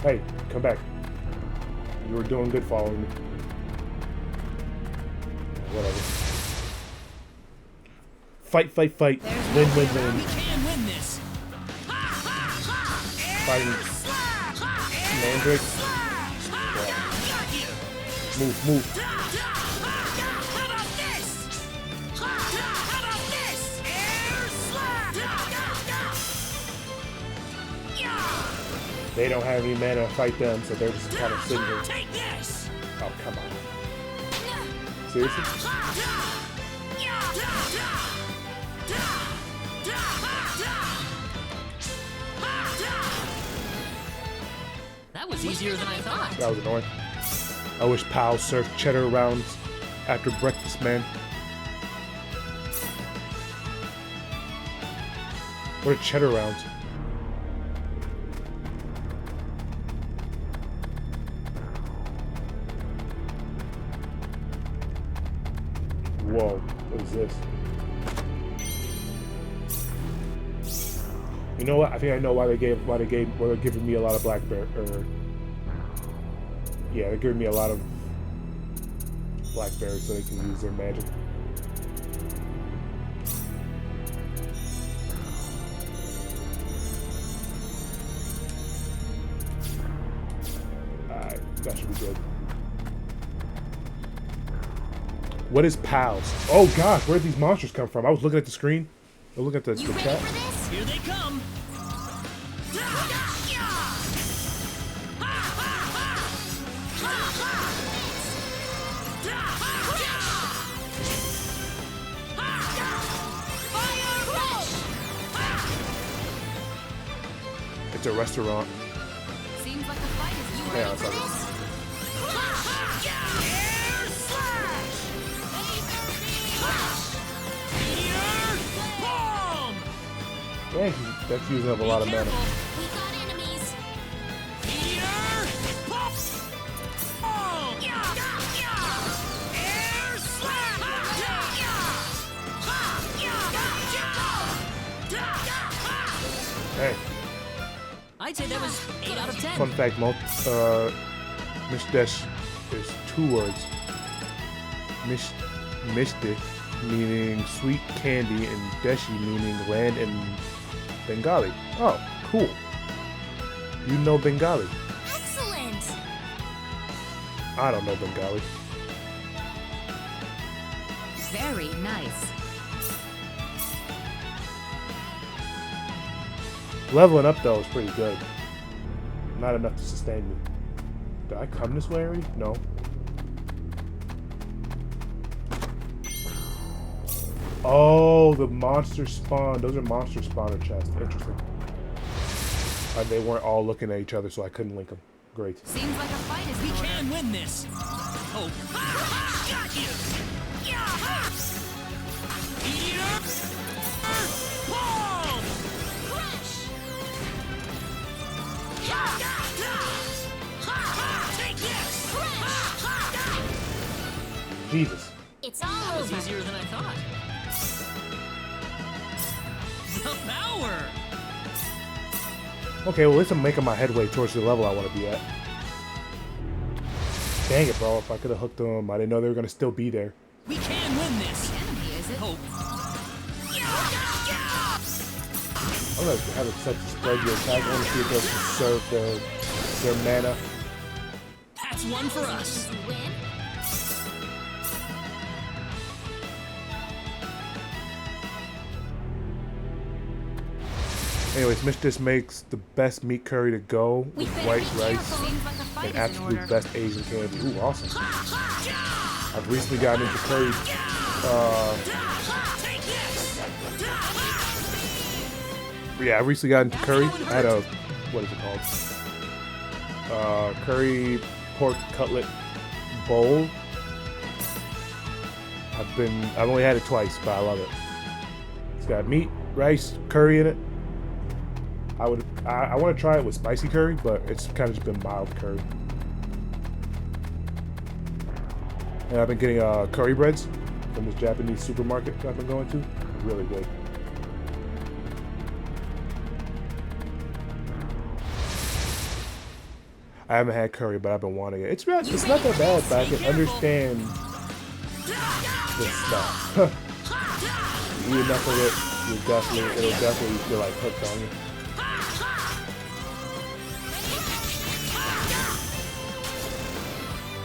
Hey, come back. You were doing good following me. Whatever. Fight, fight, fight. Win, win, win. We can win this. Fighting Mandrake. Move, move. They don't have any mana to fight them, so they're just kind of sitting here. Take this. Oh, come on. Seriously? That was easier than I thought. That was annoying. I wish Pal served cheddar rounds after breakfast, man. What are cheddar rounds? Whoa, what is this? You know what? I think I know why they're giving me a lot of black bear. Yeah, they're giving me a lot of blackberries so they can use their magic. Alright, that should be good. What is pals? Oh gosh, where did these monsters come from? I was looking at the screen. I was looking at the chat. Here they come. It's a restaurant. Seems like a fight is you Hang on ready a for second. this? Yeah, that's using up a lot of mana. We got enemies. Hey, I'd say that was 8 out of 10. fun fact, Mishdesh is 2 words. Mishde meaning sweet candy and Deshi meaning land in Bengali. Oh, cool. You know Bengali. Excellent. I don't know Bengali. Very nice. Leveling up though is pretty good. Not enough to sustain me. Did I come this way already? No. Oh, the monster spawn. Those are monster spawner chests. Interesting. And they weren't all looking at each other, so I couldn't link them. Great. Seems like a fight is in We order. can win this. Oh, got you. Eater palm. Take this. Jesus. It's all That was over. easier than I thought. The power. Okay, well, at least I'm making my headway towards the level I want to be at. Dang it, bro. If I could have hooked them, I didn't know they were going to still be there. We can win this. Enemy, is it? Hope. I'm going to have it set to spread your attack. I want to see if they'll conserve their mana. That's one for us. Easy win. Anyways, Mistress makes the best meat curry to go We with better white be rice careful. Seems like a fight and is in absolute order. best Asian candy. Ooh, awesome. I've recently gotten into curry. Yeah, I recently got into curry. I had a, what is it called? Curry pork cutlet bowl. I've only had it twice, but I love it. It's got meat, rice, curry in it. I want to try it with spicy curry, but it's kind of just been mild curry. And I've been getting curry breads from this Japanese supermarket that I've been going to. Really good. I haven't had curry, but I've been wanting it. It's not that bad, but I can understand the stuff. You eat enough of it, it'll definitely feel like hooked on you.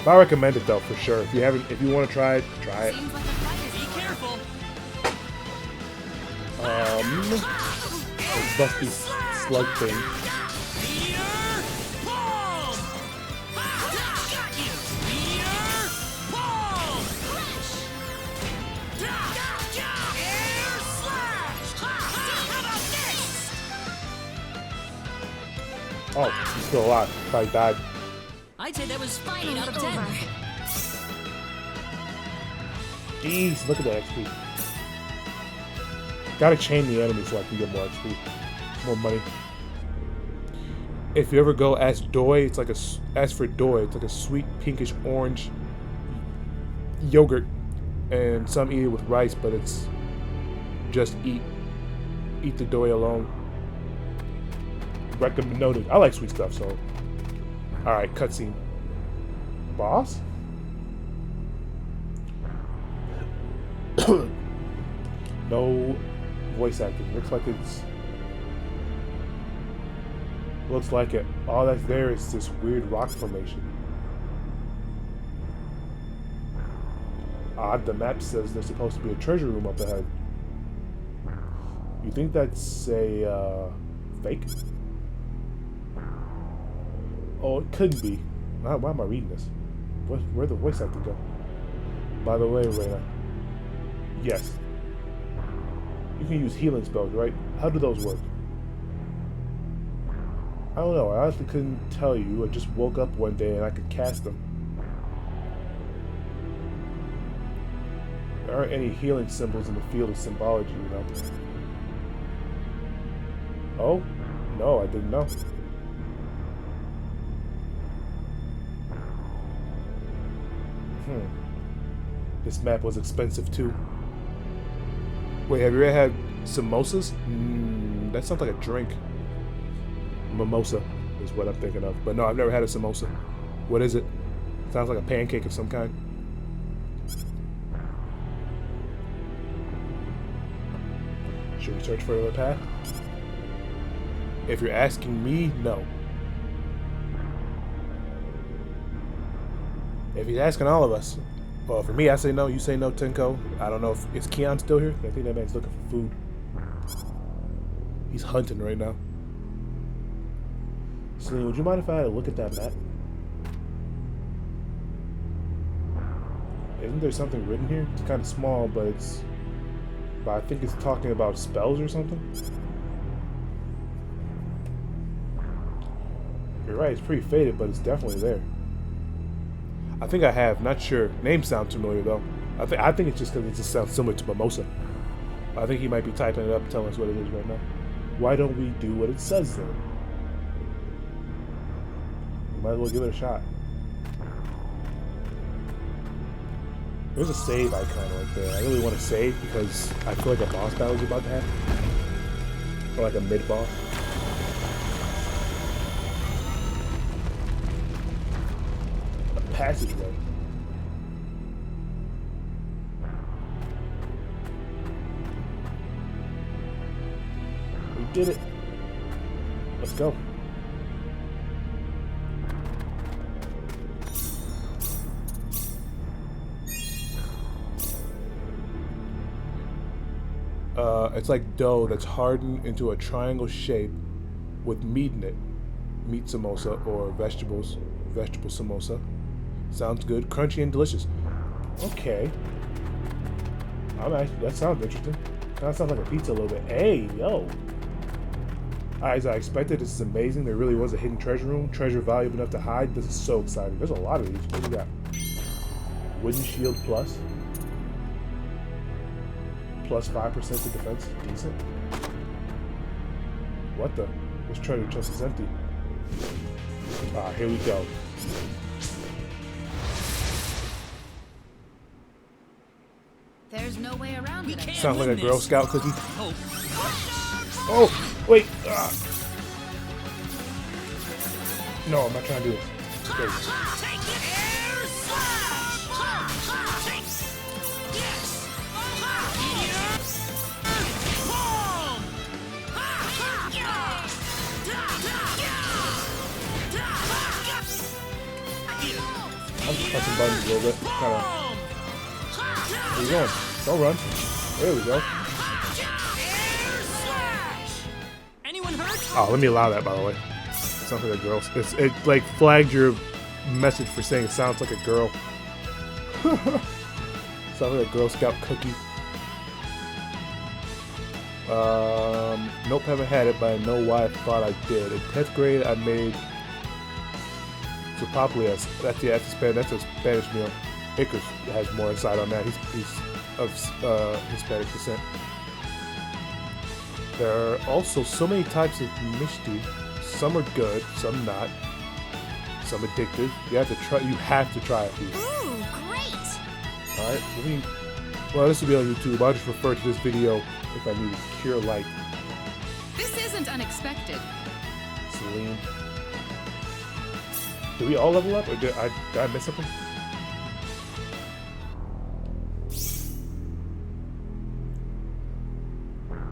I recommend it though, for sure. If you want to try it, try it. Seems like a fight is Be in order. careful. This busty slug thing. Eater palm. Got you. Eater palm. Air slash. How about this? Oh, he's still alive. Probably died. I'd say that was 8 Finally out of 10. over. Jeez, look at that XP. Gotta chain the enemy so I can get more XP. More money. If you ever go ask Doi, it's like ask for Doi, it's like a sweet pinkish orange yogurt. And some eat it with rice, but it's just eat the Doi alone. Recommend noted. I like sweet stuff, so. Alright, cutscene. Boss? No voice acting. Looks like it. All that's there is this weird rock formation. Odd, the map says there's supposed to be a treasure room up ahead. You think that's a fake? Oh, it could be. Why am I reading this? Where'd the voice actor go? By the way, Reyna. Yes. You can use healing spells, right? How do those work? I don't know. I honestly couldn't tell you. I just woke up one day and I could cast them. There aren't any healing symbols in the field of symbology, you know. Oh? No, I didn't know. This map was expensive too. Wait, have you ever had samosas? That sounds like a drink. Mimosa is what I'm thinking of. But no, I've never had a samosa. What is it? Sounds like a pancake of some kind. Should we search for another path? If you're asking me, no. If he's asking all of us, well, for me, I say no. You say no, Tenko. I don't know if is Keon still here. I think that man's looking for food. He's hunting right now. Celine, would you mind if I had a look at that map? Isn't there something written here? It's kind of small, but I think it's talking about spells or something. You're right, it's pretty faded, but it's definitely there. I think I have, not sure. Names sound familiar though. I think it's just because it just sounds similar to Mimosa. I think he might be typing it up, telling us what it is right now. Why don't we do what it says then? We might as well give it a shot. There's a save icon right there. I really want to save because I feel like a boss battle is about to happen. Or like a mid-boss. A passageway. We did it. Let's go. It's like dough that's hardened into a triangle shape with meat in it. Meat samosa or vegetable samosa. Sounds good, crunchy and delicious. Okay. That sounds interesting. Kind of sounds like a pizza a little bit. Hey, yo. As I expected, this is amazing. There really was a hidden treasure room. Treasure valuable enough to hide. This is so exciting. There's a lot of these. What do we got? Wooden shield plus. Plus 5% to defense. Decent. What the? This treasure chest is empty. Ah, here we go. There's no way around it. Sounds like a Girl Scout cookie. Oh, wait. Ah. No, I'm not trying to do this. There we go. I'm just pressing buttons a little bit. Kinda. Where you going? Don't run. There we go. Anyone hurt? Oh, let me allow that, by the way. It sounds like a girl. It like flagged your message for saying it sounds like a girl. Sounds like a Girl Scout cookie. Nope, haven't had it, but I know why I thought I did. In 10th grade, I made Sopaplias. That's a Spanish meal. Icarus has more insight on that. He's of Hispanic descent. There are also so many types of mishti. Some are good, some not. Some addictive. You have to try a few. Ooh, great! Alright, well, this will be on YouTube. I'll just refer to this video if I need to cure light. This isn't unexpected. Celine. Did we all level up, or did I miss something?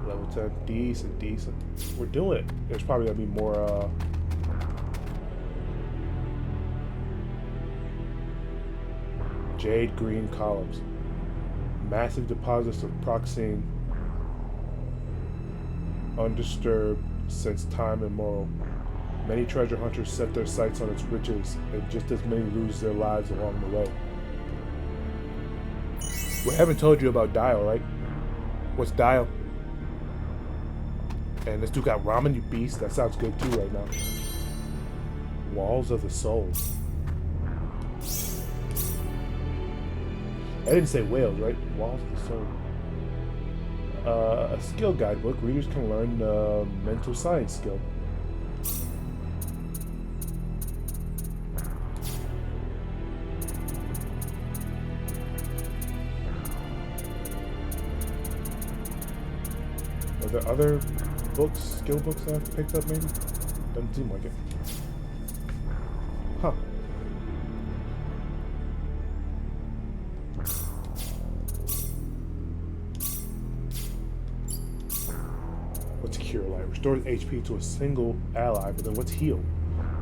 Level 10. Decent. We're doing it. There's probably gonna be more, Jade green columns. Massive deposits of proxine. Undisturbed since time immemorial. Many treasure hunters set their sights on its riches, and just as many lose their lives along the way. We haven't told you about Dial, right? What's Dial? And this dude got ramen, you beast. That sounds good too right now. Walls of the Soul. I didn't say whales, right? Walls of the Soul. A skill guidebook. Readers can learn mental science skill. Are there other books, skill books that I've picked up maybe? Doesn't seem like it. Huh. What's Cure Light? Restores HP to a single ally, but then what's Heal?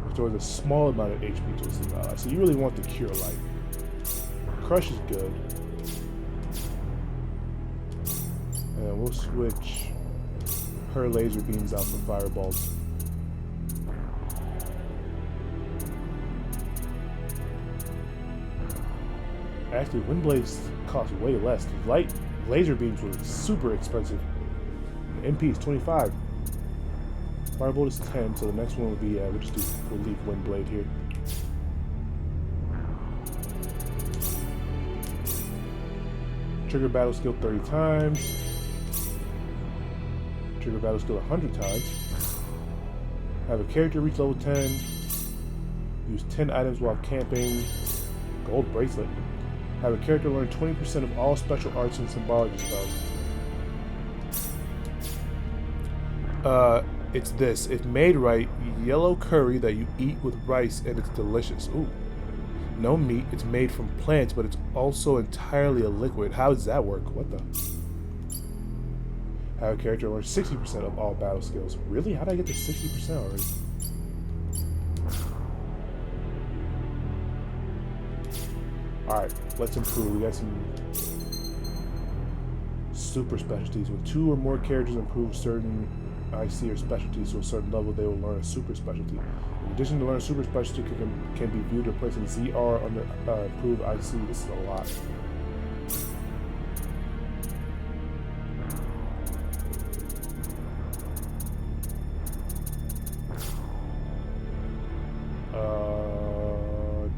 Restores a small amount of HP to a single ally. So you really want the Cure Light. Crush is good. And we'll switch her laser beams out for fireballs. Actually, wind blades cost way less. Light laser beams were super expensive. The MP is 25. Firebolt is 10, so the next one would be we'll leave wind blade here. Trigger battle skill 30 times. Trigger battle skill 100 times. Have a character reach level 10. Use 10 items while camping. Gold bracelet. Have a character learn 20% of all special arts and symbology spells. It's this. If made right, yellow curry that you eat with rice and it's delicious. Ooh. No meat. It's made from plants, but it's also entirely a liquid. How does that work? What the? Have a character learn 60% of all battle skills. Really? How did I get to 60% already? Alright, let's improve. We got some super specialties. When 2 or more characters improve certain IC or specialties to a certain level, they will learn a super specialty. In addition to learn a super specialty can be viewed replacing ZR under improved IC. This is a lot.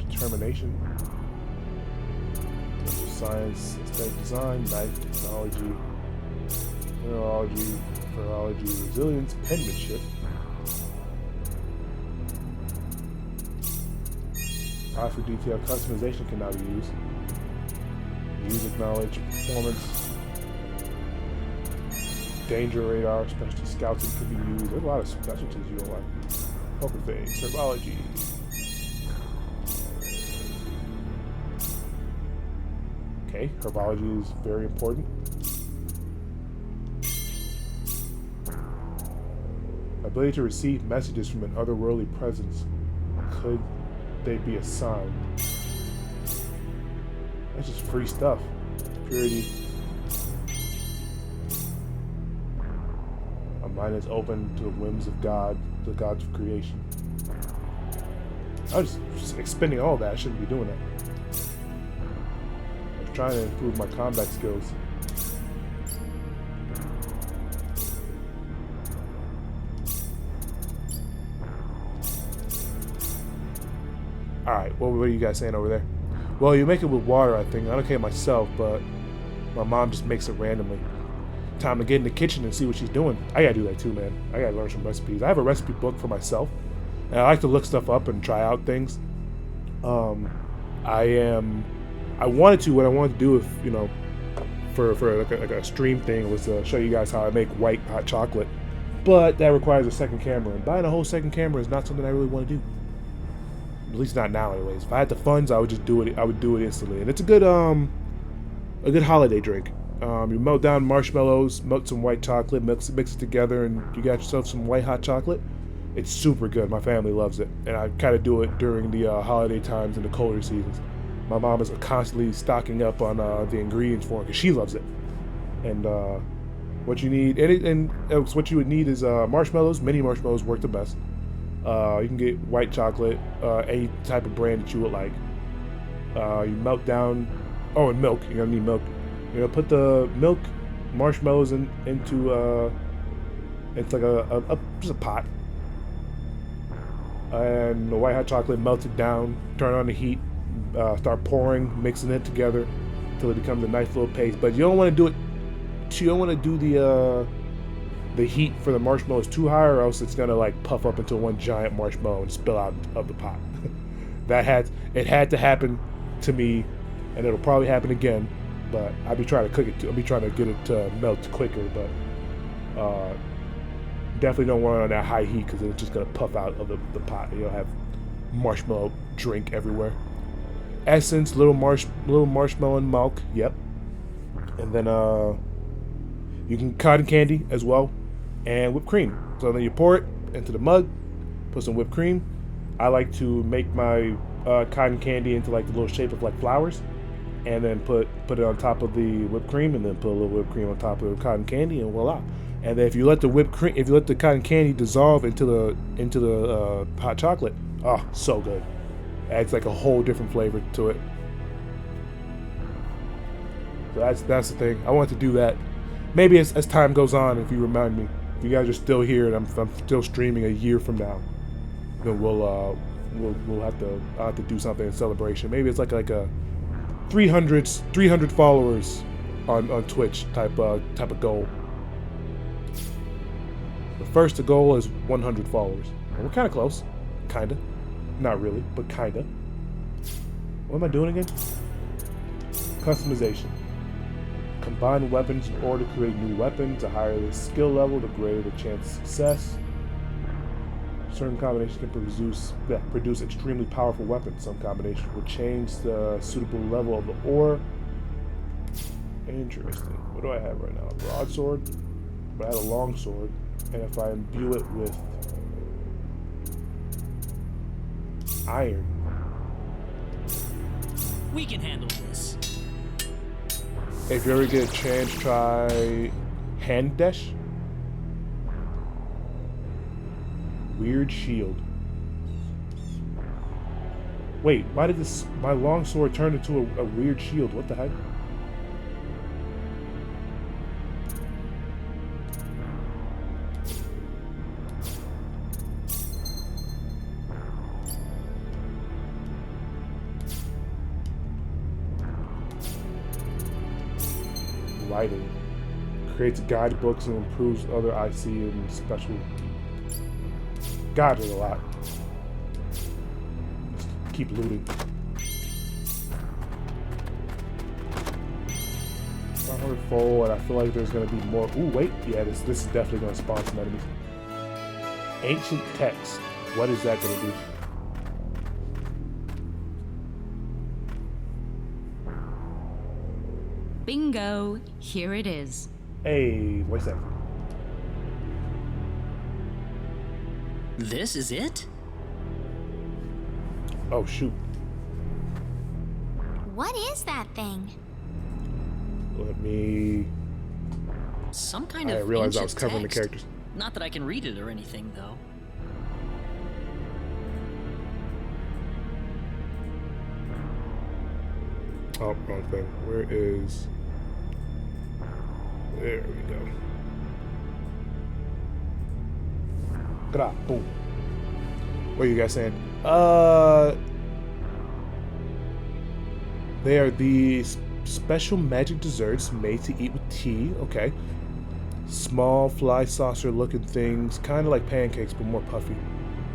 Determination. Science, aesthetic design, knife technology, mineralogy, resilience, penmanship. Eye for detail, customization can now be used. Music knowledge, performance, danger radar, specialty scouting can be used. There's a lot of specialties you don't like. Poker face, herbology. Okay, herbology is very important. Ability to receive messages from an otherworldly presence. Could they be assigned? That's just free stuff. Purity. A mind is open to the whims of God, the gods of creation. I was just expending all that. I shouldn't be doing that. Trying to improve my combat skills. Alright, what are you guys saying over there? Well, you make it with water, I think. I don't care myself, but my mom just makes it randomly. Time to get in the kitchen and see what she's doing. I gotta do that too, man. I gotta learn some recipes. I have a recipe book for myself, and I like to look stuff up and try out things. I wanted to, what I wanted to do, if you know, for like a stream thing, was to show you guys how I make white hot chocolate, but that requires a second camera, and buying a whole second camera is not something I really want to do. At least not now, anyways. If I had the funds, I would just do it. I would do it instantly, and it's a good holiday drink. You melt down marshmallows, melt some white chocolate, mix it together, and you got yourself some white hot chocolate. It's super good. My family loves it, and I kind of do it during the holiday times and the colder seasons. My mom is constantly stocking up on the ingredients for it because she loves it. And what you need, what you would need is marshmallows. Mini marshmallows work the best. You can get white chocolate, any type of brand that you would like. You melt down, and milk. You're gonna need milk. You're gonna put the milk, marshmallows into it's like just a pot, and the white hot chocolate melted down. Turn on the heat. Start pouring, mixing it together until it becomes a nice little paste. But you don't want to do it. You don't want to do the heat for the marshmallows too high, or else it's gonna like puff up into one giant marshmallow and spill out of the pot. It had to happen to me, and it'll probably happen again. But I'll be trying to cook it. I'll be trying to get it to melt quicker. But definitely don't want it on that high heat because it's just gonna puff out of the pot. And you'll have marshmallow drink everywhere. Essence, little marshmallow and milk. Yep. And then you can cotton candy as well, and whipped cream. So then you pour it into the mug, put some whipped cream. I like to make my cotton candy into like the little shape of like flowers, and then put it on top of the whipped cream, and then put a little whipped cream on top of the cotton candy, and voila. And then if you let the cotton candy dissolve into the hot chocolate, oh, so good. Adds like a whole different flavor to it. So that's the thing. I want to do that. Maybe as time goes on, if you remind me, if you guys are still here and I'm still streaming a year from now, then we'll have to do something in celebration. Maybe it's like a 300 followers on Twitch type of goal. But first, the goal is 100 followers. And we're kind of close, kinda, not really, but kinda. What am I doing again? Customization. Combine weapons in order to create new weapons. The higher the skill level, the greater the chance of success. Certain combinations can produce extremely powerful weapons. Some combinations will change the suitable level of the ore. Interesting. What do I have right now? A broadsword? But I had a longsword. And if I imbue it with iron. We can handle this. If you ever get a chance, try hand dash. Weird shield. Wait, why did my longsword turn into a weird shield? What the heck? Writing. Creates guidebooks and improves other IC and special. God, there's a lot. Let's keep looting. 500 full, and I feel like there's gonna be more. Ooh, wait. Yeah, this is definitely gonna spawn some enemies. Ancient text. What is that gonna do? Bingo! Here it is. Hey, what's that? This is it? Oh, shoot. What is that thing? Let me... Some kind I of didn't realize I was ancient covering text. the characters. Not that I can read it or anything, though. Oh, wrong thing. Where is... There we go. Gra, boom. What are you guys saying? They are the special magic desserts made to eat with tea. Okay. Small fly saucer looking things, kind of like pancakes but more puffy,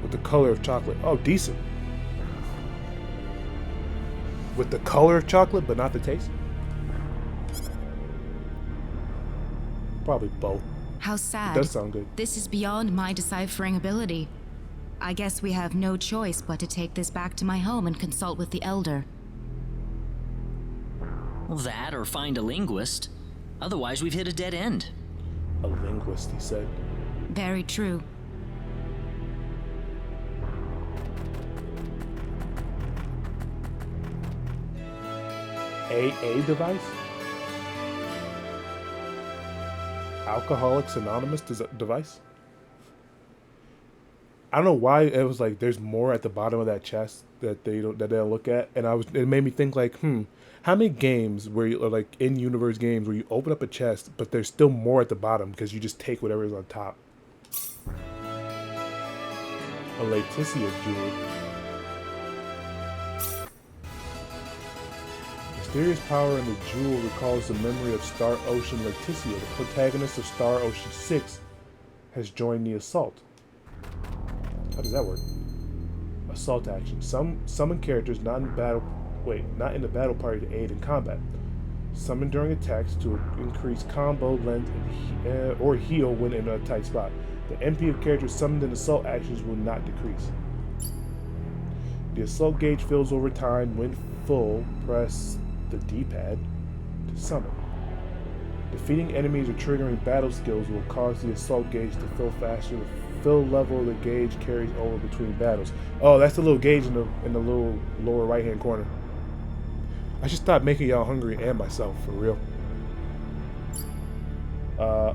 with the color of chocolate. Oh, decent. With the color of chocolate but not the taste? Probably both. How sad. It does sound good. This is beyond my deciphering ability. I guess we have no choice but to take this back to my home and consult with the Elder. Well, that or find a linguist. Otherwise, we've hit a dead end. A linguist, he said. Very true. AA device? Alcoholics Anonymous device? I don't know why it was like there's more at the bottom of that chest that they'll look at, and it made me think like, how many games where you, or like in-universe games where you open up a chest but there's still more at the bottom because you just take whatever is on top. A Laetitia jewel. Mysterious power in the jewel recalls the memory of Star Ocean Laetitia. The protagonist of Star Ocean 6 has joined the assault. How does that work? Assault action. Summon characters not in the battle party to aid in combat. Summon during attacks to increase combo length or heal when in a tight spot. The MP of characters summoned in assault actions will not decrease. The assault gauge fills over time. When full, press the D-pad to summon. Defeating enemies or triggering battle skills will cause the assault gauge to fill faster. The fill level of the gauge carries over between battles. Oh, that's the little gauge in the little lower right hand corner. I should stop making y'all hungry and myself, for real.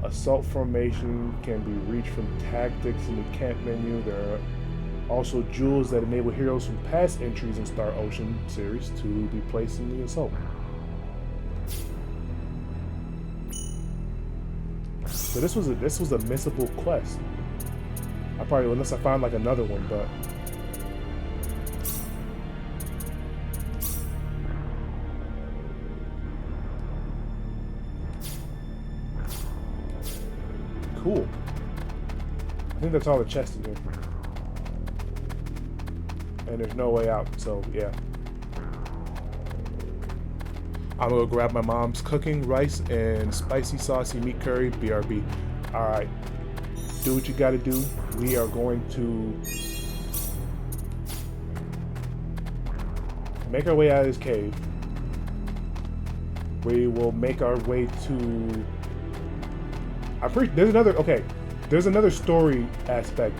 Assault formation can be reached from tactics in the camp menu. There are also jewels that enable heroes from past entries in Star Ocean series to be placed in the assault. So this was a missable quest. I probably, unless I find like another one, but cool. I think that's all the chests in here. And there's no way out, so yeah. I'm gonna grab my mom's cooking rice and spicy saucy meat curry, BRB. Alright. Do what you gotta do. We are going to make our way out of this cave. We will make our way to... there's another story aspect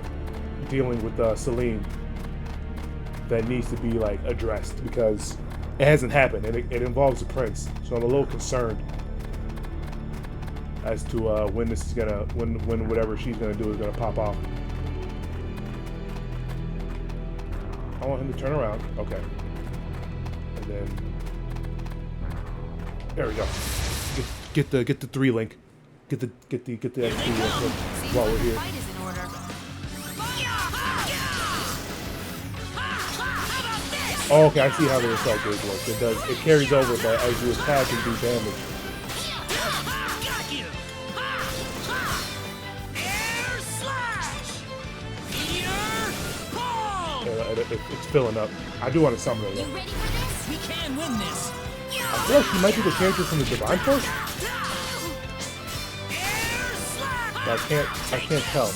dealing with Celine that needs to be like addressed because it hasn't happened and it involves the prince. So I'm a little concerned as to when this is gonna, when whatever she's gonna do is gonna pop off. I want him to turn around. Okay. And then there we go. Get the 3 link. Get the XP while we're here. Oh, okay, I see how the assault gauge works. It carries over, but as you attack and do damage. It's filling up. I do want to summon her though. You ready for this? We can win this. I feel like she might be the character from the Divine Force. But I can't tell.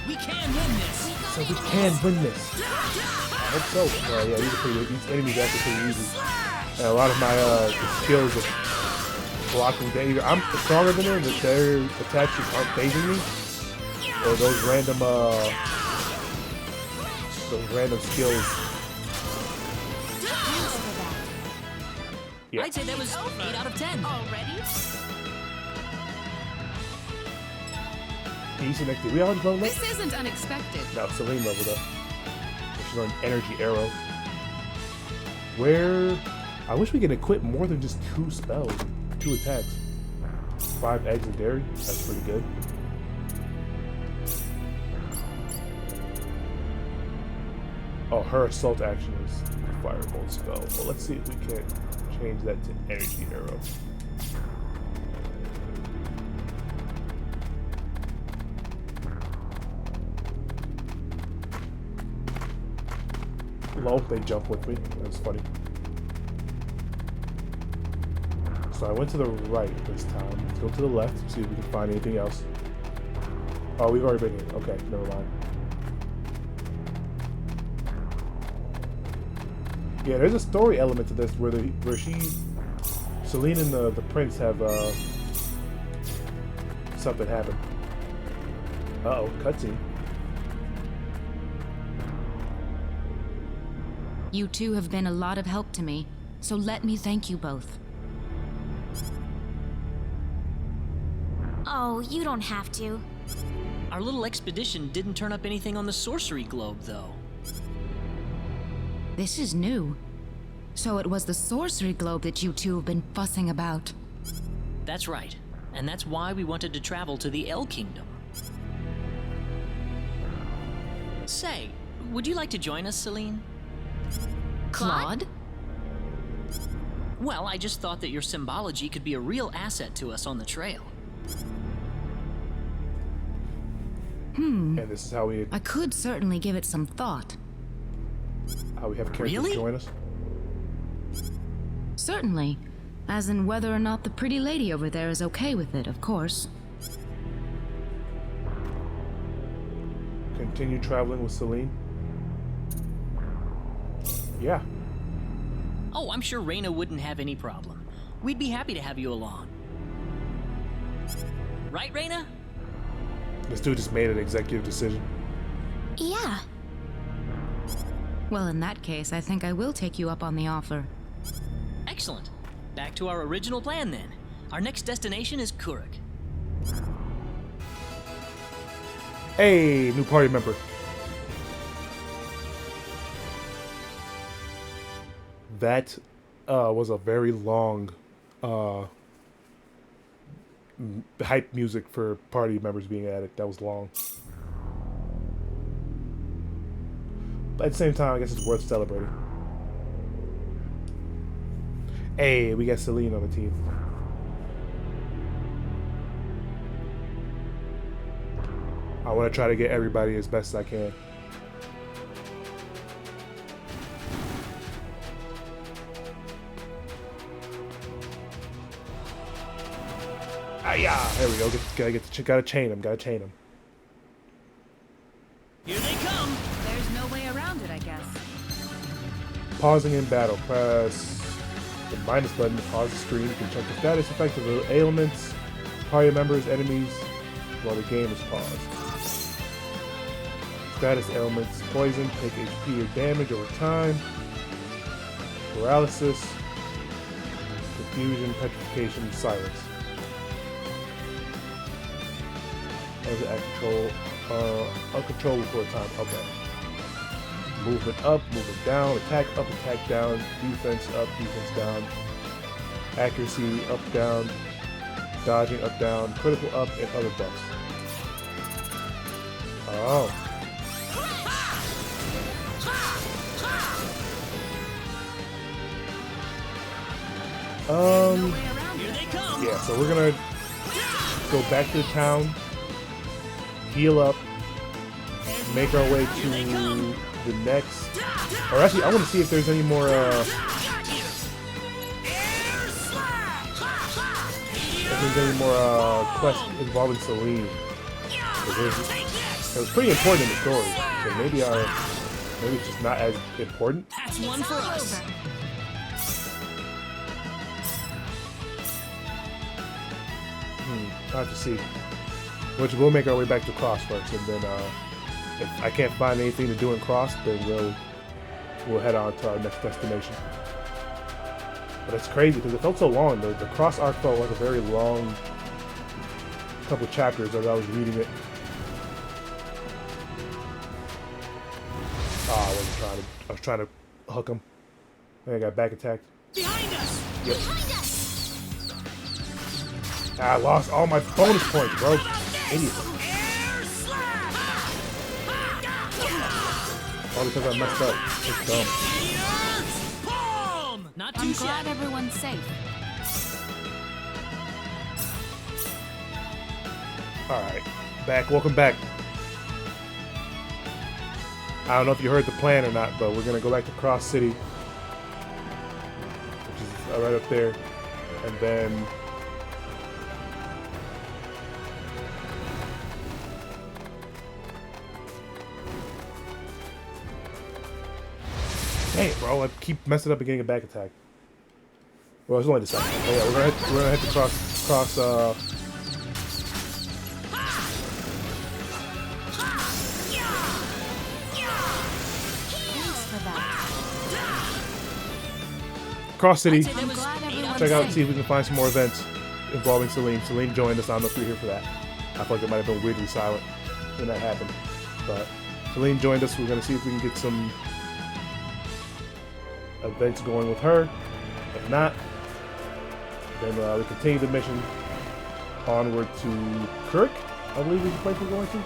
We can win this. So we can win this. I hope so. Yeah, these enemies are actually pretty easy. And a lot of my the skills of blocking danger. I'm stronger than her, that their attacks just aren't phasing me. Or those random skills. Yeah. I'd say that was 8 out of 10. Already? Decent XP. We already leveled up? This isn't unexpected. No, Celine leveled up. She's on Energy Arrow. Where... I wish we could equip more than just 2 spells. 2 attacks. 5 eggs of dairy. That's pretty good. Oh, her assault action is a firebolt spell. Well, let's see if we can change that to Energy Arrow. Lol, they jump with me. That's funny. So I went to the right this time. Let's go to the left, see if we can find anything else. Oh, we've already been here. Okay, never mind. Yeah, there's a story element to this where Celine and the prince have something happen. Uh-oh, cutscene. You two have been a lot of help to me, so let me thank you both. Oh, you don't have to. Our little expedition didn't turn up anything on the sorcery globe, though. This is new. So it was the sorcery globe that you two have been fussing about. That's right. And that's why we wanted to travel to the El Kingdom. Say, would you like to join us, Celine? Claude? Well, I just thought that your symbology could be a real asset to us on the trail. And this is how I could certainly give it some thought. How we have characters join us? Certainly. As in whether or not the pretty lady over there is okay with it, of course. Continue traveling with Celine? Yeah. Oh, I'm sure Reyna wouldn't have any problem. We'd be happy to have you along. Right, Reyna? This dude just made an executive decision. Yeah. Well, in that case, I think I will take you up on the offer. Excellent. Back to our original plan, then. Our next destination is Kurik. Hey, new party member. That was a very long hype music for party members being added. That was long. But at the same time, I guess it's worth celebrating. Hey, we got Celine on the team. I want to try to get everybody as best as I can. Yeah, there we go. Gotta chain him. Gotta chain him. Here they come. There's no way around it, I guess. Pausing in battle. Press the minus button to pause the screen. You can check the status effects of the ailments, party members, enemies, while the game is paused. Status ailments: poison, take HP or damage over time, paralysis, confusion, petrification, silence. Uncontrollable for a time. Okay. Movement up, movement down, attack up, attack down, defense up, defense down, accuracy up, down, dodging up, down, critical up, and other buffs. Oh. Yeah, so we're gonna go back to the town, heal up, make our way to the next. Or actually, I want to see if there's any more. If there's any more quests involving Celine. It was pretty important in the story, so maybe it's just not as important. That's one for us. I have to see. Which we'll make our way back to Cross first, and then if I can't find anything to do in Cross, then we'll head on to our next destination. But it's crazy because it felt so long. The Cross arc felt like a very long couple chapters as I was reading it. I was trying to hook him. I got back attacked. Behind us. Yep. I lost all my bonus points, bro. Idiot. All because I messed up. It's dumb. I'm glad everyone's safe. Alright. Back. Welcome back. I don't know if you heard the plan or not, but we're going to go back to Cross City. Which is right up there. And then... Dang it, bro. I keep messing up and getting a back attack. Well, it's only the second. Oh, yeah, we're gonna head to cross Cross City. Check out, see if we can find some more events involving Celine. Celine joined us. I don't know if you're here for that. I feel like it might have been weirdly silent when that happened. But Celine joined us. We're gonna see if we can get some events going with her. If not, then we continue the mission onward to Kirk, I believe is the place we're going to.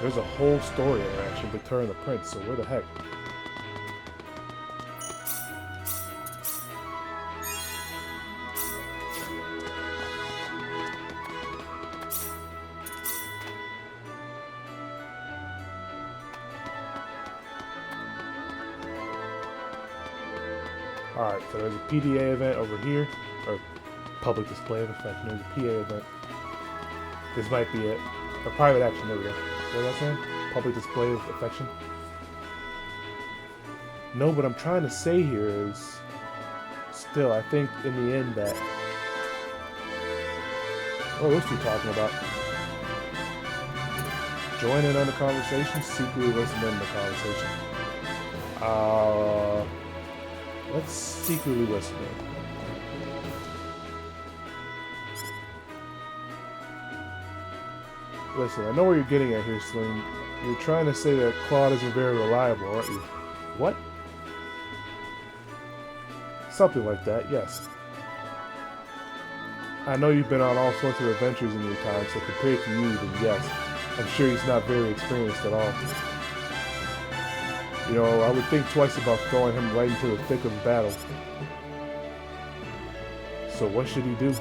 There's a whole story interaction with Return of the Prince, so where the heck? Alright, so there's a PDA event over here, or public display of affection. There's a PA event. This might be it. A private action, there we go. What was I saying? Public display of affection? No, what I'm trying to say here is, still, I think in the end that... Oh, those two talking about? Join in on the conversation, secretly listen in on the conversation. Let's secretly listen in. Listen, I know where you're getting at here, Sling. You're trying to say that Claude isn't very reliable, aren't you? What? Something like that, yes. I know you've been on all sorts of adventures in your time, so compared to you, then yes, I'm sure he's not very experienced at all. You know, I would think twice about throwing him right into the thick of the battle. So what should he do?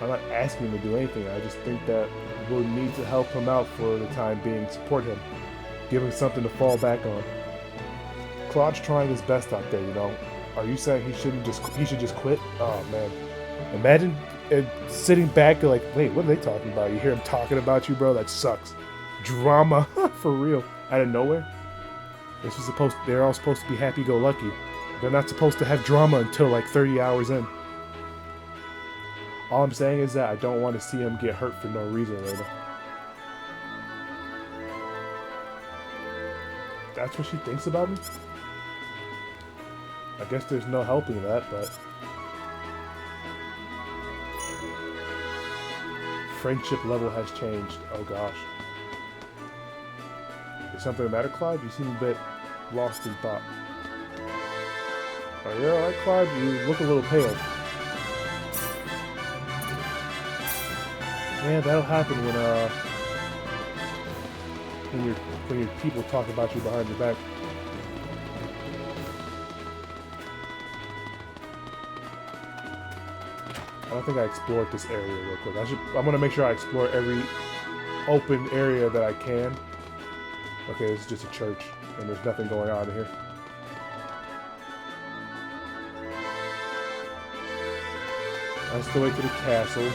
I'm not asking him to do anything, I just think that we'll need to help him out for the time being, support him, give him something to fall back on. Claude's trying his best out there, you know. Are you saying he should just quit? Oh man. Imagine sitting back and like, wait, what are they talking about? You hear him talking about you, bro? That sucks. Drama for real. Out of nowhere. They're all supposed to be happy-go-lucky. They're not supposed to have drama until like 30 hours in. All I'm saying is that I don't want to see him get hurt for no reason later. That's what she thinks about me? I guess there's no helping that, but... Friendship level has changed. Oh gosh. Is something the matter, Claude? You seem a bit lost in thought. Are you alright, Claude? You look a little pale. Yeah, that'll happen when your people talk about you behind your back. I don't think I explored this area real quick. I'm gonna make sure I explore every open area that I can. Okay, it's just a church, and there's nothing going on in here. That's the way to the castle.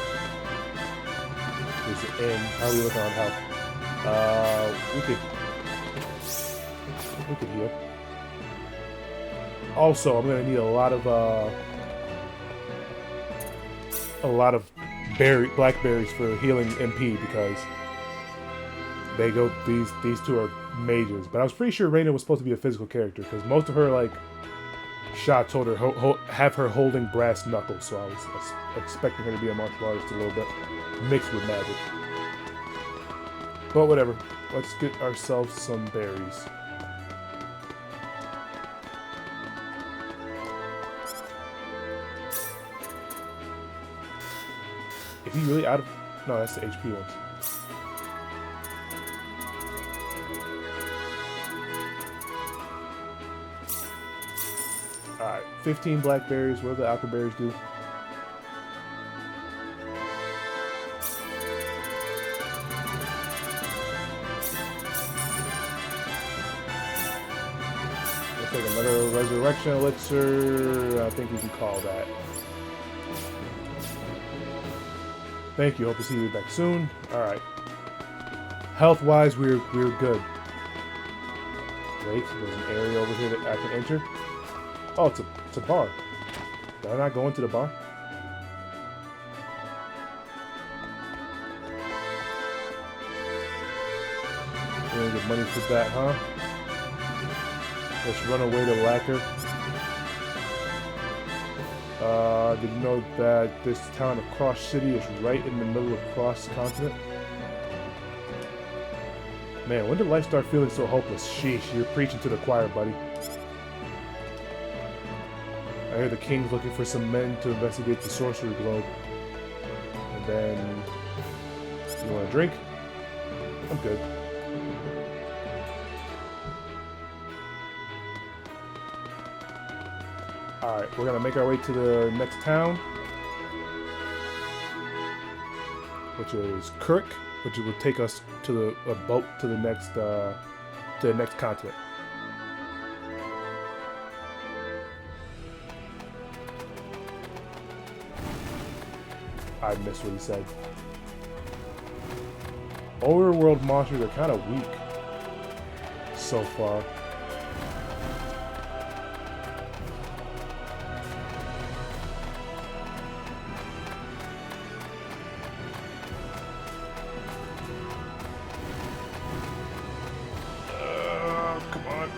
There's the inn. How are we looking on health? We could heal. Also, I'm gonna need a lot of blackberries for healing MP because they go. These two are mages, but I was pretty sure Reina was supposed to be a physical character because most of her like shots told her have her holding brass knuckles, so I was expecting her to be a martial artist a little bit mixed with magic. But whatever, let's get ourselves some berries. Is he really out of... No, that's the HP ones. Alright, 15 blackberries. What do the aquaberries do? Let's take another resurrection elixir. I think we can call that. Thank you. Hope to see you back soon. Alright. Health-wise, we're good. Wait, there's an area over here that I can enter. Oh, it's a bar. Did I not go into the bar? We're gonna get money for that, huh? Let's run away to Lacquer. Did you know that this town of Cross City is right in the middle of Cross Continent? Man, when did life start feeling so hopeless? Sheesh, you're preaching to the choir, buddy. I hear the king's looking for some men to investigate the sorcery globe. And then... You want a drink? I'm good. Alright, we're gonna make our way to the next town. Which is Kirk, which will take us to a boat to the next continent. I missed what he said. Overworld monsters are kind of weak so far. Come on.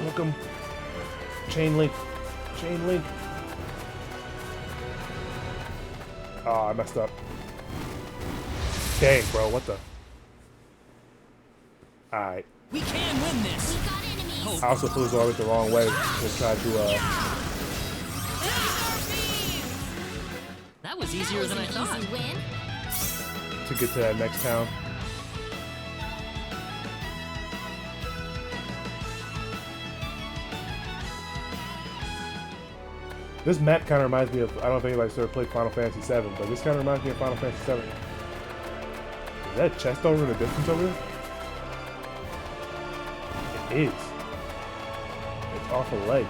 Hook 'em. Chain link. Ah, I messed up. Dang, bro, what the? Alright. We can win this. We got enemies. I also flew his orbit the wrong way. We'll try to, That was easier than I thought. Easy win. to get to that next town. This map kind of reminds me of, I don't know if anybody's ever played Final Fantasy VII, but this kind of reminds me of Final Fantasy VII. Is that a chest over in the distance over there? It is. It's off a ledge.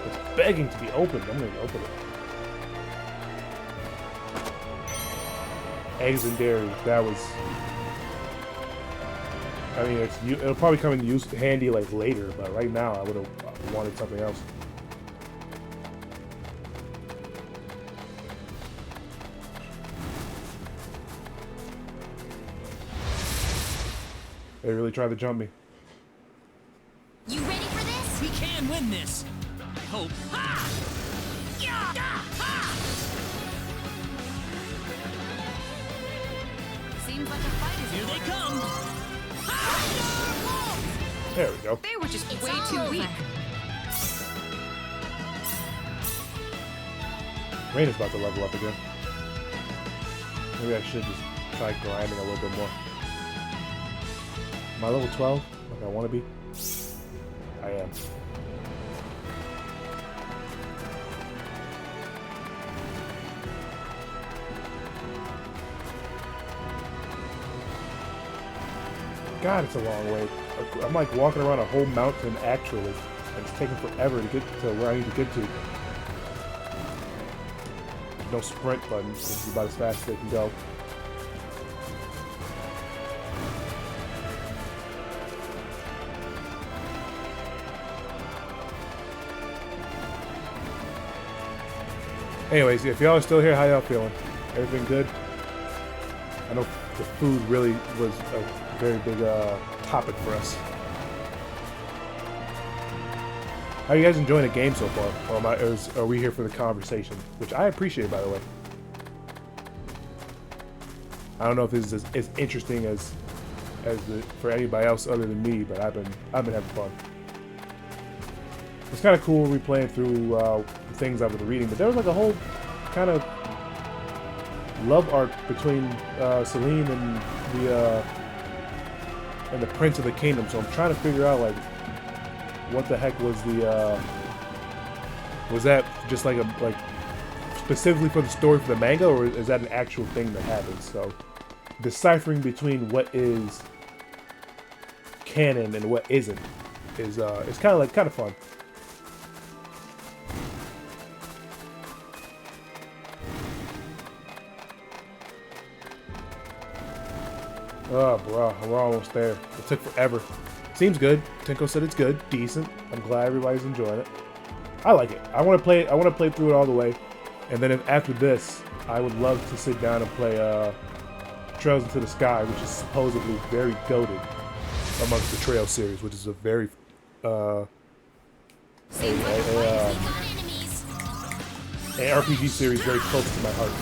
It's begging to be opened. I'm going to open it. Eggs and dairy. That was... I mean, it'll probably come in use handy like later, but right now I would have wanted something else. They really tried to jump me. You ready for this? We can win this. I hope. Ha! Yeah! Yeah! Ha! Seems like a fight is Here they come. There we go. They were just It's way all too over. weak. Rain is about to level up again. Maybe I should just try grinding a little bit more. Am I level 12? Like I want to be? I am. God, it's a long way. I'm like walking around a whole mountain actually, and it's taking forever to get to where I need to get to. There's no sprint button, this is about as fast as they can go. Anyways, if y'all are still here, how y'all feeling? Everything good? I know the food really was a very big topic for us. How are you guys enjoying the game so far? Or are we here for the conversation? Which I appreciate, by the way. I don't know if this is as interesting as for anybody else other than me, but I've been having fun. It's kind of cool replaying through things I've been reading, but there was like a whole kind of love arc between Celine and the Prince of the Kingdom. So I'm trying to figure out like what the heck was was that just like specifically for the story for the manga, or is that an actual thing that happens? So deciphering between what is canon and what isn't is kind of fun. Oh, bro, we're almost there. It took forever. Seems good. Tenko said it's good, decent. I'm glad everybody's enjoying it. I like it. I want to play through it all the way, and then after this, I would love to sit down and play Trails into the Sky, which is supposedly very goated amongst the Trail series, which is a very an RPG series very close to my heart.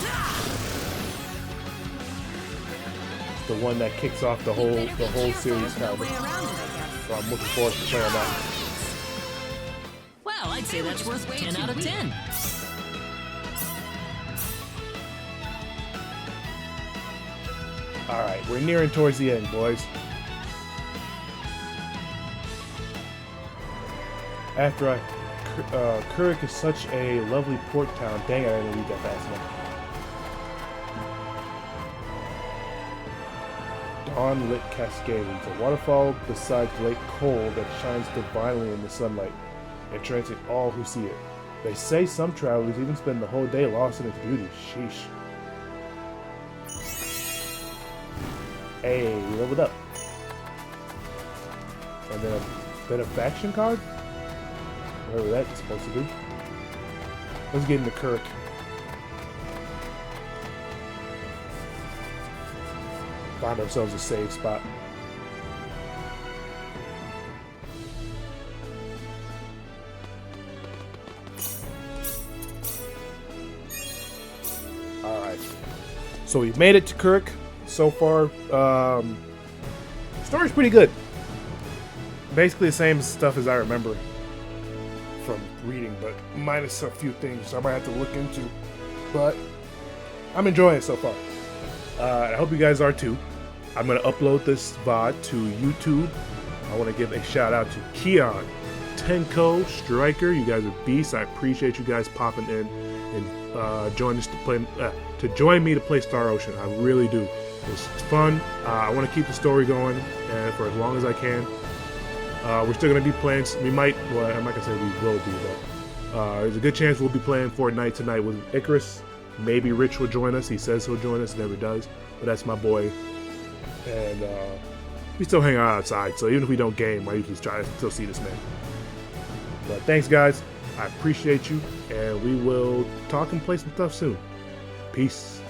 The one that kicks off the whole series kind of. So I'm looking forward to playing that. Well, I'd say that's worth 10 out of 10. Alright, we're nearing towards the end, boys. After Kurik is such a lovely port town. Dang it, I didn't read that fast enough. Dawn-lit cascades, a waterfall beside Lake Cole that shines divinely in the sunlight, entrancing all who see it. They say some travelers even spend the whole day lost in its beauty. Sheesh. Hey, we leveled up. And then a benefaction card? Whatever that's supposed to do. Let's get into Kurik. Find ourselves a save spot. Alright. So we made it to Kirk so far. Story's pretty good. Basically the same stuff as I remember from reading, but minus a few things I might have to look into. But I'm enjoying it so far. I hope you guys are too. I'm going to upload this VOD to YouTube. I want to give a shout out to Keon, Tenko, Striker. You guys are beasts. I appreciate you guys popping in and joining us to join me to play Star Ocean. I really do. It's fun. I want to keep the story going for as long as I can. We're still going to be playing. I'm not going to say we will be, but there's a good chance we'll be playing Fortnite tonight with Icarus. Maybe Rich will join us. He says he'll join us, never does. But that's my boy. And we still hang out outside, so even if we don't game, I usually try to still see this man. But thanks, guys. I appreciate you, and we will talk and play some stuff soon. Peace.